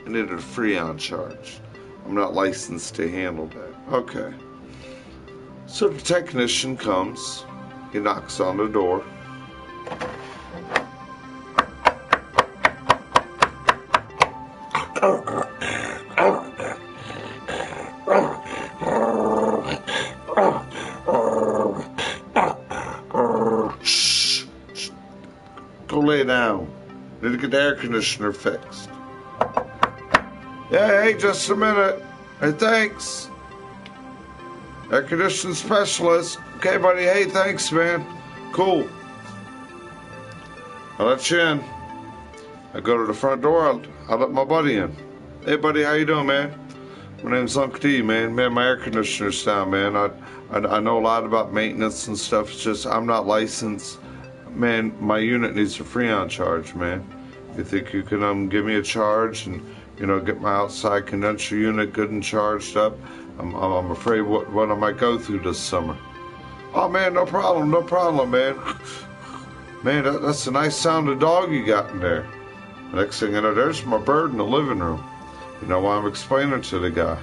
I needed a Freon charge. I'm not licensed to handle that. Okay. So the technician comes. He knocks on the door. Shh. Go lay down. Need to get the air conditioner fixed. Yeah, hey, just a minute. Hey, thanks. Air conditioning specialist. Okay, buddy. Hey, thanks, man. Cool. I'll let you in. I go to the front door. I'll let my buddy in. Hey, buddy, how you doing, man? My name's Uncle D, man. Man, my air conditioner's down, man. I know a lot about maintenance and stuff. It's just I'm not licensed. Man, my unit needs a Freon charge, man. You think you can give me a charge and get my outside condenser unit good and charged up? I'm afraid what I might go through this summer. Oh man, no problem, man. Man, that's a nice sounding dog you got in there. Next thing you know, there's my bird in the living room. You know why I'm explaining to the guy.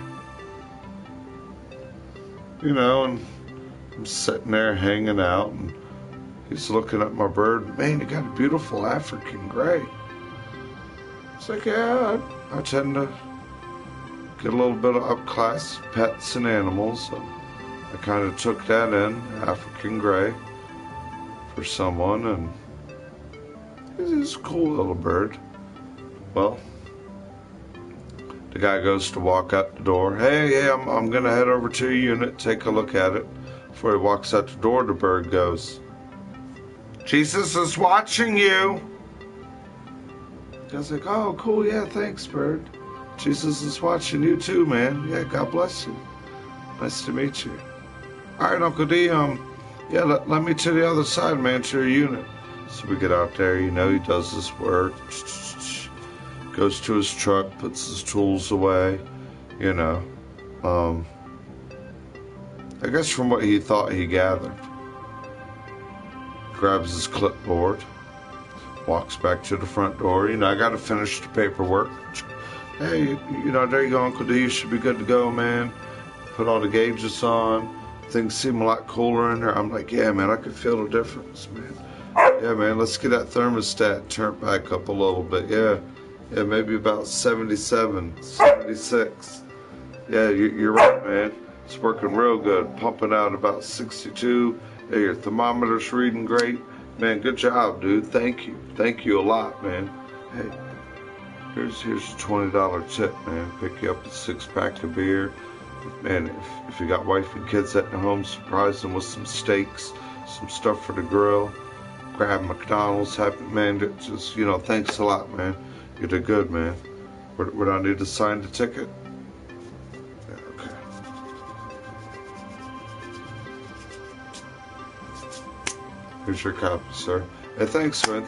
And I'm sitting there hanging out, and He's looking at my bird. Man, you got a beautiful African gray. It's like, yeah, I tend to get a little bit of up-class pets and animals. So I kind of took that in, African gray, for someone, and he's a cool little bird. Well, the guy goes to walk out the door. Hey, yeah, I'm going to head over to your unit, take a look at it. Before he walks out the door, the bird goes, Jesus is watching you. The guy's like, oh, cool, yeah, thanks, bird. Jesus is watching you too, man. Yeah, God bless you. Nice to meet you. All right, Uncle D, yeah, let me to the other side, man, to your unit. So we get out there, he does his work. Goes to his truck, puts his tools away, I guess from what he thought he gathered. Grabs his clipboard, walks back to the front door. I got to finish the paperwork. Hey, there you go, Uncle D. You should be good to go, man. Put all the gauges on. Things seem a lot cooler in there. I'm like, yeah, man, I can feel the difference, man. Yeah, man, let's get that thermostat turned back up a little bit. Yeah, maybe about 77, 76. Yeah, you're right, man. It's working real good. Pumping out about 62. Hey, your thermometer's reading great. Man, good job, dude. Thank you. Thank you a lot, man. Hey, here's a $20 tip, man. Pick you up a 6-pack of beer. Man, if you got wife and kids at the home, surprise them with some steaks, some stuff for the grill. Grab McDonald's. Happy, man, just, thanks a lot, man. You did good, man. Would I need to sign the ticket? Yeah, okay. Here's your copy, sir. Hey, thanks, man.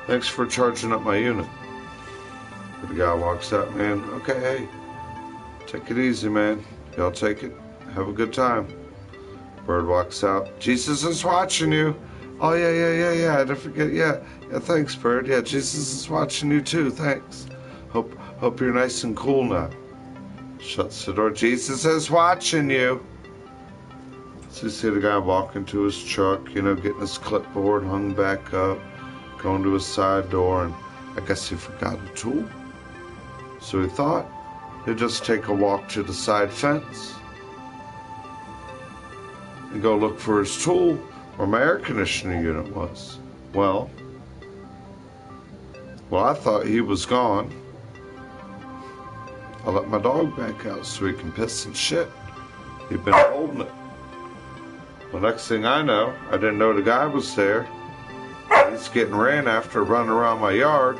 Thanks for charging up my unit. The guy walks out, man. Okay, hey. Take it easy, man. Y'all take it. Have a good time. Bird walks out. Jesus is watching you. Oh, yeah. I didn't forget. Yeah, thanks, Bird. Yeah, Jesus is watching you, too. Thanks. Hope you're nice and cool now. Shuts the door. Jesus is watching you. So you see the guy walking to his truck, getting his clipboard hung back up, going to his side door, and I guess he forgot a tool. So he thought he'd just take a walk to the side fence and go look for his tool where my air conditioning unit was. Well, I thought he was gone. I let my dog back out so he can piss and shit. He'd been holding it. The next thing I know, I didn't know the guy was there. He's getting ran after, running around my yard.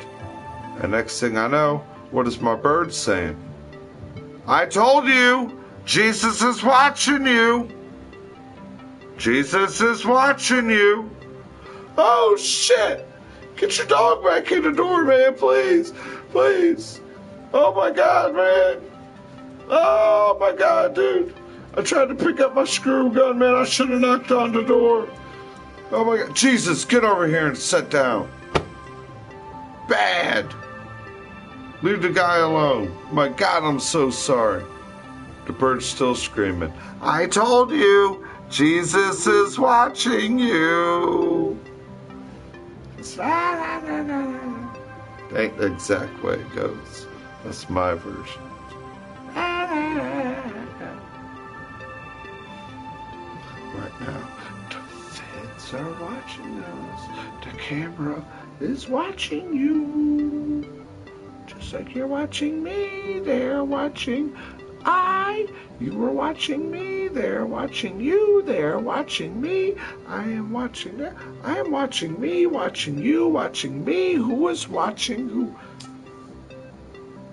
And next thing I know, what is my bird saying? I told you, Jesus is watching you. Jesus is watching you. Oh, shit. Get your dog back in the door, man, please. Please. Oh, my God, man. Oh, my God, dude. I tried to pick up my screw gun, man. I should have knocked on the door. Oh, my God. Jesus, get over here and sit down. Bad. Leave the guy alone. My God, I'm so sorry. The bird's still screaming. I told you, Jesus is watching you. That ain't the exact way it goes. That's my version. Right now, the feds are watching us. The camera is watching you. Just like you're watching me, they're watching you were watching me, they're watching you, they're watching me, I am watching them, I am watching me, watching you, watching me, who is watching who?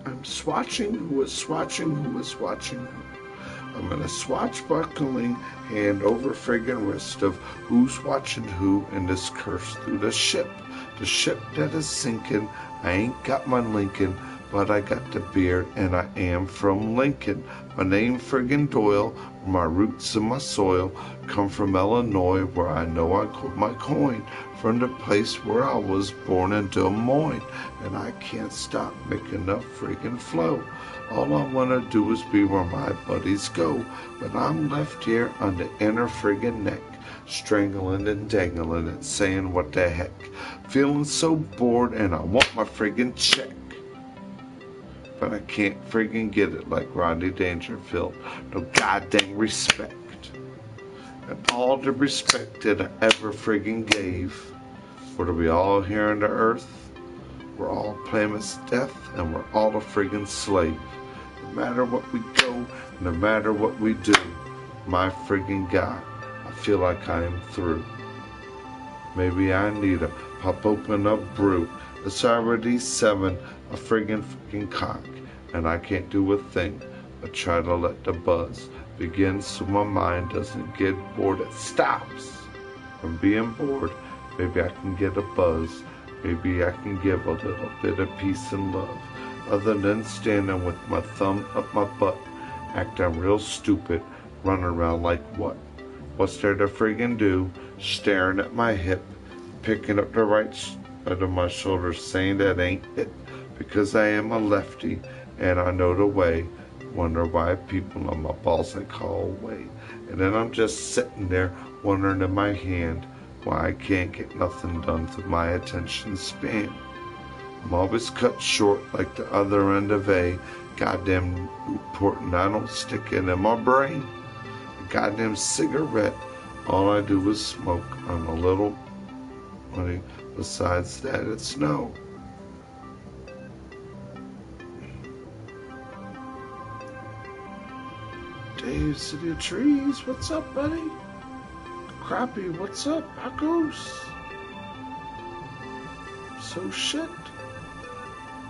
I'm swatching who is swatching who is watching who. I'm gonna swashbuckling hand over friggin' wrist of who's watching who in this curse through the ship that is sinking. I ain't got my Lincoln, but I got the beard and I am from Lincoln. My name friggin' Doyle, my roots in my soil come from Illinois, where I know I got my coin from the place where I was born in Des Moines, and I can't stop making that friggin' flow. All I wanna do is be where my buddies go, but I'm left here on the inner friggin' neck, strangling and dangling it, saying what the heck, feeling so bored and I want my friggin' check. But I can't friggin' get it like Rodney Dangerfield. No goddamn respect. And all the respect that I ever friggin' gave. What are we all here on the earth? We're all planet's death and we're all a friggin' slave. No matter what we go, no matter what we do, my friggin' God, I feel like I am through. Maybe I need a pop open up brew. It's already 7, a friggin' cock, and I can't do a thing but try to let the buzz begin so my mind doesn't get bored. It stops from being bored. Maybe I can get a buzz. Maybe I can give a little bit of peace and love, other than standing with my thumb up my butt, acting real stupid, running around like what? What's there to friggin' do? Staring at my hip, picking up the right side of my shoulder, saying that ain't it, because I am a lefty and I know the way. Wonder why people on my balls they call away. And then I'm just sitting there wondering in my hand why I can't get nothing done to my attention span. I'm always cut short like the other end of a goddamn Newport, and I don't stick it in my brain. A goddamn cigarette, all I do is smoke. I'm a little money. Besides that, it's no. Dave, City of Trees, what's up, buddy? Crappy, what's up? How goes? So shit.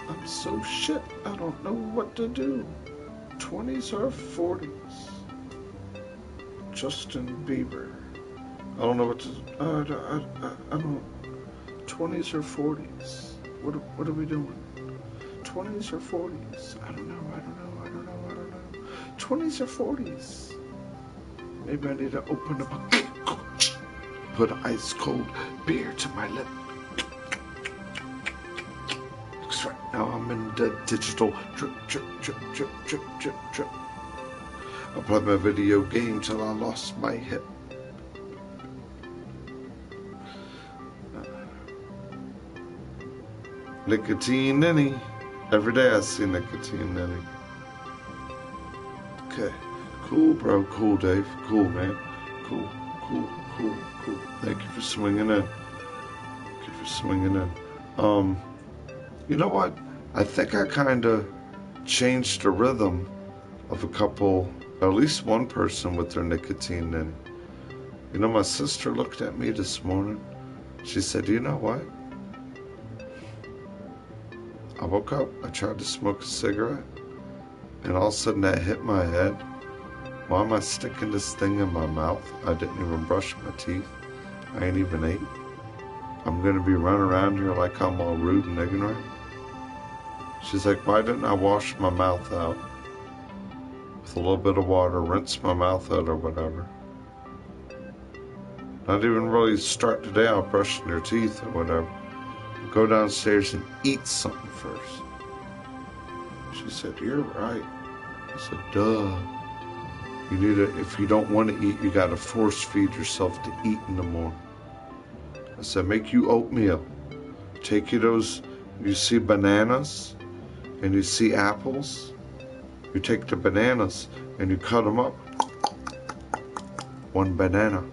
I'm so shit. I don't know what to do. 20s or 40s? Justin Bieber. I don't know what to. I don't. 20s or 40s? What are we doing? 20s or 40s? I don't know. 20s or 40s? Maybe I need to open up a put ice cold beer to my lip. Because right now I'm in the digital drip. I played my video game till I lost my hip. Nicotine Ninny. Every day I see Nicotine Ninny. Okay. Cool, bro. Cool, Dave. Cool, man. Cool. Thank you for swinging in. You know what? I think I kind of changed the rhythm of a couple, at least one person with their nicotine Ninny. You know, my sister looked at me this morning. She said, you know what? I woke up, I tried to smoke a cigarette, and all of a sudden that hit my head. Why am I sticking this thing in my mouth? I didn't even brush my teeth. I ain't even ate. I'm gonna be running around here like I'm all rude and ignorant. She's like, why didn't I wash my mouth out with a little bit of water, rinse my mouth out or whatever? Not even really start the day out brushing your teeth or whatever. Go downstairs and eat something first. She said, you're right. I said, duh. You need to, if you don't want to eat, you got to force feed yourself to eat in the morning. I said, make you oatmeal. Take you those, you see bananas and you see apples. You take the bananas and you cut them up. One banana.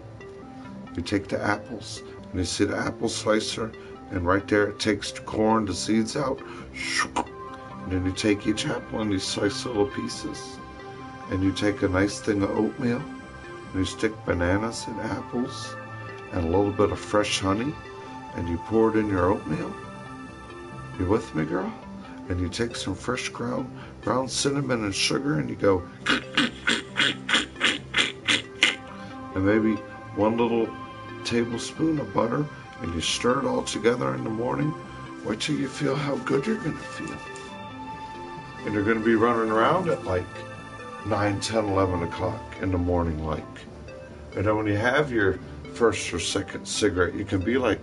You take the apples and you see the apple slicer, and right there it takes the corn, the seeds out. And then you take each apple and you slice little pieces. And you take a nice thing of oatmeal and you stick bananas and apples and a little bit of fresh honey and you pour it in your oatmeal. You with me, girl? And you take some fresh ground cinnamon and sugar and you go and maybe one little tablespoon of butter, and you stir it all together in the morning. Wait till you feel how good you're gonna feel. And they're going to be running around at like 9, 10, 11 o'clock in the morning, like. And then when you have your first or second cigarette, you can be like,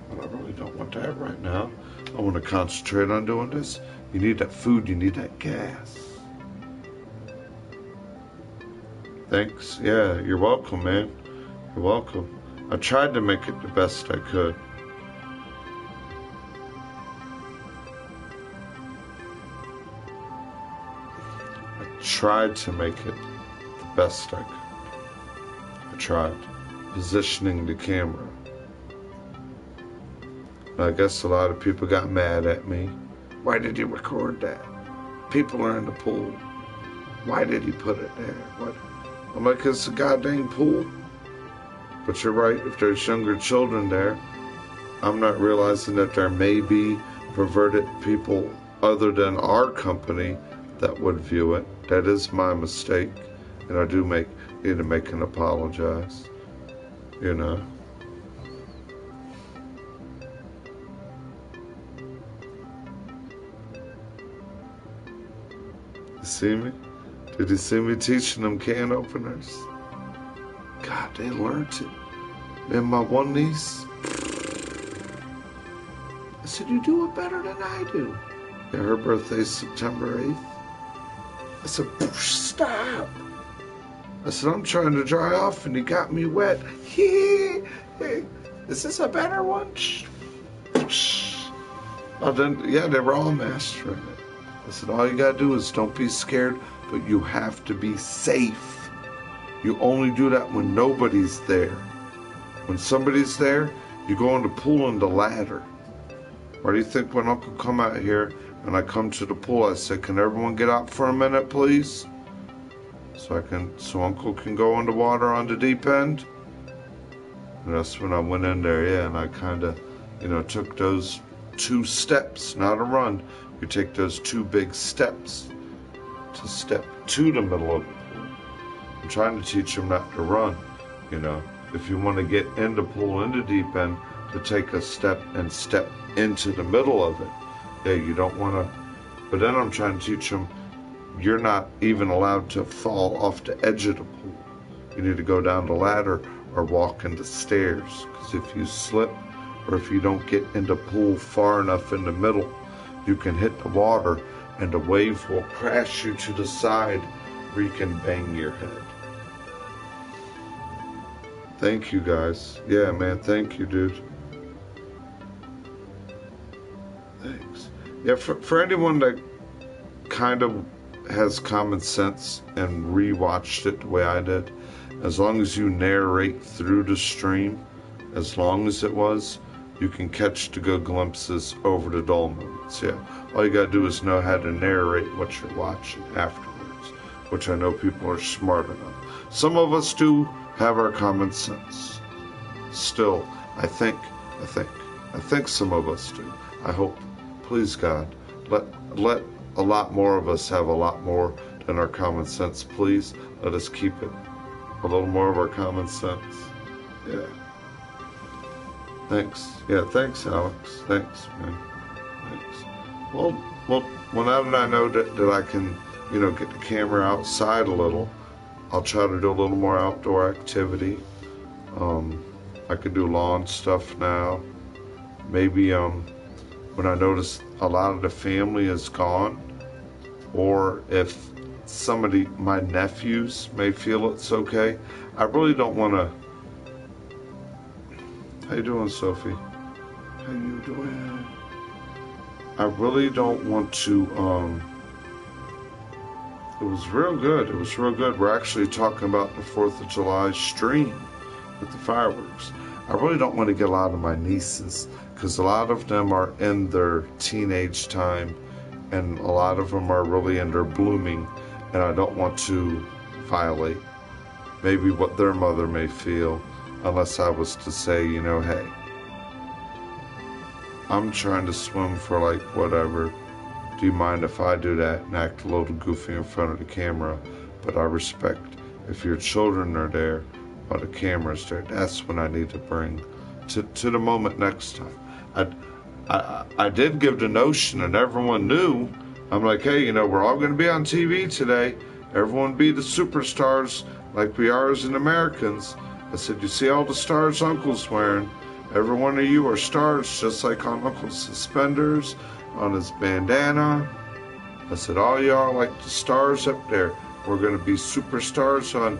but I really don't want that right now. I want to concentrate on doing this. You need that food, you need that gas. Thanks. Yeah, you're welcome, man. You're welcome. I tried to make it the best I could. Tried to make it the best I could. I tried positioning the camera. I guess a lot of people got mad at me. Why did you record that? People are in the pool. Why did you put it there? What? I'm like, it's a goddamn pool. But you're right, if there's younger children there, I'm not realizing that there may be perverted people other than our company that would view it. That is my mistake, and I do need to make an apologize, you know. You see me? Did you see me teaching them can openers? God, they learned it. And my one niece, I said, you do it better than I do. Yeah, her birthday's September 8th. I said, stop. I said, I'm trying to dry off and he got me wet. Is this a better one? Oh, then, yeah, they were all mastering it. I said, all you gotta do is don't be scared, but you have to be safe. You only do that when nobody's there. When somebody's there, you go in the pool and the ladder. Why do you think when Uncle come out here and I come to the pool, I said, can everyone get out for a minute, please? So Uncle can go in the water on the deep end? And that's when I went in there, yeah, and I kind of, took those 2 steps, not a run. You take those 2 big steps to step to the middle of the pool. I'm trying to teach them not to run, If you want to get in the pool, in the deep end, to take a step and step into the middle of it. Yeah, you don't want to, but then I'm trying to teach them, you're not even allowed to fall off the edge of the pool. You need to go down the ladder or walk in the stairs, because if you slip or if you don't get in the pool far enough in the middle, you can hit the water and the wave will crash you to the side where you can bang your head. Thank you, guys. Yeah, man, thank you, dude. Thanks. Yeah, for anyone that kind of has common sense and rewatched it the way I did, as long as you narrate through the stream, as long as it was, you can catch the good glimpses over the dull moments. Yeah, all you gotta do is know how to narrate what you're watching afterwards, which I know people are smart enough. Some of us do have our common sense. Still, I think some of us do. I hope, please God, let a lot more of us have a lot more than our common sense. Please let us keep it a little more of our common sense. Yeah. Thanks. Yeah, thanks, Alex. Thanks, man. Thanks. Well, now that I know that I can, get the camera outside a little, I'll try to do a little more outdoor activity. I can do lawn stuff now. Maybe when I notice a lot of the family is gone, or if some of my nephews may feel it's okay. I really don't want to. How you doing, Sophie? How you doing? I really don't want to. It was real good. It was real good. We're actually talking about the 4th of July stream with the fireworks. I really don't want to get a lot of my nieces, because a lot of them are in their teenage time, and a lot of them are really in their blooming, and I don't want to violate maybe what their mother may feel, unless I was to say, hey, I'm trying to swim for like whatever. Do you mind if I do that and act a little goofy in front of the camera? But I respect if your children are there while the camera's there. That's when I need to bring to the moment next time. I did give the notion, and everyone knew. I'm like, hey, we're all going to be on TV today. Everyone be the superstars like we are as an Americans. I said, you see all the stars Uncle's wearing? Every one of you are stars, just like on Uncle's suspenders, on his bandana. I said, all y'all like the stars up there. We're going to be superstars on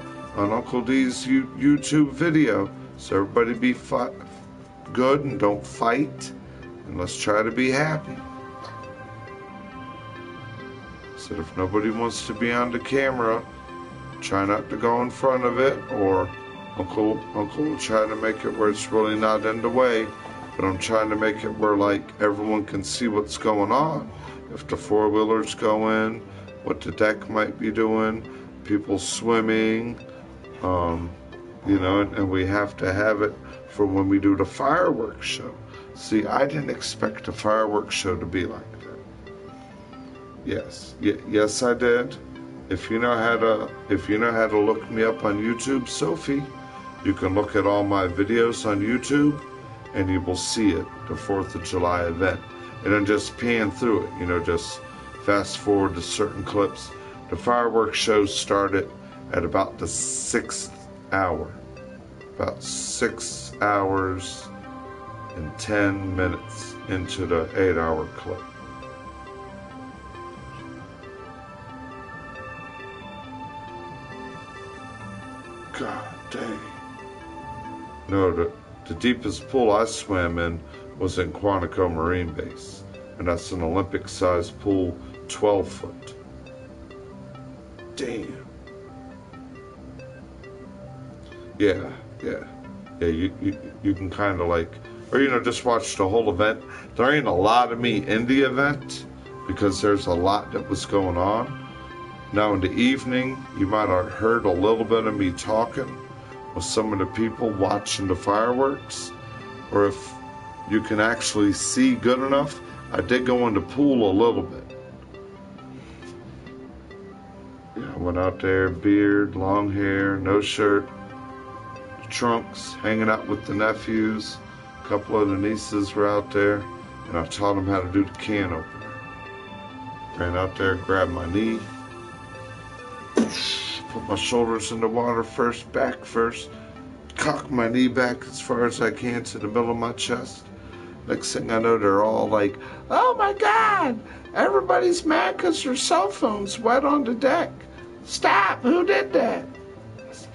Uncle D's YouTube video. So everybody be good and don't fight. And let's try to be happy. I said, if nobody wants to be on the camera, try not to go in front of it, or Uncle will try to make it where it's really not in the way, but I'm trying to make it where like everyone can see what's going on. If the four-wheelers go in, what the deck might be doing, people swimming, and we have to have it for when we do the fireworks show. See, I didn't expect a fireworks show to be like that. Yes, I did. If you know how to look me up on YouTube, Sophie, you can look at all my videos on YouTube, and you will see it, the 4th of July event. And then just pan through it, just fast forward to certain clips. The fireworks show started at about the 6th hour. About 6 hours and 10 minutes into the 8-hour clip. God dang. No, the deepest pool I swam in was in Quantico Marine Base. And that's an Olympic-sized pool, 12 foot. Damn. Yeah, you can kind of like, or just watch the whole event. There ain't a lot of me in the event because there's a lot that was going on. Now in the evening, you might have heard a little bit of me talking with some of the people watching the fireworks, or if you can actually see good enough, I did go in the pool a little bit. Yeah, I went out there, beard, long hair, no shirt, trunks, hanging out with the nephews. A couple of the nieces were out there, and I taught them how to do the can opener. Ran out there, grabbed my knee, put my shoulders in the water first, back first, cock my knee back as far as I can to the middle of my chest. Next thing I know, they're all like, oh my God, everybody's mad because their cell phone's wet on the deck. Stop, who did that? I said,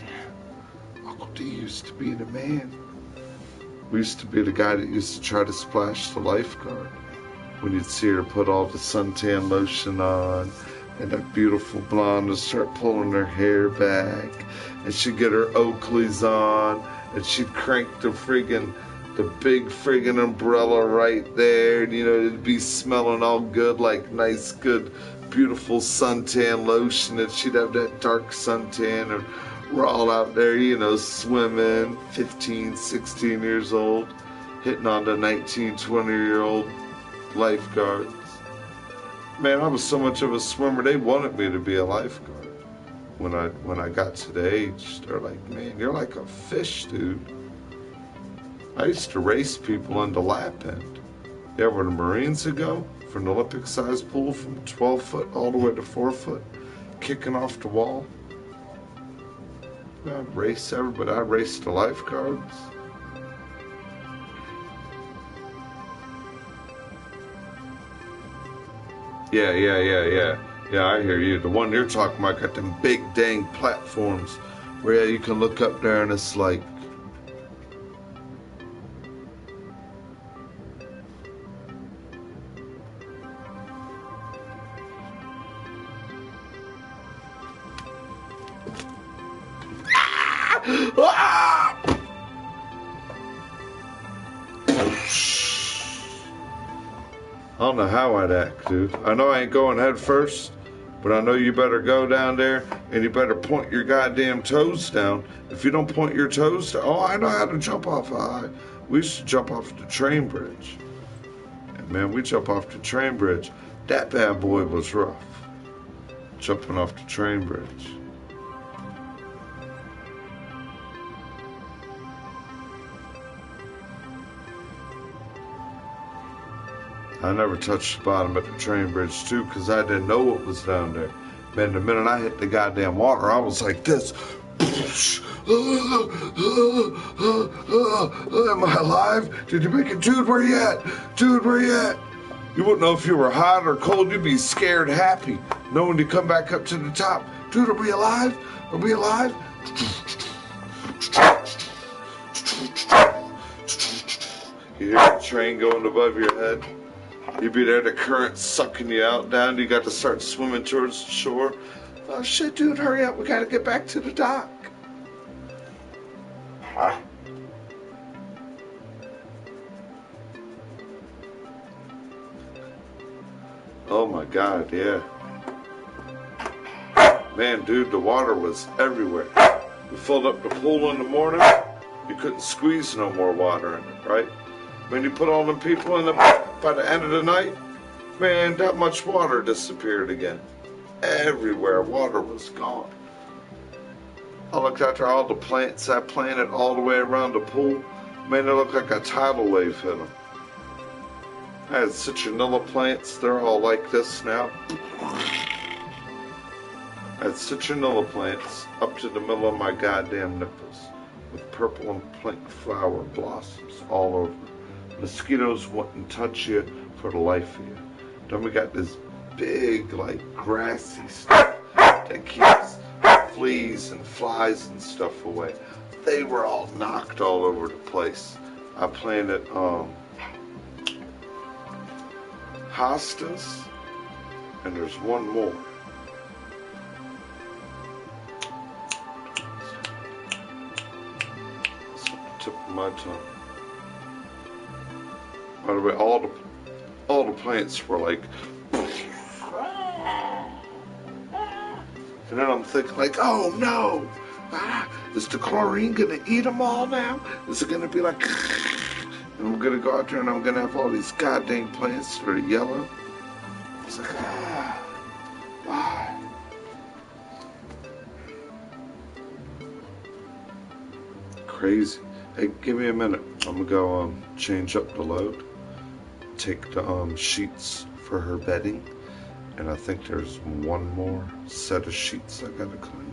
Uncle D used to be the man. We used to be the guy that used to try to splash the lifeguard. When you'd see her put all the suntan lotion on, and that beautiful blonde would start pulling her hair back, and she'd get her Oakleys on, and she'd crank the big friggin' umbrella right there, and it'd be smelling all good, like nice, good, beautiful suntan lotion, and she'd have that dark suntan, and we're all out there, swimming, 15, 16 years old, hitting on the 19, 20-year-old lifeguards. Man, I was so much of a swimmer, they wanted me to be a lifeguard. When I got to the age, they're like, man, you're like a fish, dude. I used to race people into lap end. Yeah, where the Marines would go, from the Olympic-sized pool from 12 foot all the way to 4 foot, kicking off the wall. I'd race everybody. I raced the lifeguards. Yeah, I hear you. The one you're talking about got them big dang platforms where you can look up there and it's like, I don't know how I'd act, dude. I know I ain't going head first, but I know you better go down there and you better point your goddamn toes down. If you don't point your toes down, oh, I know how to jump off high. We used to jump off the train bridge. And man, we jump off the train bridge. That bad boy was rough. Jumping off the train bridge. I never touched the bottom at the train bridge, too, because I didn't know what was down there. Man, the minute I hit the goddamn water, I was like this. Am I alive? Did you make it? Dude, where you at? Dude, where you at? You wouldn't know if you were hot or cold. You'd be scared, happy, knowing to come back up to the top. Dude, are we alive? Are we alive? You hear the train going above your head? You'd be there, the current sucking you out, down. You got to start swimming towards the shore. Oh, shit, dude, hurry up. We got to get back to the dock. Huh? Oh, my God, yeah. Man, dude, the water was everywhere. We filled up the pool in the morning. You couldn't squeeze no more water in it, right? When you put all them people in the, by the end of the night, man, that much water disappeared again. Everywhere, water was gone. I looked after all the plants I planted all the way around the pool. Man, they looked like a tidal wave hit them. I had citronella plants. They're all like this now. I had citronella plants up to the middle of my goddamn nipples with purple and pink flower blossoms all over. Mosquitoes wouldn't touch you for the life of you. Then we got this big, like, grassy stuff that keeps fleas and flies and stuff away. They were all knocked all over the place. I planted hostas, and there's one more. It's on the tip of my tongue. By the way, all the plants were like, and then I'm thinking like, oh no, is the chlorine gonna eat them all now? Is it gonna be like, and I'm gonna go out there and I'm gonna have all these goddamn plants that are yellow? It's like, why? Crazy. Hey, give me a minute. I'm gonna go change up the load. Take the sheets for her bedding, and I think there's one more set of sheets I gotta clean.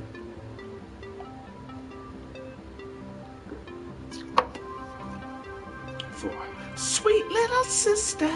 For sweet little sister.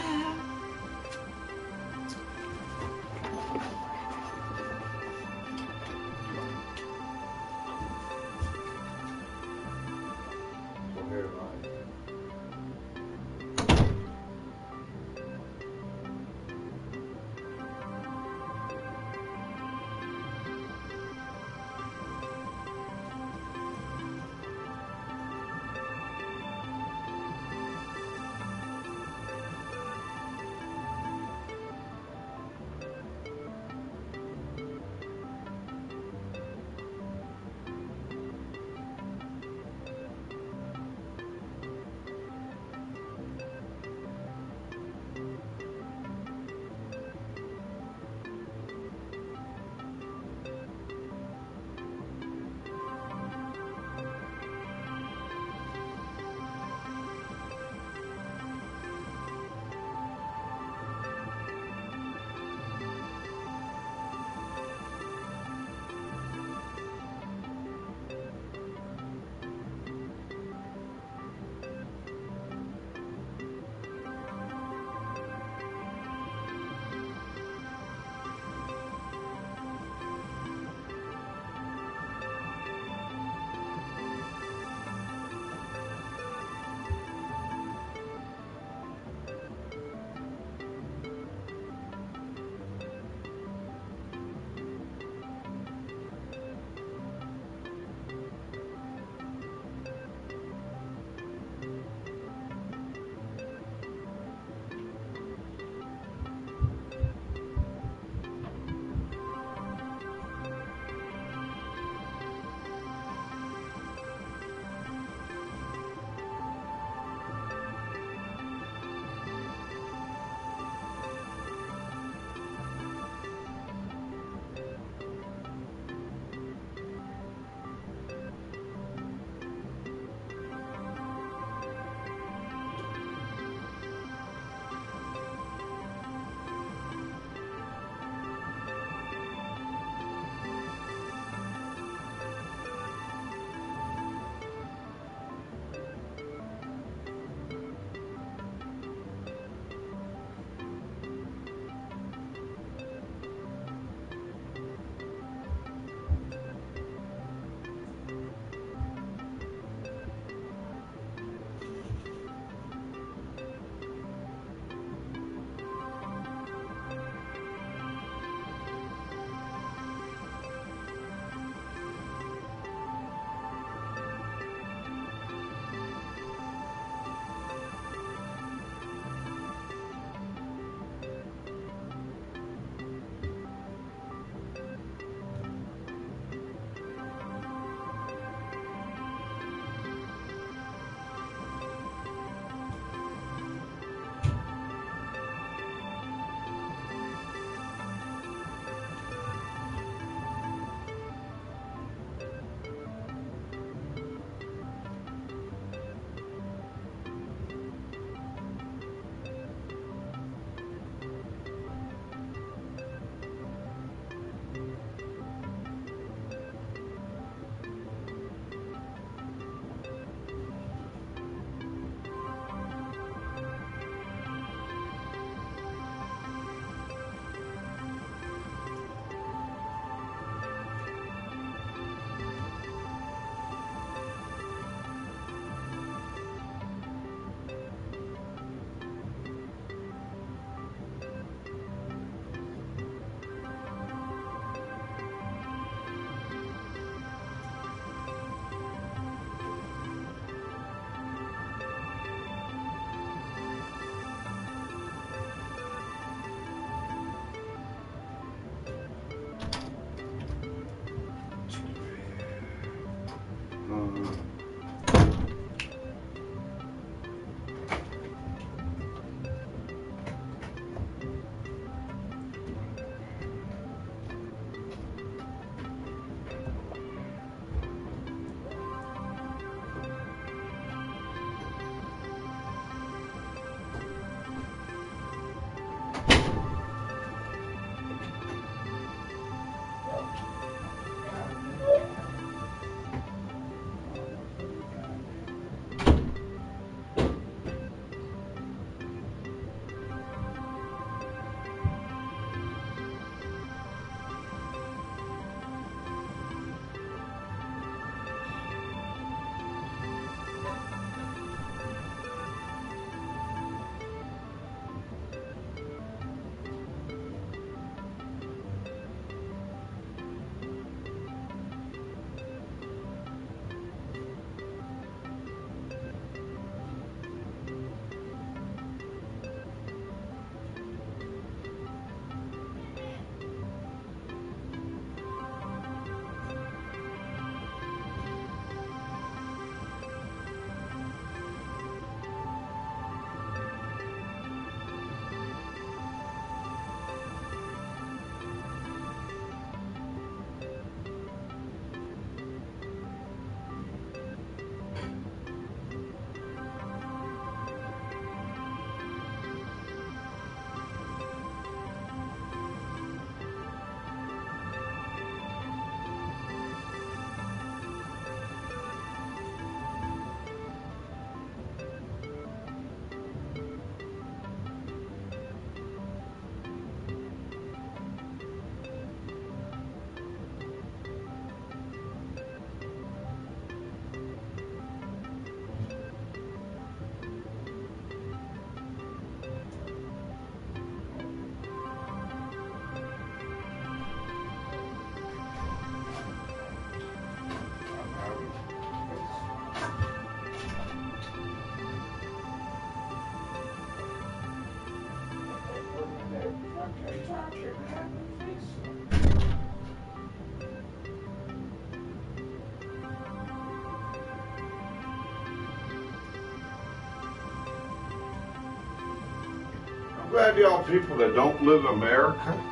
glad y'all people that don't live in America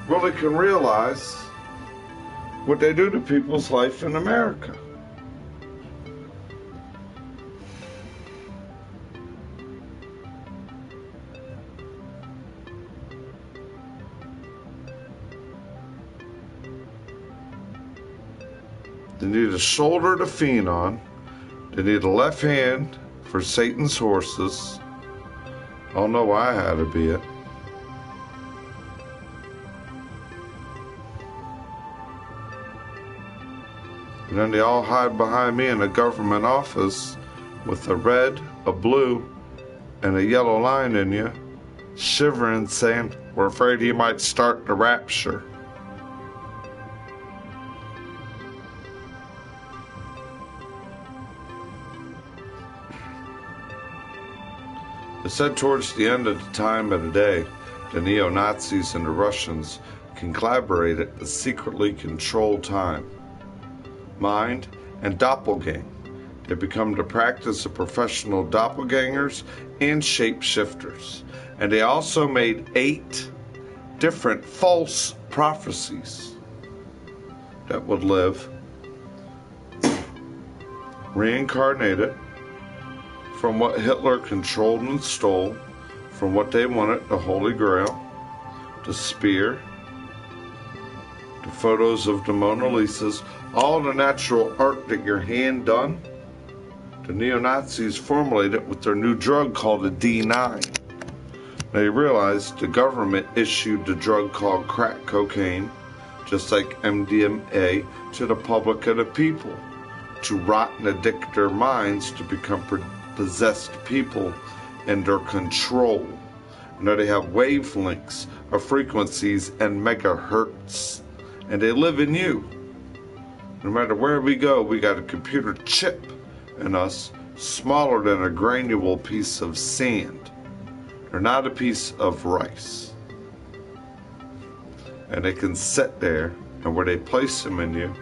really can realize what they do to people's life in America. They need a shoulder to feed on. They need a left hand for Satan's horses. I don't know why I had to be it. And then they all hide behind me in a government office with a red, a blue, and a yellow line in you, shivering, saying, "We're afraid he might start the rapture." It said towards the end of the time of the day, the neo-Nazis and the Russians can collaborate to secretly control time, mind, and doppelgang. They become the practice of professional doppelgangers and shapeshifters. And they also made 8 different false prophecies that would live reincarnated from what Hitler controlled and stole, from what they wanted, the Holy Grail, the spear, the photos of the Mona Lisas, all the natural art that your hand done. The neo-Nazis formulated with their new drug called a D9. They realized the government issued the drug called crack cocaine, just like MDMA, to the public and the people, to rot and addict their minds to become possessed people in their control. Now they have wavelengths of frequencies and megahertz, and they live in you. No matter where we go, we got a computer chip in us smaller than a granule piece of sand. They're not a piece of rice. And they can sit there, and where they place them in you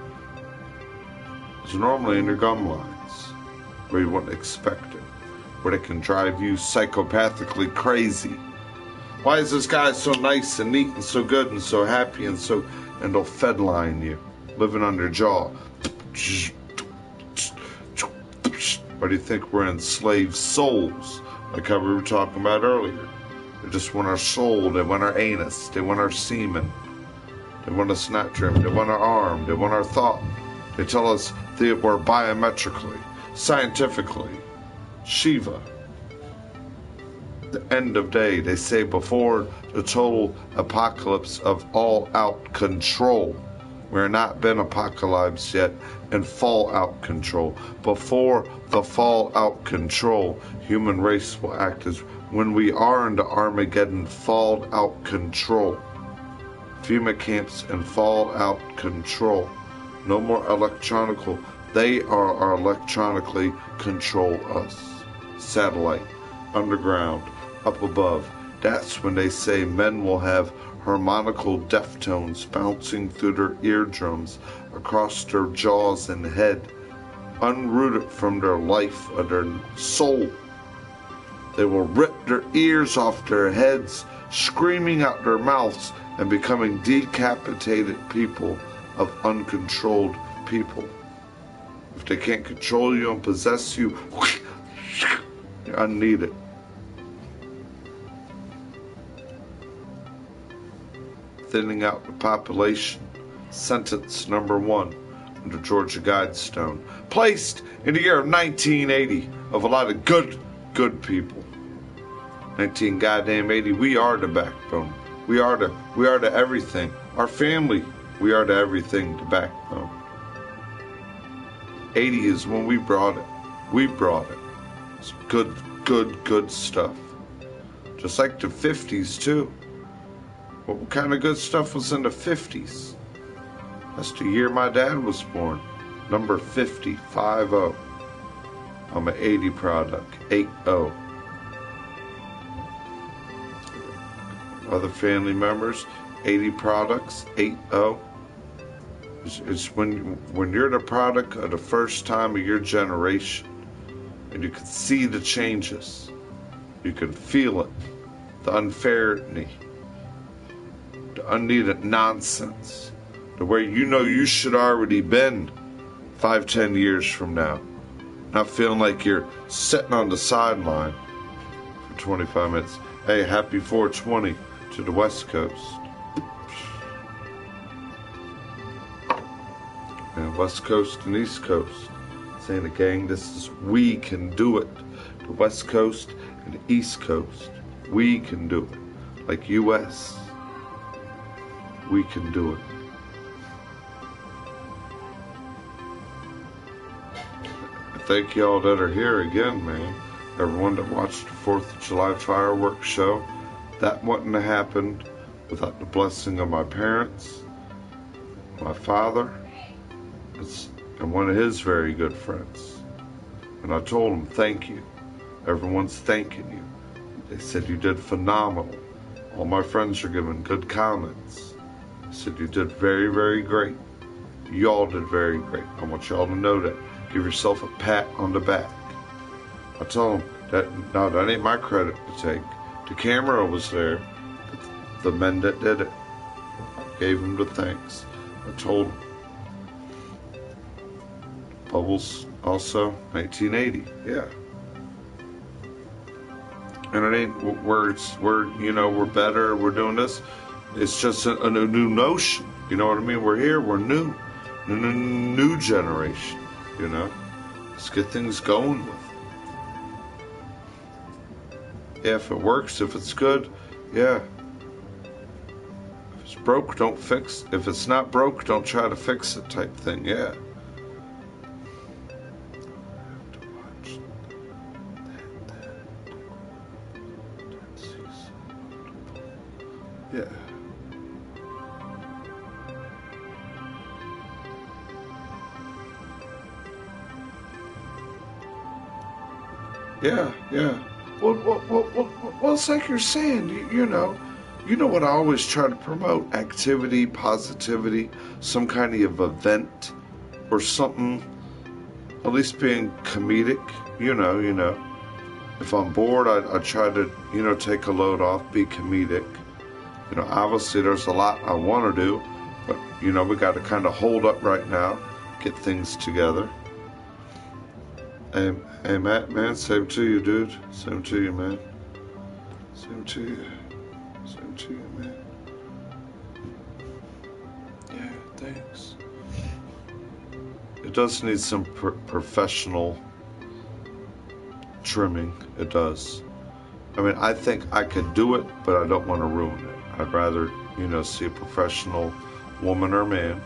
is normally in your gum lines, where you wouldn't expect it, where they can drive you psychopathically crazy. Why is this guy so nice and neat and so good and so happy and they'll fedline you, living on their jaw. Why do you think we're enslaved souls, like how we were talking about earlier? They just want our soul, they want our anus, they want our semen, they want a snap trim, they want our arm, they want our thought. They tell us that we're biometrically, scientifically, Shiva. The end of day, they say, before the total apocalypse of all-out control. We're not been apocalypse yet, and fall-out control. Before the fall-out control, human race will act as when we are into Armageddon fall-out control. FEMA camps and fall-out control. No more electronical. They are electronically control us. Satellite, underground, up above. That's when they say men will have harmonical deftones bouncing through their eardrums, across their jaws and head, unrooted from their life or their soul. They will rip their ears off their heads, screaming out their mouths, and becoming decapitated people of uncontrolled people. If they can't control you and possess you, you're unneeded. Thinning out the population. Sentence number 1 under Georgia Guidestone. Placed in the year of 1980 of a lot of good people. 1980. We are the backbone. We are the everything. Our family. We are the everything. The backbone. 80 is when we brought it. We brought it. It's good stuff. Just like the 50s too. What kind of good stuff was in the 50s? That's the year my dad was born. Number 50, 50. I'm an 80 product, 80. Other family members, 80 products, 80. It's when you're the product of the first time of your generation, and you can see the changes. You can feel it. the unfairness, the unneeded nonsense, to where you know you should already been 5-10 years from now. Not feeling like you're sitting on the sideline for 25 minutes. Hey, happy 420 to the West Coast. And West Coast and East Coast. Saying the gang, this is we can do it. The West Coast and the East Coast. We can do it. Like US. We can do it. Thank y'all that are here again, man. Everyone that watched the 4th of July fireworks show. That wouldn't have happened without the blessing of my parents, my father, and one of his very good friends. And I told them, thank you. Everyone's thanking you. They said you did phenomenal. All my friends are giving good comments. They said you did very, very great. Y'all did very great. I want y'all to know that. Give yourself a pat on the back. I told them that ain't my credit to take. The camera was there. The men that did it. I gave them the thanks. I told them. Bubbles also, 1980. Yeah. And it ain't we're better, we're doing this. It's just a new notion. You know what I mean? We're here, we're new. New generation. You know, let's get things going with it. Yeah, if it works, if it's good, yeah. If it's broke, don't fix. If it's not broke, don't try to fix it type thing, yeah. Yeah. Yeah. Well, it's like you're saying, you know what I always try to promote, activity, positivity, some kind of event or something, at least being comedic, you know. If I'm bored, I try to, take a load off, be comedic. Obviously there's a lot I want to do, but, we got to kind of hold up right now, get things together. Hey, Matt, man, same to you, dude. Same to you, man. Same to you. Same to you, man. Yeah, thanks. It does need some professional trimming. It does. I mean, I think I could do it, but I don't want to ruin it. I'd rather, see a professional woman or man.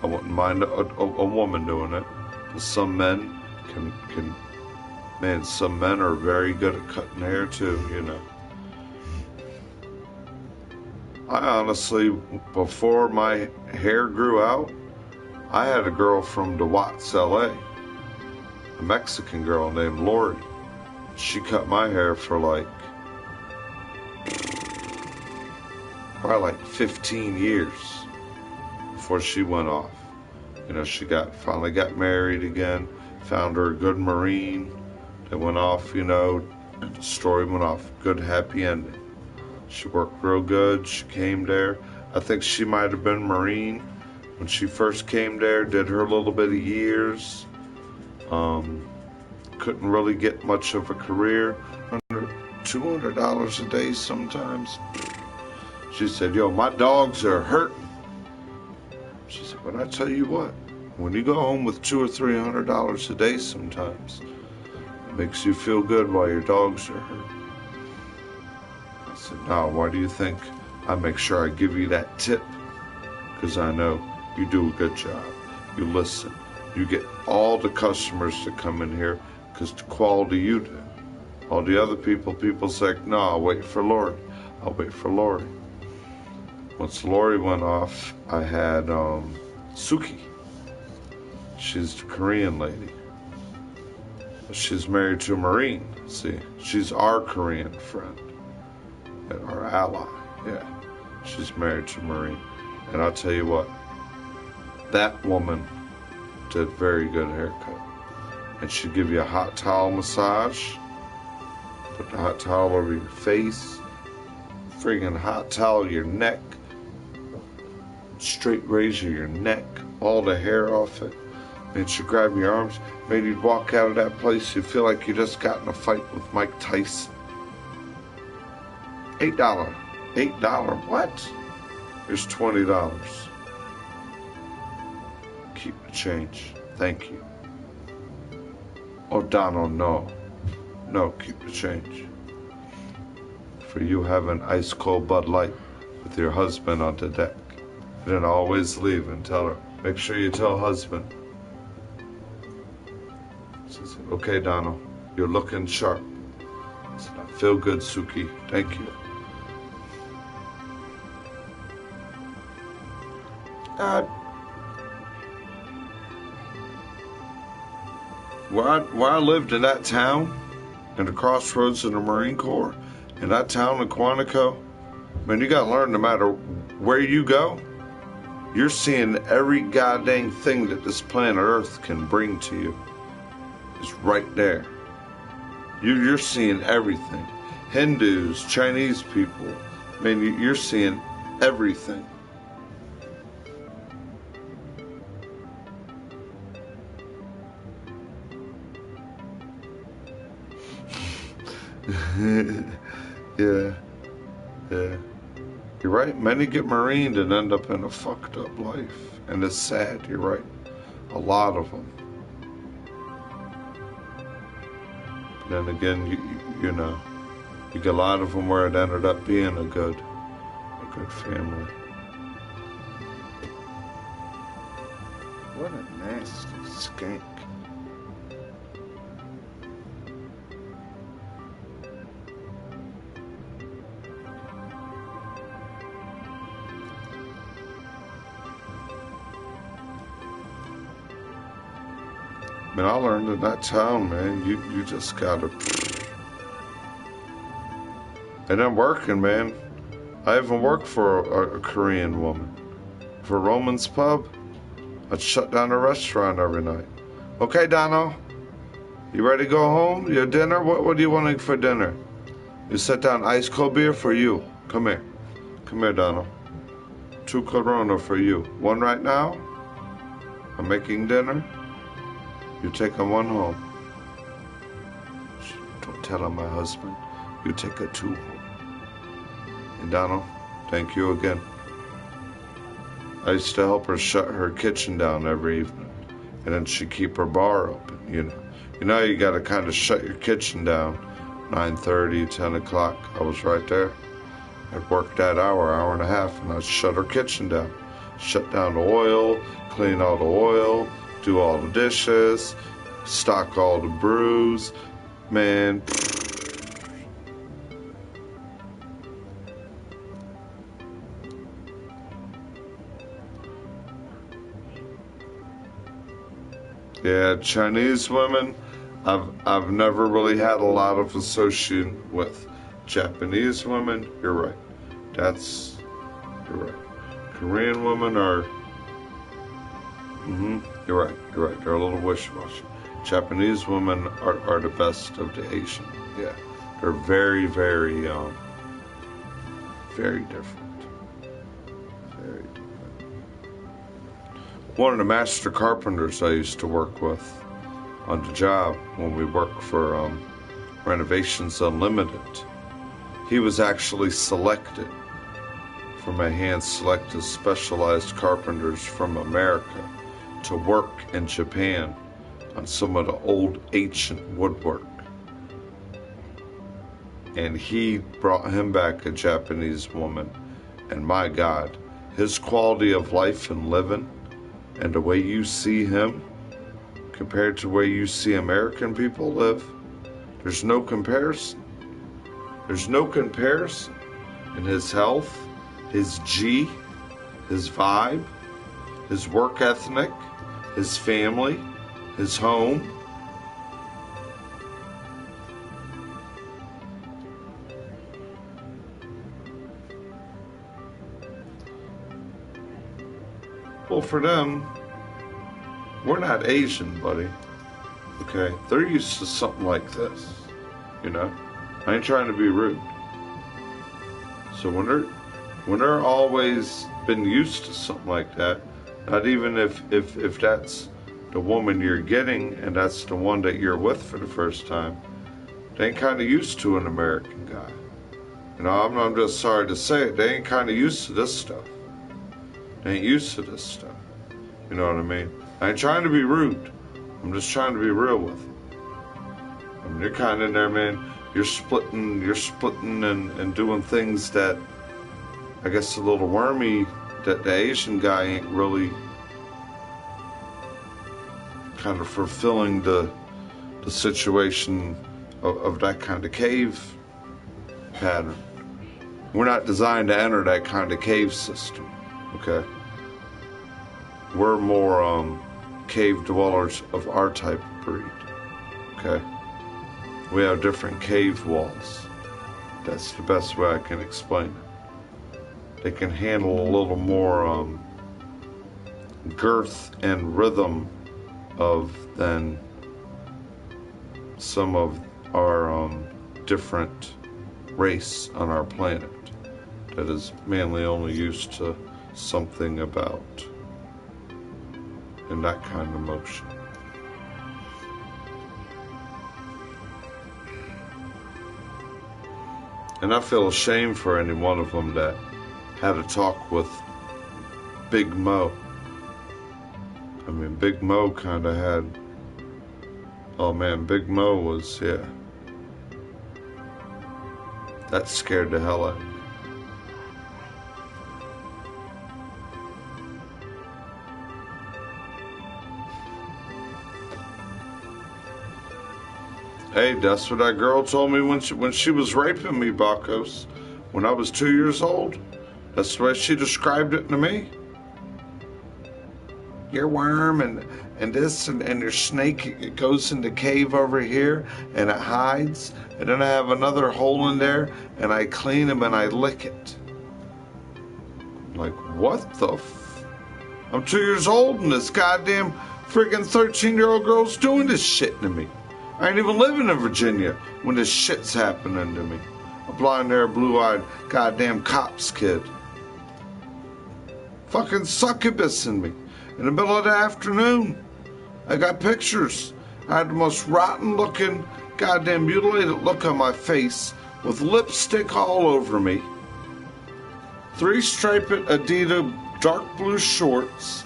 I wouldn't mind a woman doing it. But some men man, some men are very good at cutting hair too, I honestly, before my hair grew out, I had a girl from DeWatts, LA, a Mexican girl named Lori. She cut my hair for probably 15 years before she went off. She finally got married again, found her a good Marine. They went off, and the story went off. Good, happy ending. She worked real good. She came there. I think she might have been Marine when she first came there, did her little bit of years. Couldn't really get much of a career. Under $200 a day sometimes. She said, yo, my dogs are hurting. She said, but I tell you what, when you go home with $200 or $300 a day sometimes, it makes you feel good while your dogs are hurt. I said, now, why do you think I make sure I give you that tip? Because I know you do a good job. You listen. You get all the customers that come in here because the quality you do. All the other people say, no, I'll wait for Lori. I'll wait for Lori. Once Lori went off, I had Suki. She's the Korean lady. She's married to a Marine. See, she's our Korean friend, our ally. Yeah, she's married to a Marine. And I'll tell you what, that woman did very good haircut. And she'd give you a hot towel massage, put the hot towel over your face, friggin' hot towel your neck, straight razor your neck, all the hair off it. Man, she'd grab your arms. Man, you'd walk out of that place, you'd feel like you just got in a fight with Mike Tyson. $8. $8? What? Here's $20. Keep the change. Thank you. Oh, Donald, no. No, keep the change. For you have an ice cold Bud Light with your husband on the deck. And then always leave and tell her. Make sure you tell husband. She said, okay, Donald, you're looking sharp. I said, I feel good, Suki. Thank you. Where I lived in that town, in the crossroads of the Marine Corps, in that town in Quantico, man, you gotta learn no matter where you go, you're seeing every goddamn thing that this planet Earth can bring to you. It's right there. You're seeing everything. Hindus, Chinese people, man, you're seeing everything. Yeah. You're right. Many get marined and end up in a fucked up life. And it's sad. You're right. A lot of them. But then again, you know, you get a lot of them where it ended up being a good family. What a nasty skank. Man, I learned in that town, man, you just gotta... And I'm working, man. I even worked for a Korean woman. For Roman's Pub, I'd shut down a restaurant every night. Okay, Dono, you ready to go home? Your dinner? What do you want for dinner? You set down ice cold beer for you. Come here. Come here, Dono. 2 Corona for you. 1 right now. I'm making dinner. You take one home. Don't tell him my husband. You take 2 home. And Donald, thank you again. I used to help her shut her kitchen down every evening. And then she'd keep her bar open, you know. You know, you gotta kind of shut your kitchen down. 9:30, 10 o'clock. I was right there. I'd work that hour and a half, and I'd shut her kitchen down. Shut down the oil, clean all the oil, do all the dishes, stock all the brews, man. Yeah, Chinese women, I've never really had a lot of association with. Japanese women, you're right. You're right. Korean women are, you're right. They're a little wishy-washy. Japanese women are the best of the Asian. Yeah, they're very, very, very different. Very different. One of the master carpenters I used to work with on the job when we worked for Renovations Unlimited, he was actually selected from a hand-selected specialized carpenters from America to work in Japan on some of the old ancient woodwork. And he brought him back a Japanese woman. And my God, his quality of life and living and the way you see him compared to the way you see American people live, there's no comparison. There's no comparison in his health, his G, his vibe, his work ethic, his family, his home. Well, for them, we're not Asian, buddy. Okay? They're used to something like this, you know? I ain't trying to be rude. So when they're always been used to something like that, not even if that's the woman you're getting and that's the one that you're with for the first time, they ain't kind of used to an American guy. You know, I'm just sorry to say it, they ain't kind of used to this stuff. They ain't used to this stuff. You know what I mean? I ain't trying to be rude. I'm just trying to be real with them. I mean, you're kind of in there, man. You're splitting and doing things that I guess a little wormy that the Asian guy ain't really kind of fulfilling the situation of that kind of cave pattern. We're not designed to enter that kind of cave system, okay? We're more cave dwellers of our type of breed, okay? We have different cave walls. That's the best way I can explain it. They can handle a little more girth and rhythm than some of our different race on our planet that is mainly only used to something about in that kind of motion. And I feel ashamed for any one of them that had a talk with Big Mo. I mean, Big Mo kind of had, oh man, Big Mo was, yeah. That scared the hell out of me. Hey, that's what that girl told me when she was raping me, Bacchus. When I was 2 years old. That's the way she described it to me. Your worm and this and your snake, it goes in the cave over here and it hides. And then I have another hole in there and I clean them and I lick it. I'm like, what the I'm 2 years old and this goddamn friggin' 13-year-old girl's doing this shit to me. I ain't even living in Virginia when this shit's happening to me. A blonde-haired, blue-eyed, goddamn cops kid. Fucking succubus in me. In the middle of the afternoon. I got pictures. I had the most rotten-looking, goddamn mutilated look on my face with lipstick all over me. 3-striped Adidas dark blue shorts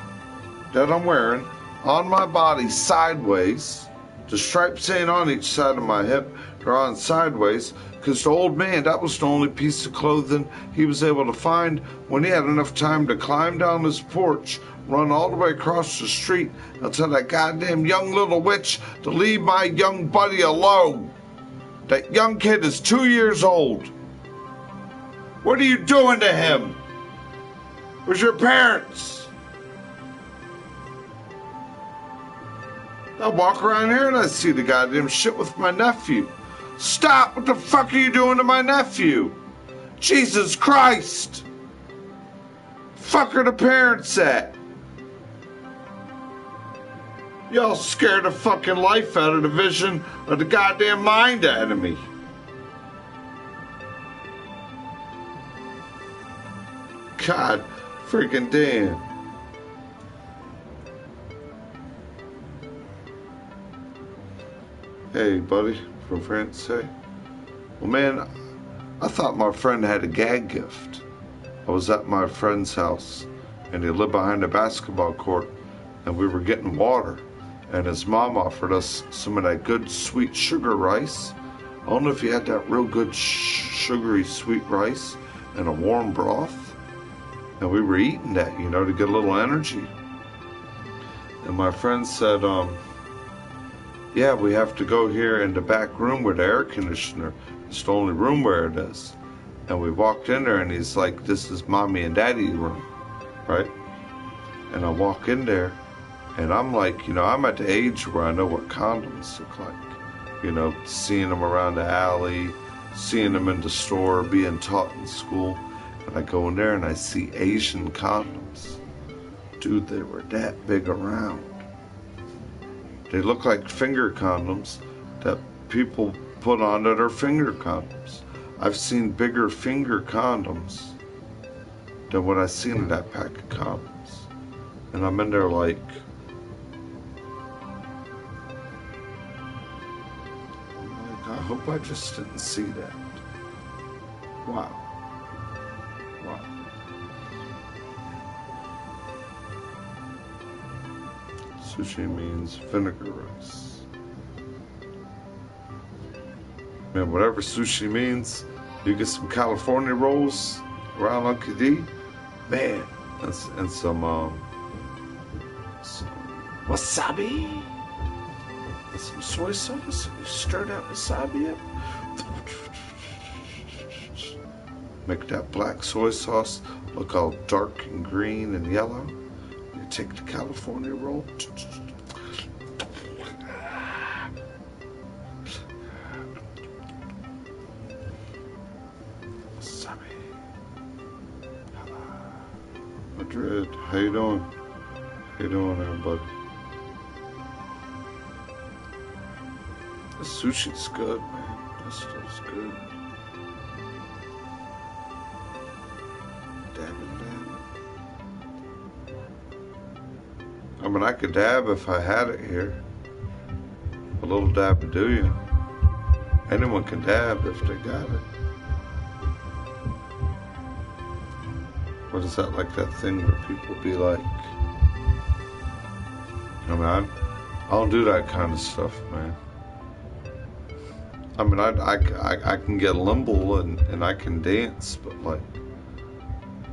that I'm wearing on my body sideways. The stripes ain't on each side of my hip, they're on sideways, because the old man, that was the only piece of clothing he was able to find when he had enough time to climb down his porch, run all the way across the street, and tell that goddamn young little witch to leave my young buddy alone. That young kid is 2 years old. What are you doing to him? Where's your parents? I walk around here and I see the goddamn shit with my nephew. Stop! What the fuck are you doing to my nephew? Jesus Christ! Fuck are the parents at? Y'all scared the fucking life out of the vision of the goddamn mind out of me. God freaking damn. Hey, buddy, from France, hey. Well, man, I thought my friend had a gag gift. I was at my friend's house, and he lived behind a basketball court, and we were getting water, and his mom offered us some of that good sweet sugar rice. I don't know if you had that real good sugary sweet rice and a warm broth, and we were eating that, you know, to get a little energy. And my friend said, yeah, we have to go here in the back room with the air conditioner. It's the only room where it is. And we walked in there and he's like, this is mommy and daddy's room, right? And I walk in there and I'm like, you know, I'm at the age where I know what condoms look like. You know, seeing them around the alley, seeing them in the store, being taught in school. And I go in there and I see Asian condoms. Dude, they were that big around. They look like finger condoms that people put on that are finger condoms. I've seen bigger finger condoms than what I seen in that pack of condoms. And I'm in there like, I hope I just didn't see that. Wow. Wow. Sushi means vinegar rice. Man, whatever sushi means, you get some California rolls around Uncle D, man, and some wasabi, and some soy sauce. You stir that wasabi up, make that black soy sauce look all dark and green and yellow. You take the California roll. Madrid, how you doing? How you doing, everybody? The sushi's good, man. That stuff's good. Damn it. I mean, I could dab if I had it here. A little dab to do you. Anyone can dab if they got it. What is that, like that thing where people be like, I mean, I don't do that kind of stuff, man. I mean, I can get limble and I can dance, but like,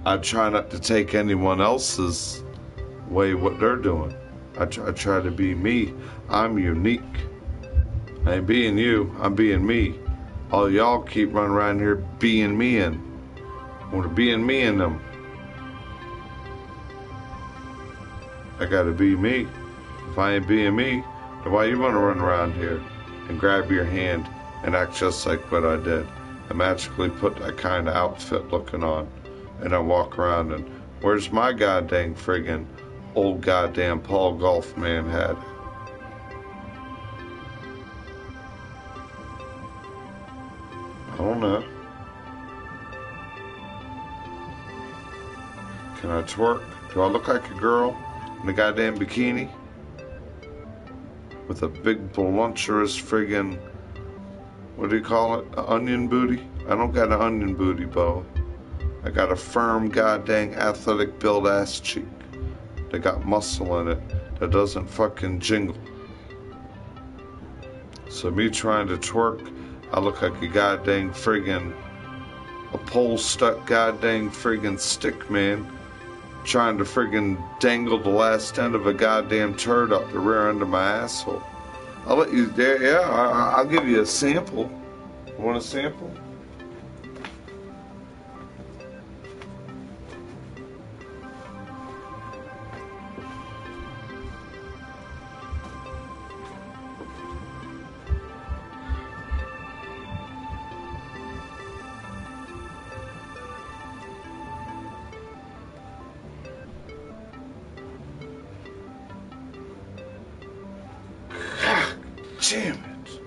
I try not to take anyone else's way what they're doing. I try to be me. I'm unique. I ain't being you, I'm being me. All y'all keep running around here being me and want to be in me and them. I gotta be me. If I ain't being me, then why you wanna run around here and grab your hand and act just like what I did and magically put that kind of outfit looking on and I walk around and where's my goddamn friggin' old goddamn Paul Golf man hat? I don't know. Can I twerk? Do I look like a girl in a goddamn bikini? With a big voluptuous friggin', what do you call it? An onion booty? I don't got an onion booty, Bo. I got a firm goddamn athletic built ass cheek that got muscle in it that doesn't fucking jingle. So me trying to twerk, I look like a goddamn friggin' a pole stuck goddamn friggin' stick man trying to friggin' dangle the last end of a goddamn turd up the rear end of my asshole. I'll let you there. Yeah, I'll give you a sample. You want a sample? Damn it.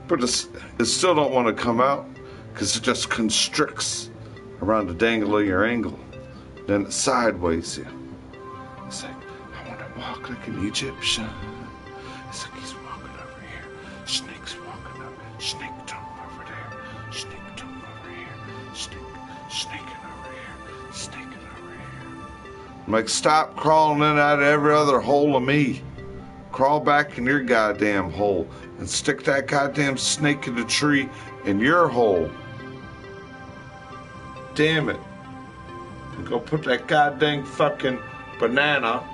But it still don't want to come out because it just constricts around the dangle of your angle. Then it sideways you. It's like, I want to walk like an Egyptian. It's like he's walking over here. Snake's walking over. Snake tongue over there. Snake tongue over here. Snaking over here. Snaking over here. I'm like, stop crawling in and out of every other hole of me. Crawl back in your goddamn hole and stick that goddamn snake in the tree in your hole. Damn it. And go put that goddamn fucking banana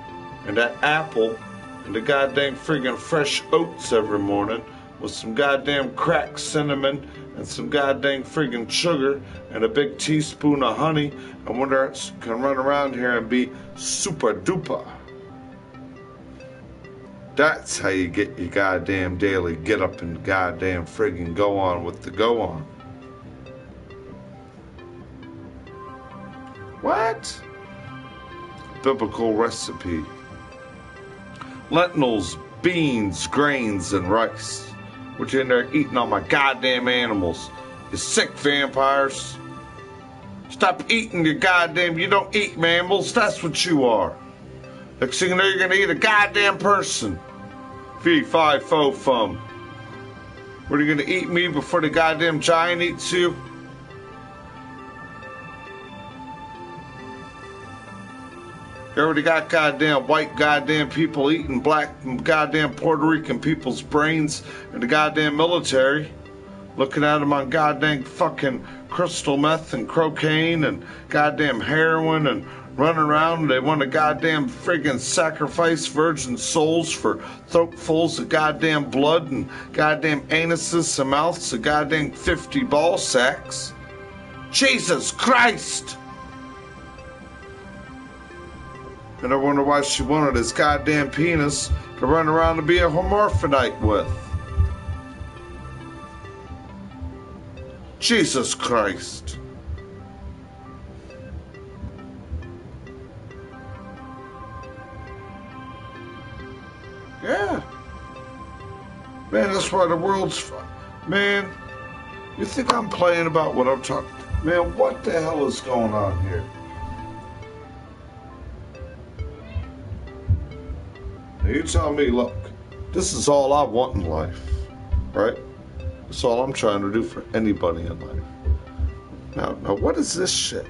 and that apple and the goddamn friggin' fresh oats every morning with some goddamn cracked cinnamon and some goddamn friggin' sugar and a big teaspoon of honey, and one that can run around here and be super duper. That's how you get your goddamn daily get up and goddamn friggin' go on with the go on. What? Biblical recipe. Lentils, beans, grains, and rice. What you in there eating all my goddamn animals? You sick vampires. Stop eating your goddamn... You don't eat mammals. That's what you are. Next thing you know, you're going to eat a goddamn person. Fee, fi, fo, fum. What, are you going to eat me before the goddamn giant eats you? You already got goddamn white goddamn people eating black goddamn Puerto Rican people's brains in the goddamn military. Looking at them on goddamn fucking crystal meth and cocaine and goddamn heroin and running around and they want to goddamn friggin' sacrifice virgin souls for throatfuls of goddamn blood and goddamn anuses and mouths of goddamn 50 ball sacks. Jesus Christ! And I wonder why she wanted his goddamn penis to run around and be a hermaphrodite with. Jesus Christ. Yeah. Man, that's why the world's... Man, you think I'm playing about what I'm talking... Man, what the hell is going on here? Now you tell me, look, this is all I want in life, right? That's all I'm trying to do for anybody in life. Now, what is this shit?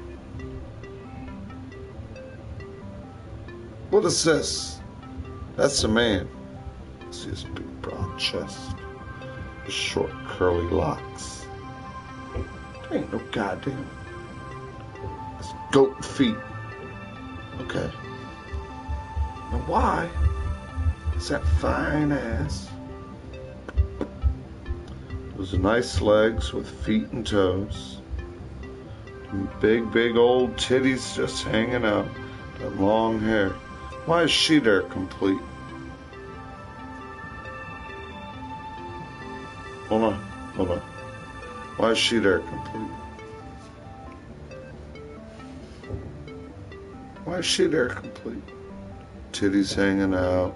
What is this? That's a man. See his big broad chest, his short curly locks. There ain't no goddamn. That's goat feet. Okay. Now why is that fine ass? Those nice legs with feet and toes. Big old titties just hanging out. That long hair. Why is she there complete? Hold on. Why is she there complete? Why is she there complete? Titties hanging out.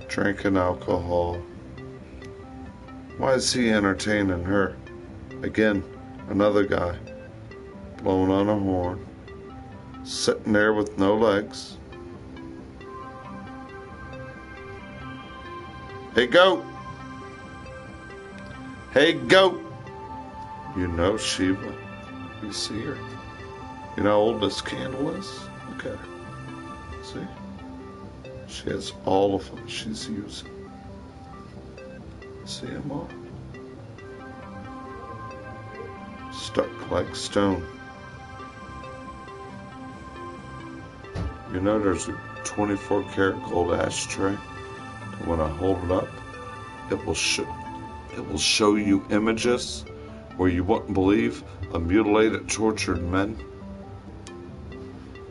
Drinking alcohol. Why is he entertaining her? Again, another guy. Blowing on a horn. Sitting there with no legs. Hey, goat. Hey, goat. You know Shiva. You see her. You know how old this candle is? Look at her. See? She has all of them she's using. See them all? Stuck like stone. You know there's a 24 karat gold ashtray, and when I hold it up, it will show you images where you wouldn't believe of mutilated, tortured men.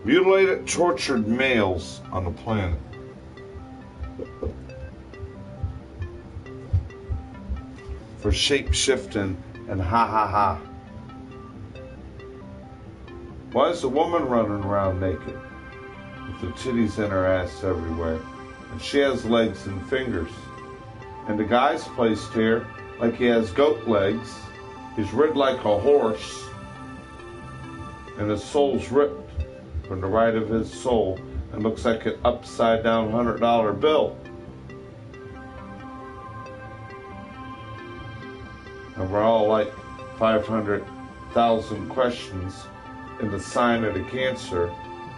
Mutilated, tortured males on the planet. For shape-shifting and ha. Why is the woman running around naked with her titties and her ass everywhere? And she has legs and fingers. And the guy's placed here like he has goat legs. He's rid like a horse. And his soul's ripped from the right of his soul and looks like an upside down $100 bill. And we're all like 500,000 questions in the sign of the cancer,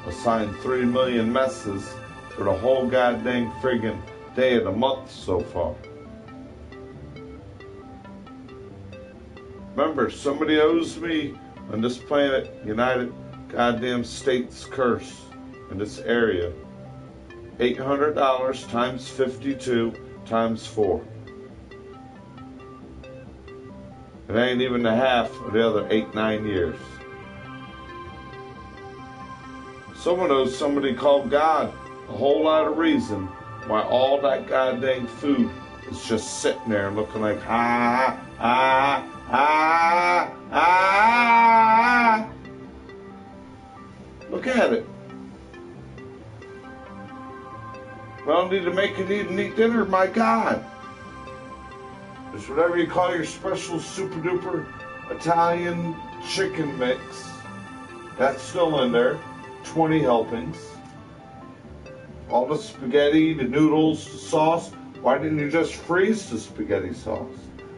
assigned 3 million messes for the whole goddamn friggin' day of the month so far. Remember, somebody owes me on this planet, United goddamn States curse in this area, $800 times 52 times 4. It ain't even the half of the other 8-9 years. Someone owes somebody called God a whole lot of reason why all that goddamn food is just sitting there looking like Look at it. We don't need to make and eat dinner, my God. It's whatever you call your special super duper Italian chicken mix. That's still in there. 20 helpings. All the spaghetti, the noodles, the sauce. Why didn't you just freeze the spaghetti sauce?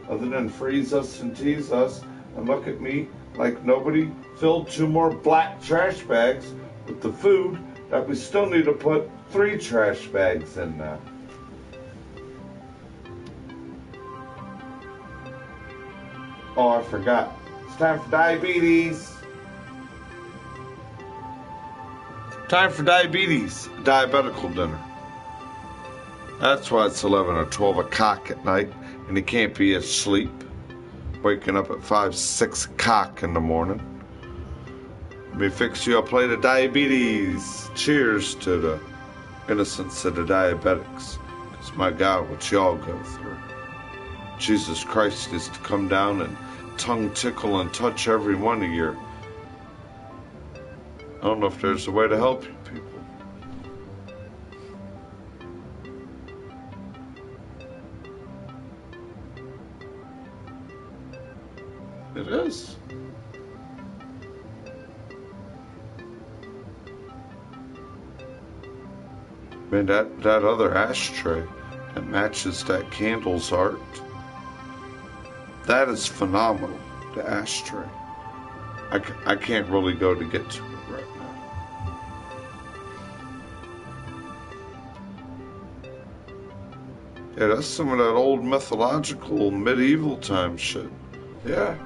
Other than freeze us and tease us and look at me like nobody filled 2 more black trash bags with the food that we still need to put 3 trash bags in now. Oh, I forgot. It's time for diabetes. Time for diabetes. Diabetical dinner. That's why it's 11 or 12 o'clock at night and you can't be asleep. Waking up at 5, 6 o'clock in the morning. Let me fix you a plate of diabetes. Cheers to the innocence of the diabetics. Because my God, what y'all go through. Jesus Christ is to come down and tongue tickle and touch every one of your... I don't know if there's a way to help you people. It is. Man, that other ashtray that matches that candle's art, that is phenomenal, the ashtray. I can't really go to get to it right now. Yeah, that's some of that old mythological medieval time shit. Yeah.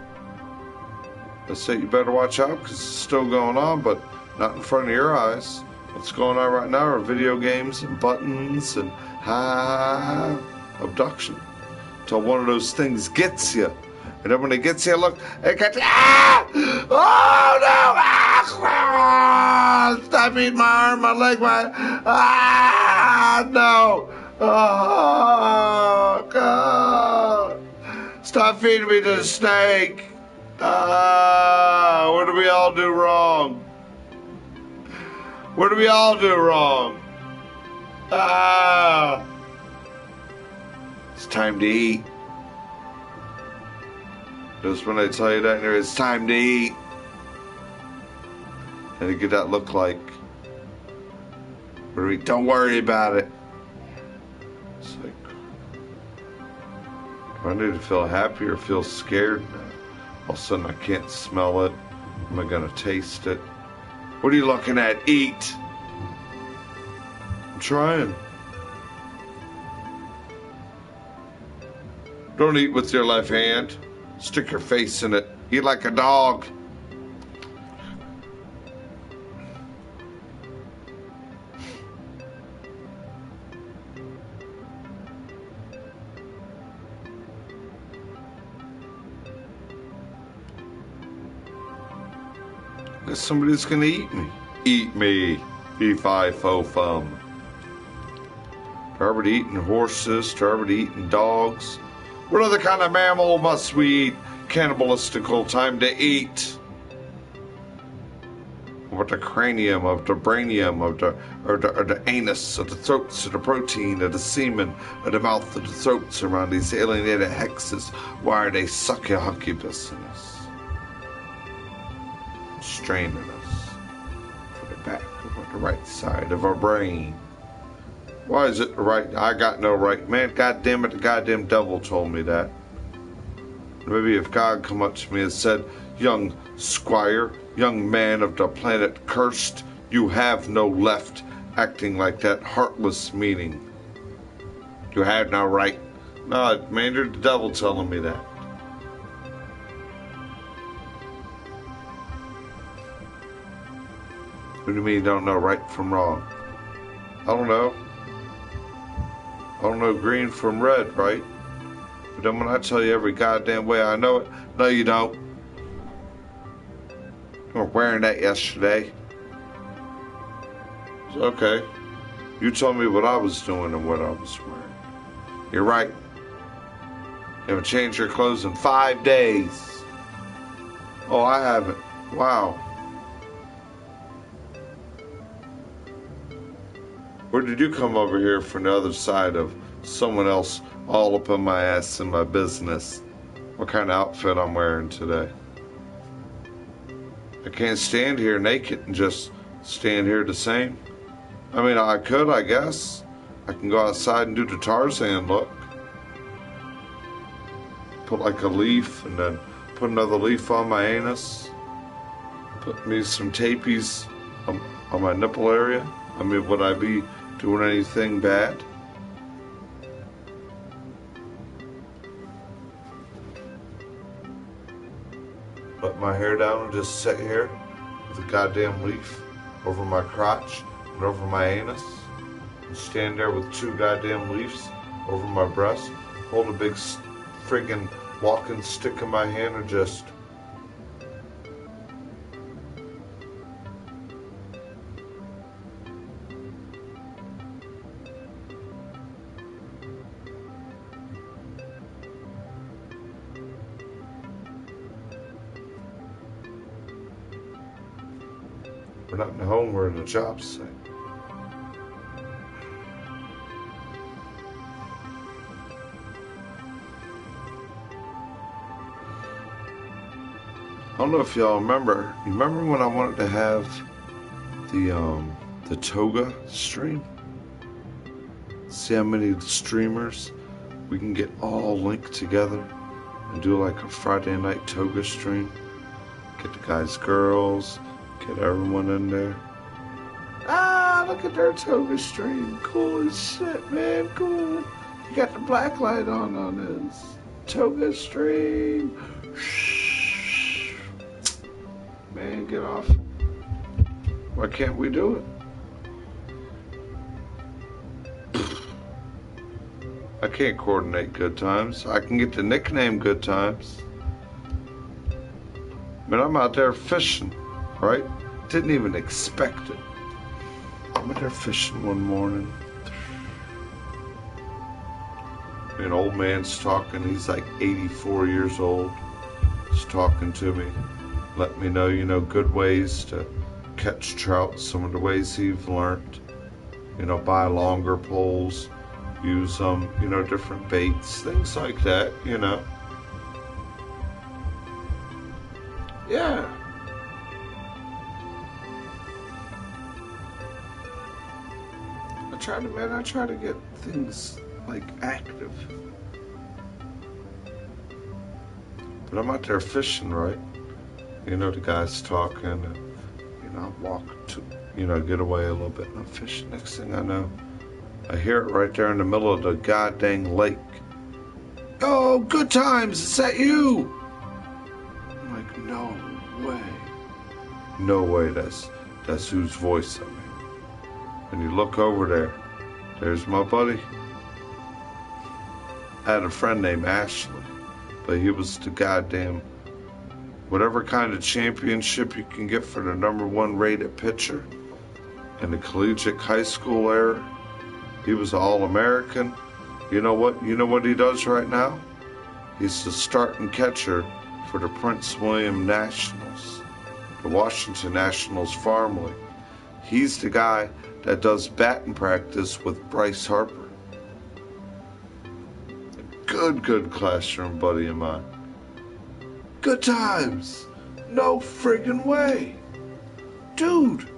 Let's say you better watch out because it's still going on, but not in front of your eyes. What's going on right now are video games and buttons and abduction. Till one of those things gets you. And then when it gets you, look, it gets you. Ah! Oh no! Ah! Stop eating my arm, my leg, my. Ah! No! Oh God! Stop feeding me to the snake! Ah! What do we all do wrong? What do we all do wrong? Ah! It's time to eat. Just when I tell you that, it's time to eat. And you get that look like, don't worry about it. It's like, do I need to feel happy or feel scared now? All of a sudden I can't smell it. Am I going to taste it? What are you looking at? Eat. I'm trying. Don't eat with your left hand. Stick your face in it. Eat like a dog. Somebody's gonna eat me. Eat me. Fee-fi-fo-fum. They're already eating horses. They're already eating dogs. What other kind of mammal must we eat? Cannibalistical time to eat. What the cranium of the brainium of the anus of the throats of the protein of the semen of the mouth of the throats around these alienated hexes. Why are they succubus in us? Straining us for the back of the right side of our brain. Why is it the right? I got no right. Man, goddamn it, the goddamn devil told me that. Maybe if God come up to me and said, young squire, young man of the planet cursed, you have no left, acting like that heartless meaning. You have no right. No, man, you're the devil telling me that. What do you mean you don't know right from wrong? I don't know. I don't know green from red, right? But then when I tell you every goddamn way I know it, no you don't. You were wearing that yesterday. It's okay. You told me what I was doing and what I was wearing. You're right. You haven't changed your clothes in 5 days. Oh, I haven't. Wow. Or did you come over here from the other side of someone else all up in my ass in my business? What kind of outfit I'm wearing today? I can't stand here naked and just stand here the same. I mean, I could, I guess. I can go outside and do the Tarzan look. Put like a leaf and then put another leaf on my anus. Put me some tapies on my nipple area. I mean, would I be doing anything bad? Let my hair down and just sit here with a goddamn leaf over my crotch and over my anus. And stand there with two goddamn leaves over my breast. Hold a big friggin' walking stick in my hand and just... We're not in the home, we're in the job site. I don't know if y'all remember. You remember when I wanted to have the toga stream? See how many streamers we can get all linked together and do like a Friday night toga stream. Get the guys, girls, get everyone in there. Ah, look at their toga stream. Cool as shit, man. Cool. You got the black light on this. Toga stream. Man, get off. Why can't we do it? I can't coordinate good times. I can get the nickname good times. But I'm out there fishing, right? Didn't even expect it. I'm out there fishing one morning. An old man's talking. He's like 84 years old. He's talking to me. Let me know, good ways to catch trout, some of the ways he's learned. Buy longer poles, use different baits, things like that, Yeah. I try to get things like active. But I'm out there fishing, right? The guy's talking, and, I walk to, get away a little bit, and I'm fishing. Next thing I know, I hear it right there in the middle of the goddamn lake. Oh, good times, is that you? I'm like, no way. No way, that's whose voice I mean. And you look over there, there's my buddy. I had a friend named Ashley, but he was the goddamn... Whatever kind of championship you can get for the #1 rated pitcher in the collegiate high school era, he was an All-American. You know what? You know what he does right now? He's the starting catcher for the Prince William Nationals, the Washington Nationals Farm League. He's the guy that does batting practice with Bryce Harper. A good classroom buddy of mine. Good times. No friggin' way. Dude.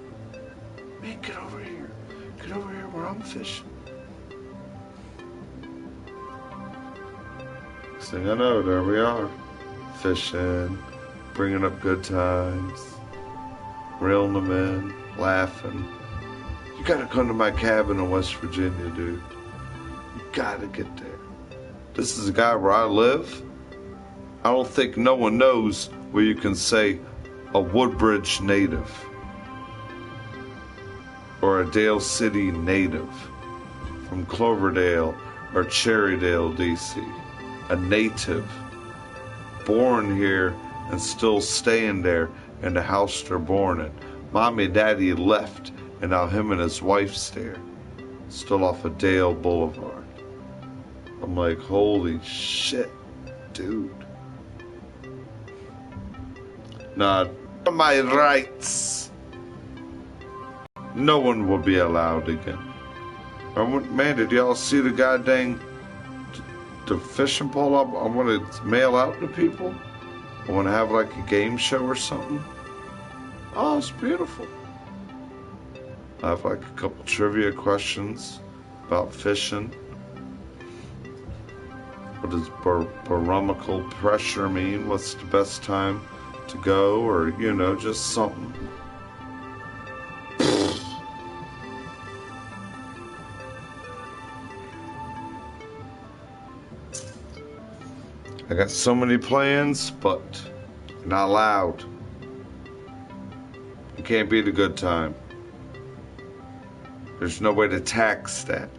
Man, get over here. Get over here where I'm fishing. Next thing I know, there we are. Fishing. Bringing up good times. Reeling them in. Laughing. You gotta come to my cabin in West Virginia, dude. You gotta get there. This is a guy where I live. I don't think no one knows where you can say a Woodbridge native or a Dale City native from Cloverdale or Cherrydale, D.C. A native born here and still staying there in the house they're born in. Mommy and Daddy left, and now him and his wife's there, still off of Dale Boulevard. I'm like, holy shit, dude. Not my rights. No one will be allowed again. Man, did y'all see the goddamn the fishing pole I want to mail out to people? I want to have like a game show or something. Oh, it's beautiful. I have like a couple trivia questions about fishing. What does barometric pressure mean? What's the best time to go? Or, you know, just something. I got so many plans, but not allowed. It can't be the good time. There's no way to tax that.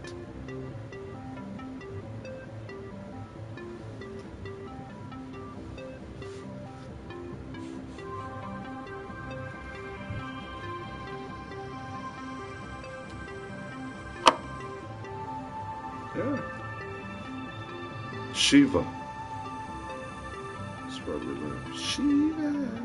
Yeah. Shiva. That's where we live. Shiva.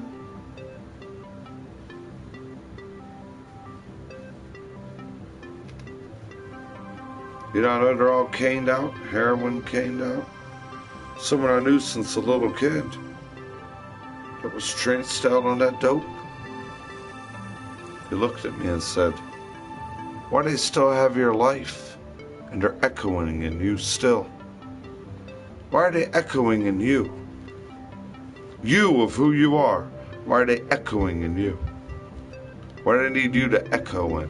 You know, they're all caned out, heroin caned out. Someone I knew since a little kid that was tranced out on that dope. He looked at me and said, "Why do they still have your life? And they're echoing in you still. Why are they echoing in you? You of who you are. Why are they echoing in you? Why do they need you to echo in?"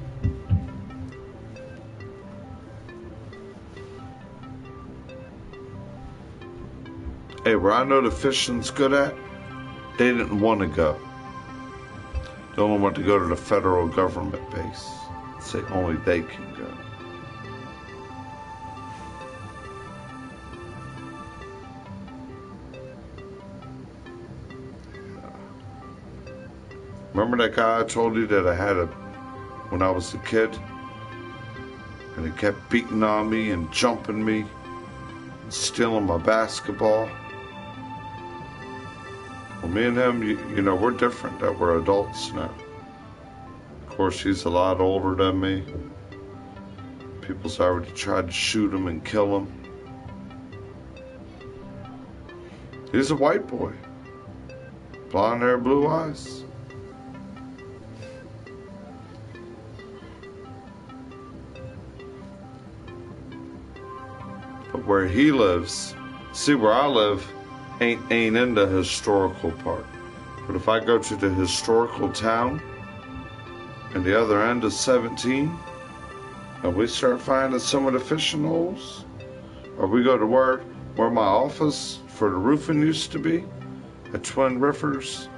Hey, where I know the fishing's good at, they didn't want to go. They only want to go to the federal government base. Say only they can go. Remember that guy I told you that I had when I was a kid? And he kept beating on me and jumping me and stealing my basketball. Well, me and him, you know, we're different, that we're adults now. Of course, he's a lot older than me. People's already tried to shoot him and kill him. He's a white boy. Blonde hair, blue eyes. But where he lives, see where I live, ain't in the historical part. But if I go to the historical town and the other end of 17 and we start finding some of the fishing holes, or we go to where my office for the roofing used to be at Twin Rivers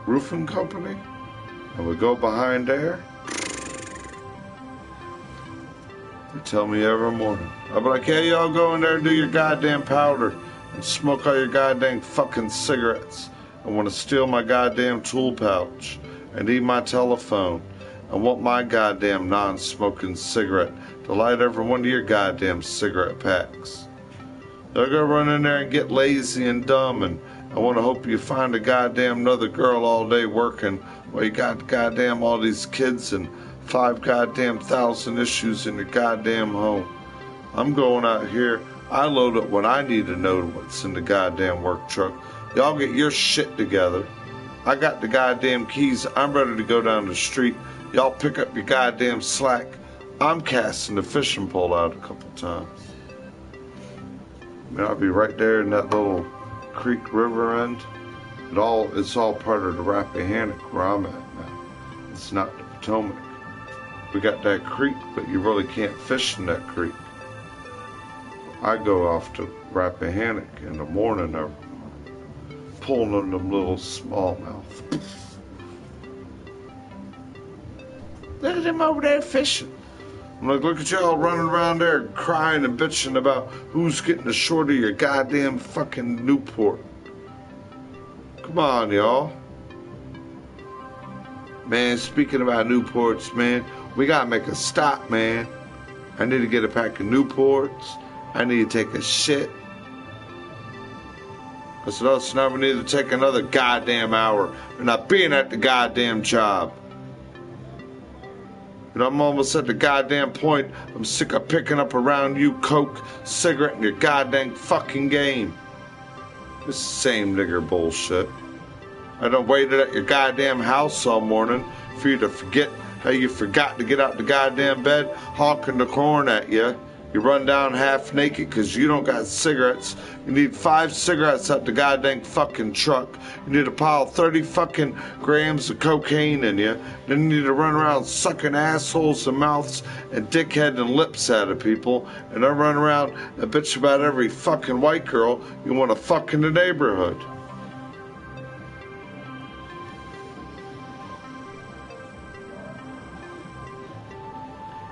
Roofing Company, and we go behind there, they tell me every morning. I'll be like, "Hey, y'all go in there and do your goddamn powder and smoke all your goddamn fucking cigarettes and want to steal my goddamn tool pouch and eat my telephone and want my goddamn non-smoking cigarette to light every one of your goddamn cigarette packs. They'll go run in there and get lazy and dumb and I want to hope you find a goddamn another girl all day working while you got goddamn all these kids and 5 goddamn thousand issues in your goddamn home. I'm going out here. I load up when I need to know what's in the goddamn work truck. Y'all get your shit together. I got the goddamn keys. I'm ready to go down the street. Y'all pick up your goddamn slack. I'm casting the fishing pole out a couple times. I mean, I'll be right there in that little creek river end. It's all part of the Rappahannock where I'm at now. It's not the Potomac. We got that creek, but you really can't fish in that creek. I go off to Rappahannock in the morning every morning, pulling on them little smallmouth. Look at them over there fishing. I'm like, look at y'all running around there crying and bitching about who's getting the short of your goddamn fucking Newport. Come on, y'all. Man, speaking about Newports, man, we gotta make a stop, man. I need to get a pack of Newports. I need to take a shit. I said, oh, so now we need to take another goddamn hour. We're not being at the goddamn job. And I'm almost at the goddamn point. I'm sick of picking up around you coke, cigarette, and your goddamn fucking game. This same nigger bullshit. I done waited at your goddamn house all morning for you to forget how you forgot to get out the goddamn bed, honking the horn at you. You run down half naked because you don't got cigarettes. You need 5 cigarettes out the goddamn fucking truck. You need a pile of 30 fucking grams of cocaine in you. Then you need to run around sucking assholes and mouths and dickhead and lips out of people. And then run around and bitch about every fucking white girl you want to fuck in the neighborhood.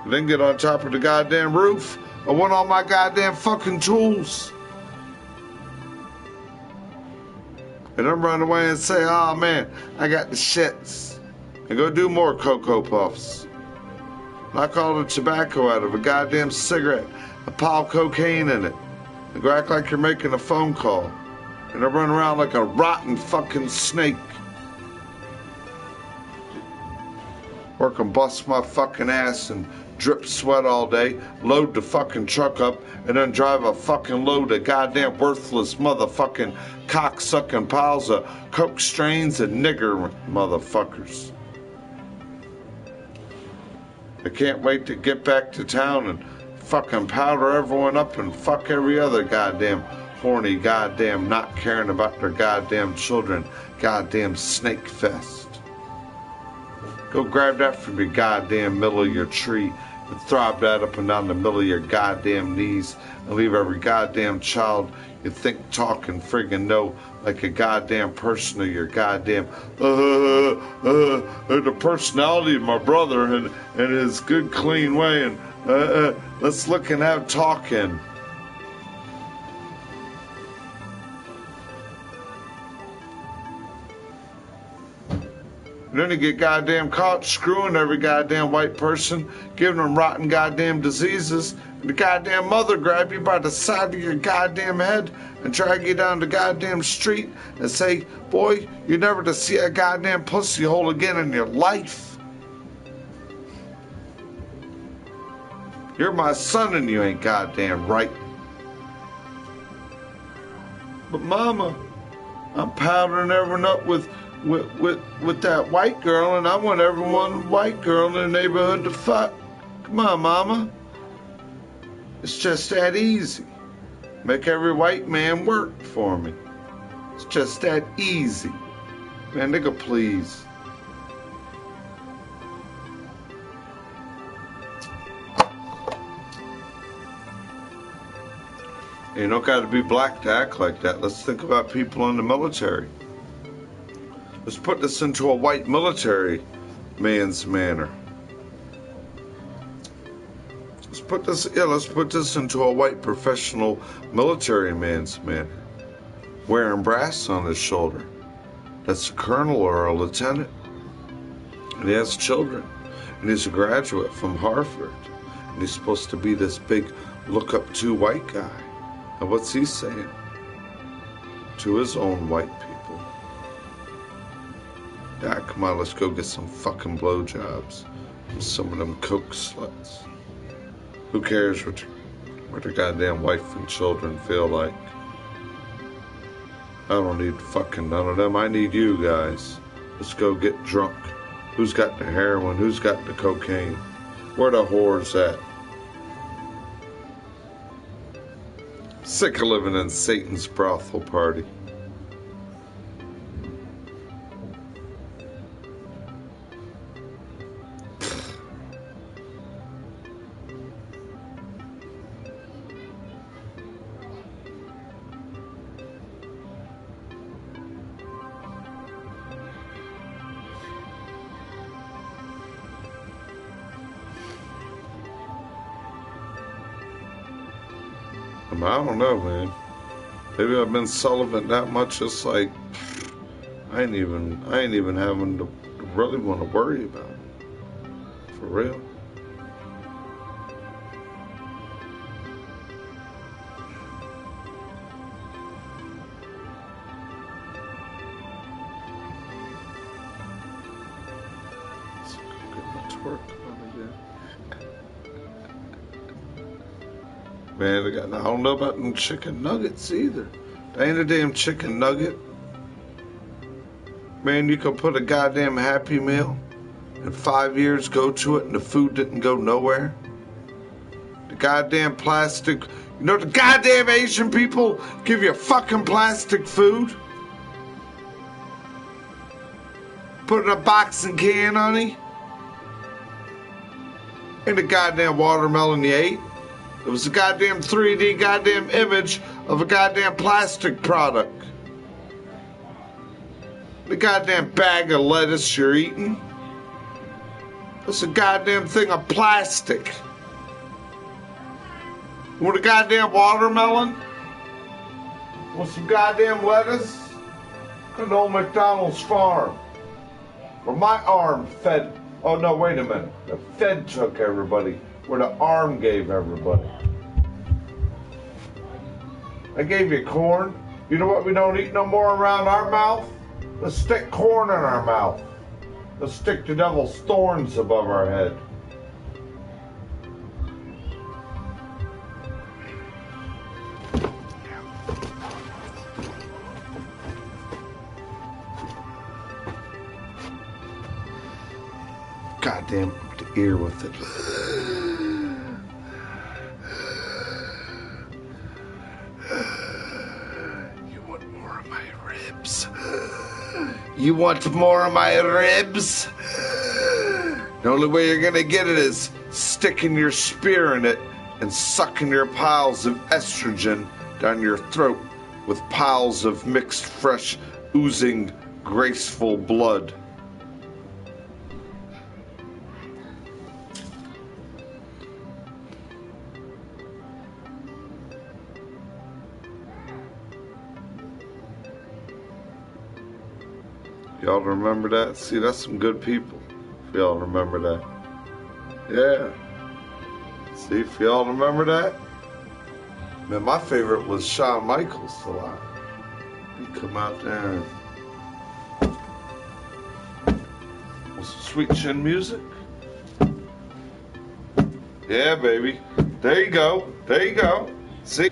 Then get on top of the goddamn roof. I want all my goddamn fucking tools. And then run away and say, oh man, I got the shits. And go do more Cocoa Puffs. Knock all the tobacco out of a goddamn cigarette. A pile of cocaine in it. And go act like you're making a phone call. And then run around like a rotten fucking snake. Or can bust my fucking ass and drip sweat all day, load the fucking truck up, and then drive a fucking load of goddamn worthless motherfucking cock-sucking piles of coke strains and nigger motherfuckers. I can't wait to get back to town and fucking powder everyone up and fuck every other goddamn horny goddamn not caring about their goddamn children goddamn snake fest. Go grab that from your goddamn middle of your tree and throb that up and down the middle of your goddamn knees and leave every goddamn child you think, talk, and friggin' know like a goddamn person of your goddamn the personality of my brother and his good clean way and let's look and have talking. And then you get goddamn caught screwing every goddamn white person, giving them rotten goddamn diseases, and the goddamn mother grab you by the side of your goddamn head and drag you down the goddamn street and say, boy, you're never to see a goddamn pussy hole again in your life. You're my son and you ain't goddamn right. But mama, I'm powdering everyone up with that white girl, and I want everyone white girl in the neighborhood to fuck. Come on, mama. It's just that easy. Make every white man work for me. It's just that easy. Man, nigga, please. You don't got to be black to act like that. Let's think about people in the military. Let's put this into a white military man's manner. Let's put this into a white professional military man's manner. Wearing brass on his shoulder. That's a colonel or a lieutenant. And he has children. And he's a graduate from Harvard. And he's supposed to be this big look-up-to white guy. And what's he saying to his own white people? Yeah, come on, let's go get some fucking blowjobs from some of them coke sluts. Who cares what their goddamn wife and children feel like? I don't need fucking none of them. I need you guys. Let's go get drunk. Who's got the heroin? Who's got the cocaine? Where the whores at? Sick of living in Satan's brothel party. I don't know, man. Maybe I've been celibate that much. It's like I ain't even having to really want to worry about it. For real. Let's go get my twerk on again. Man, I don't know about them chicken nuggets either. There ain't a damn chicken nugget. Man, you can put a goddamn Happy Meal in 5 years, go to it, and the food didn't go nowhere. The goddamn plastic. You know the goddamn Asian people give you fucking plastic food? Put in a box and can, honey? And the goddamn watermelon you ate. It was a goddamn 3D goddamn image of a goddamn plastic product. The goddamn bag of lettuce you're eating. It's a goddamn thing of plastic. You want a goddamn watermelon? Want some goddamn lettuce? An old McDonald's farm. Where my arm fed. Oh no, wait a minute. The Fed took everybody. Where the arm gave everybody. I gave you corn. You know what we don't eat no more around our mouth? Let's stick corn in our mouth. Let's stick the devil's thorns above our head. Goddamn the ear with it. You want more of my ribs? You want more of my ribs? The only way you're gonna get it is sticking your spear in it and sucking your piles of estrogen down your throat with piles of mixed, fresh, oozing, graceful blood. Y'all remember that? See, that's some good people. If y'all remember that. Yeah. See, if y'all remember that. Man, my favorite was Shawn Michaels a lot. He'd come out there and with some sweet chin music. Yeah, baby. There you go. There you go. See?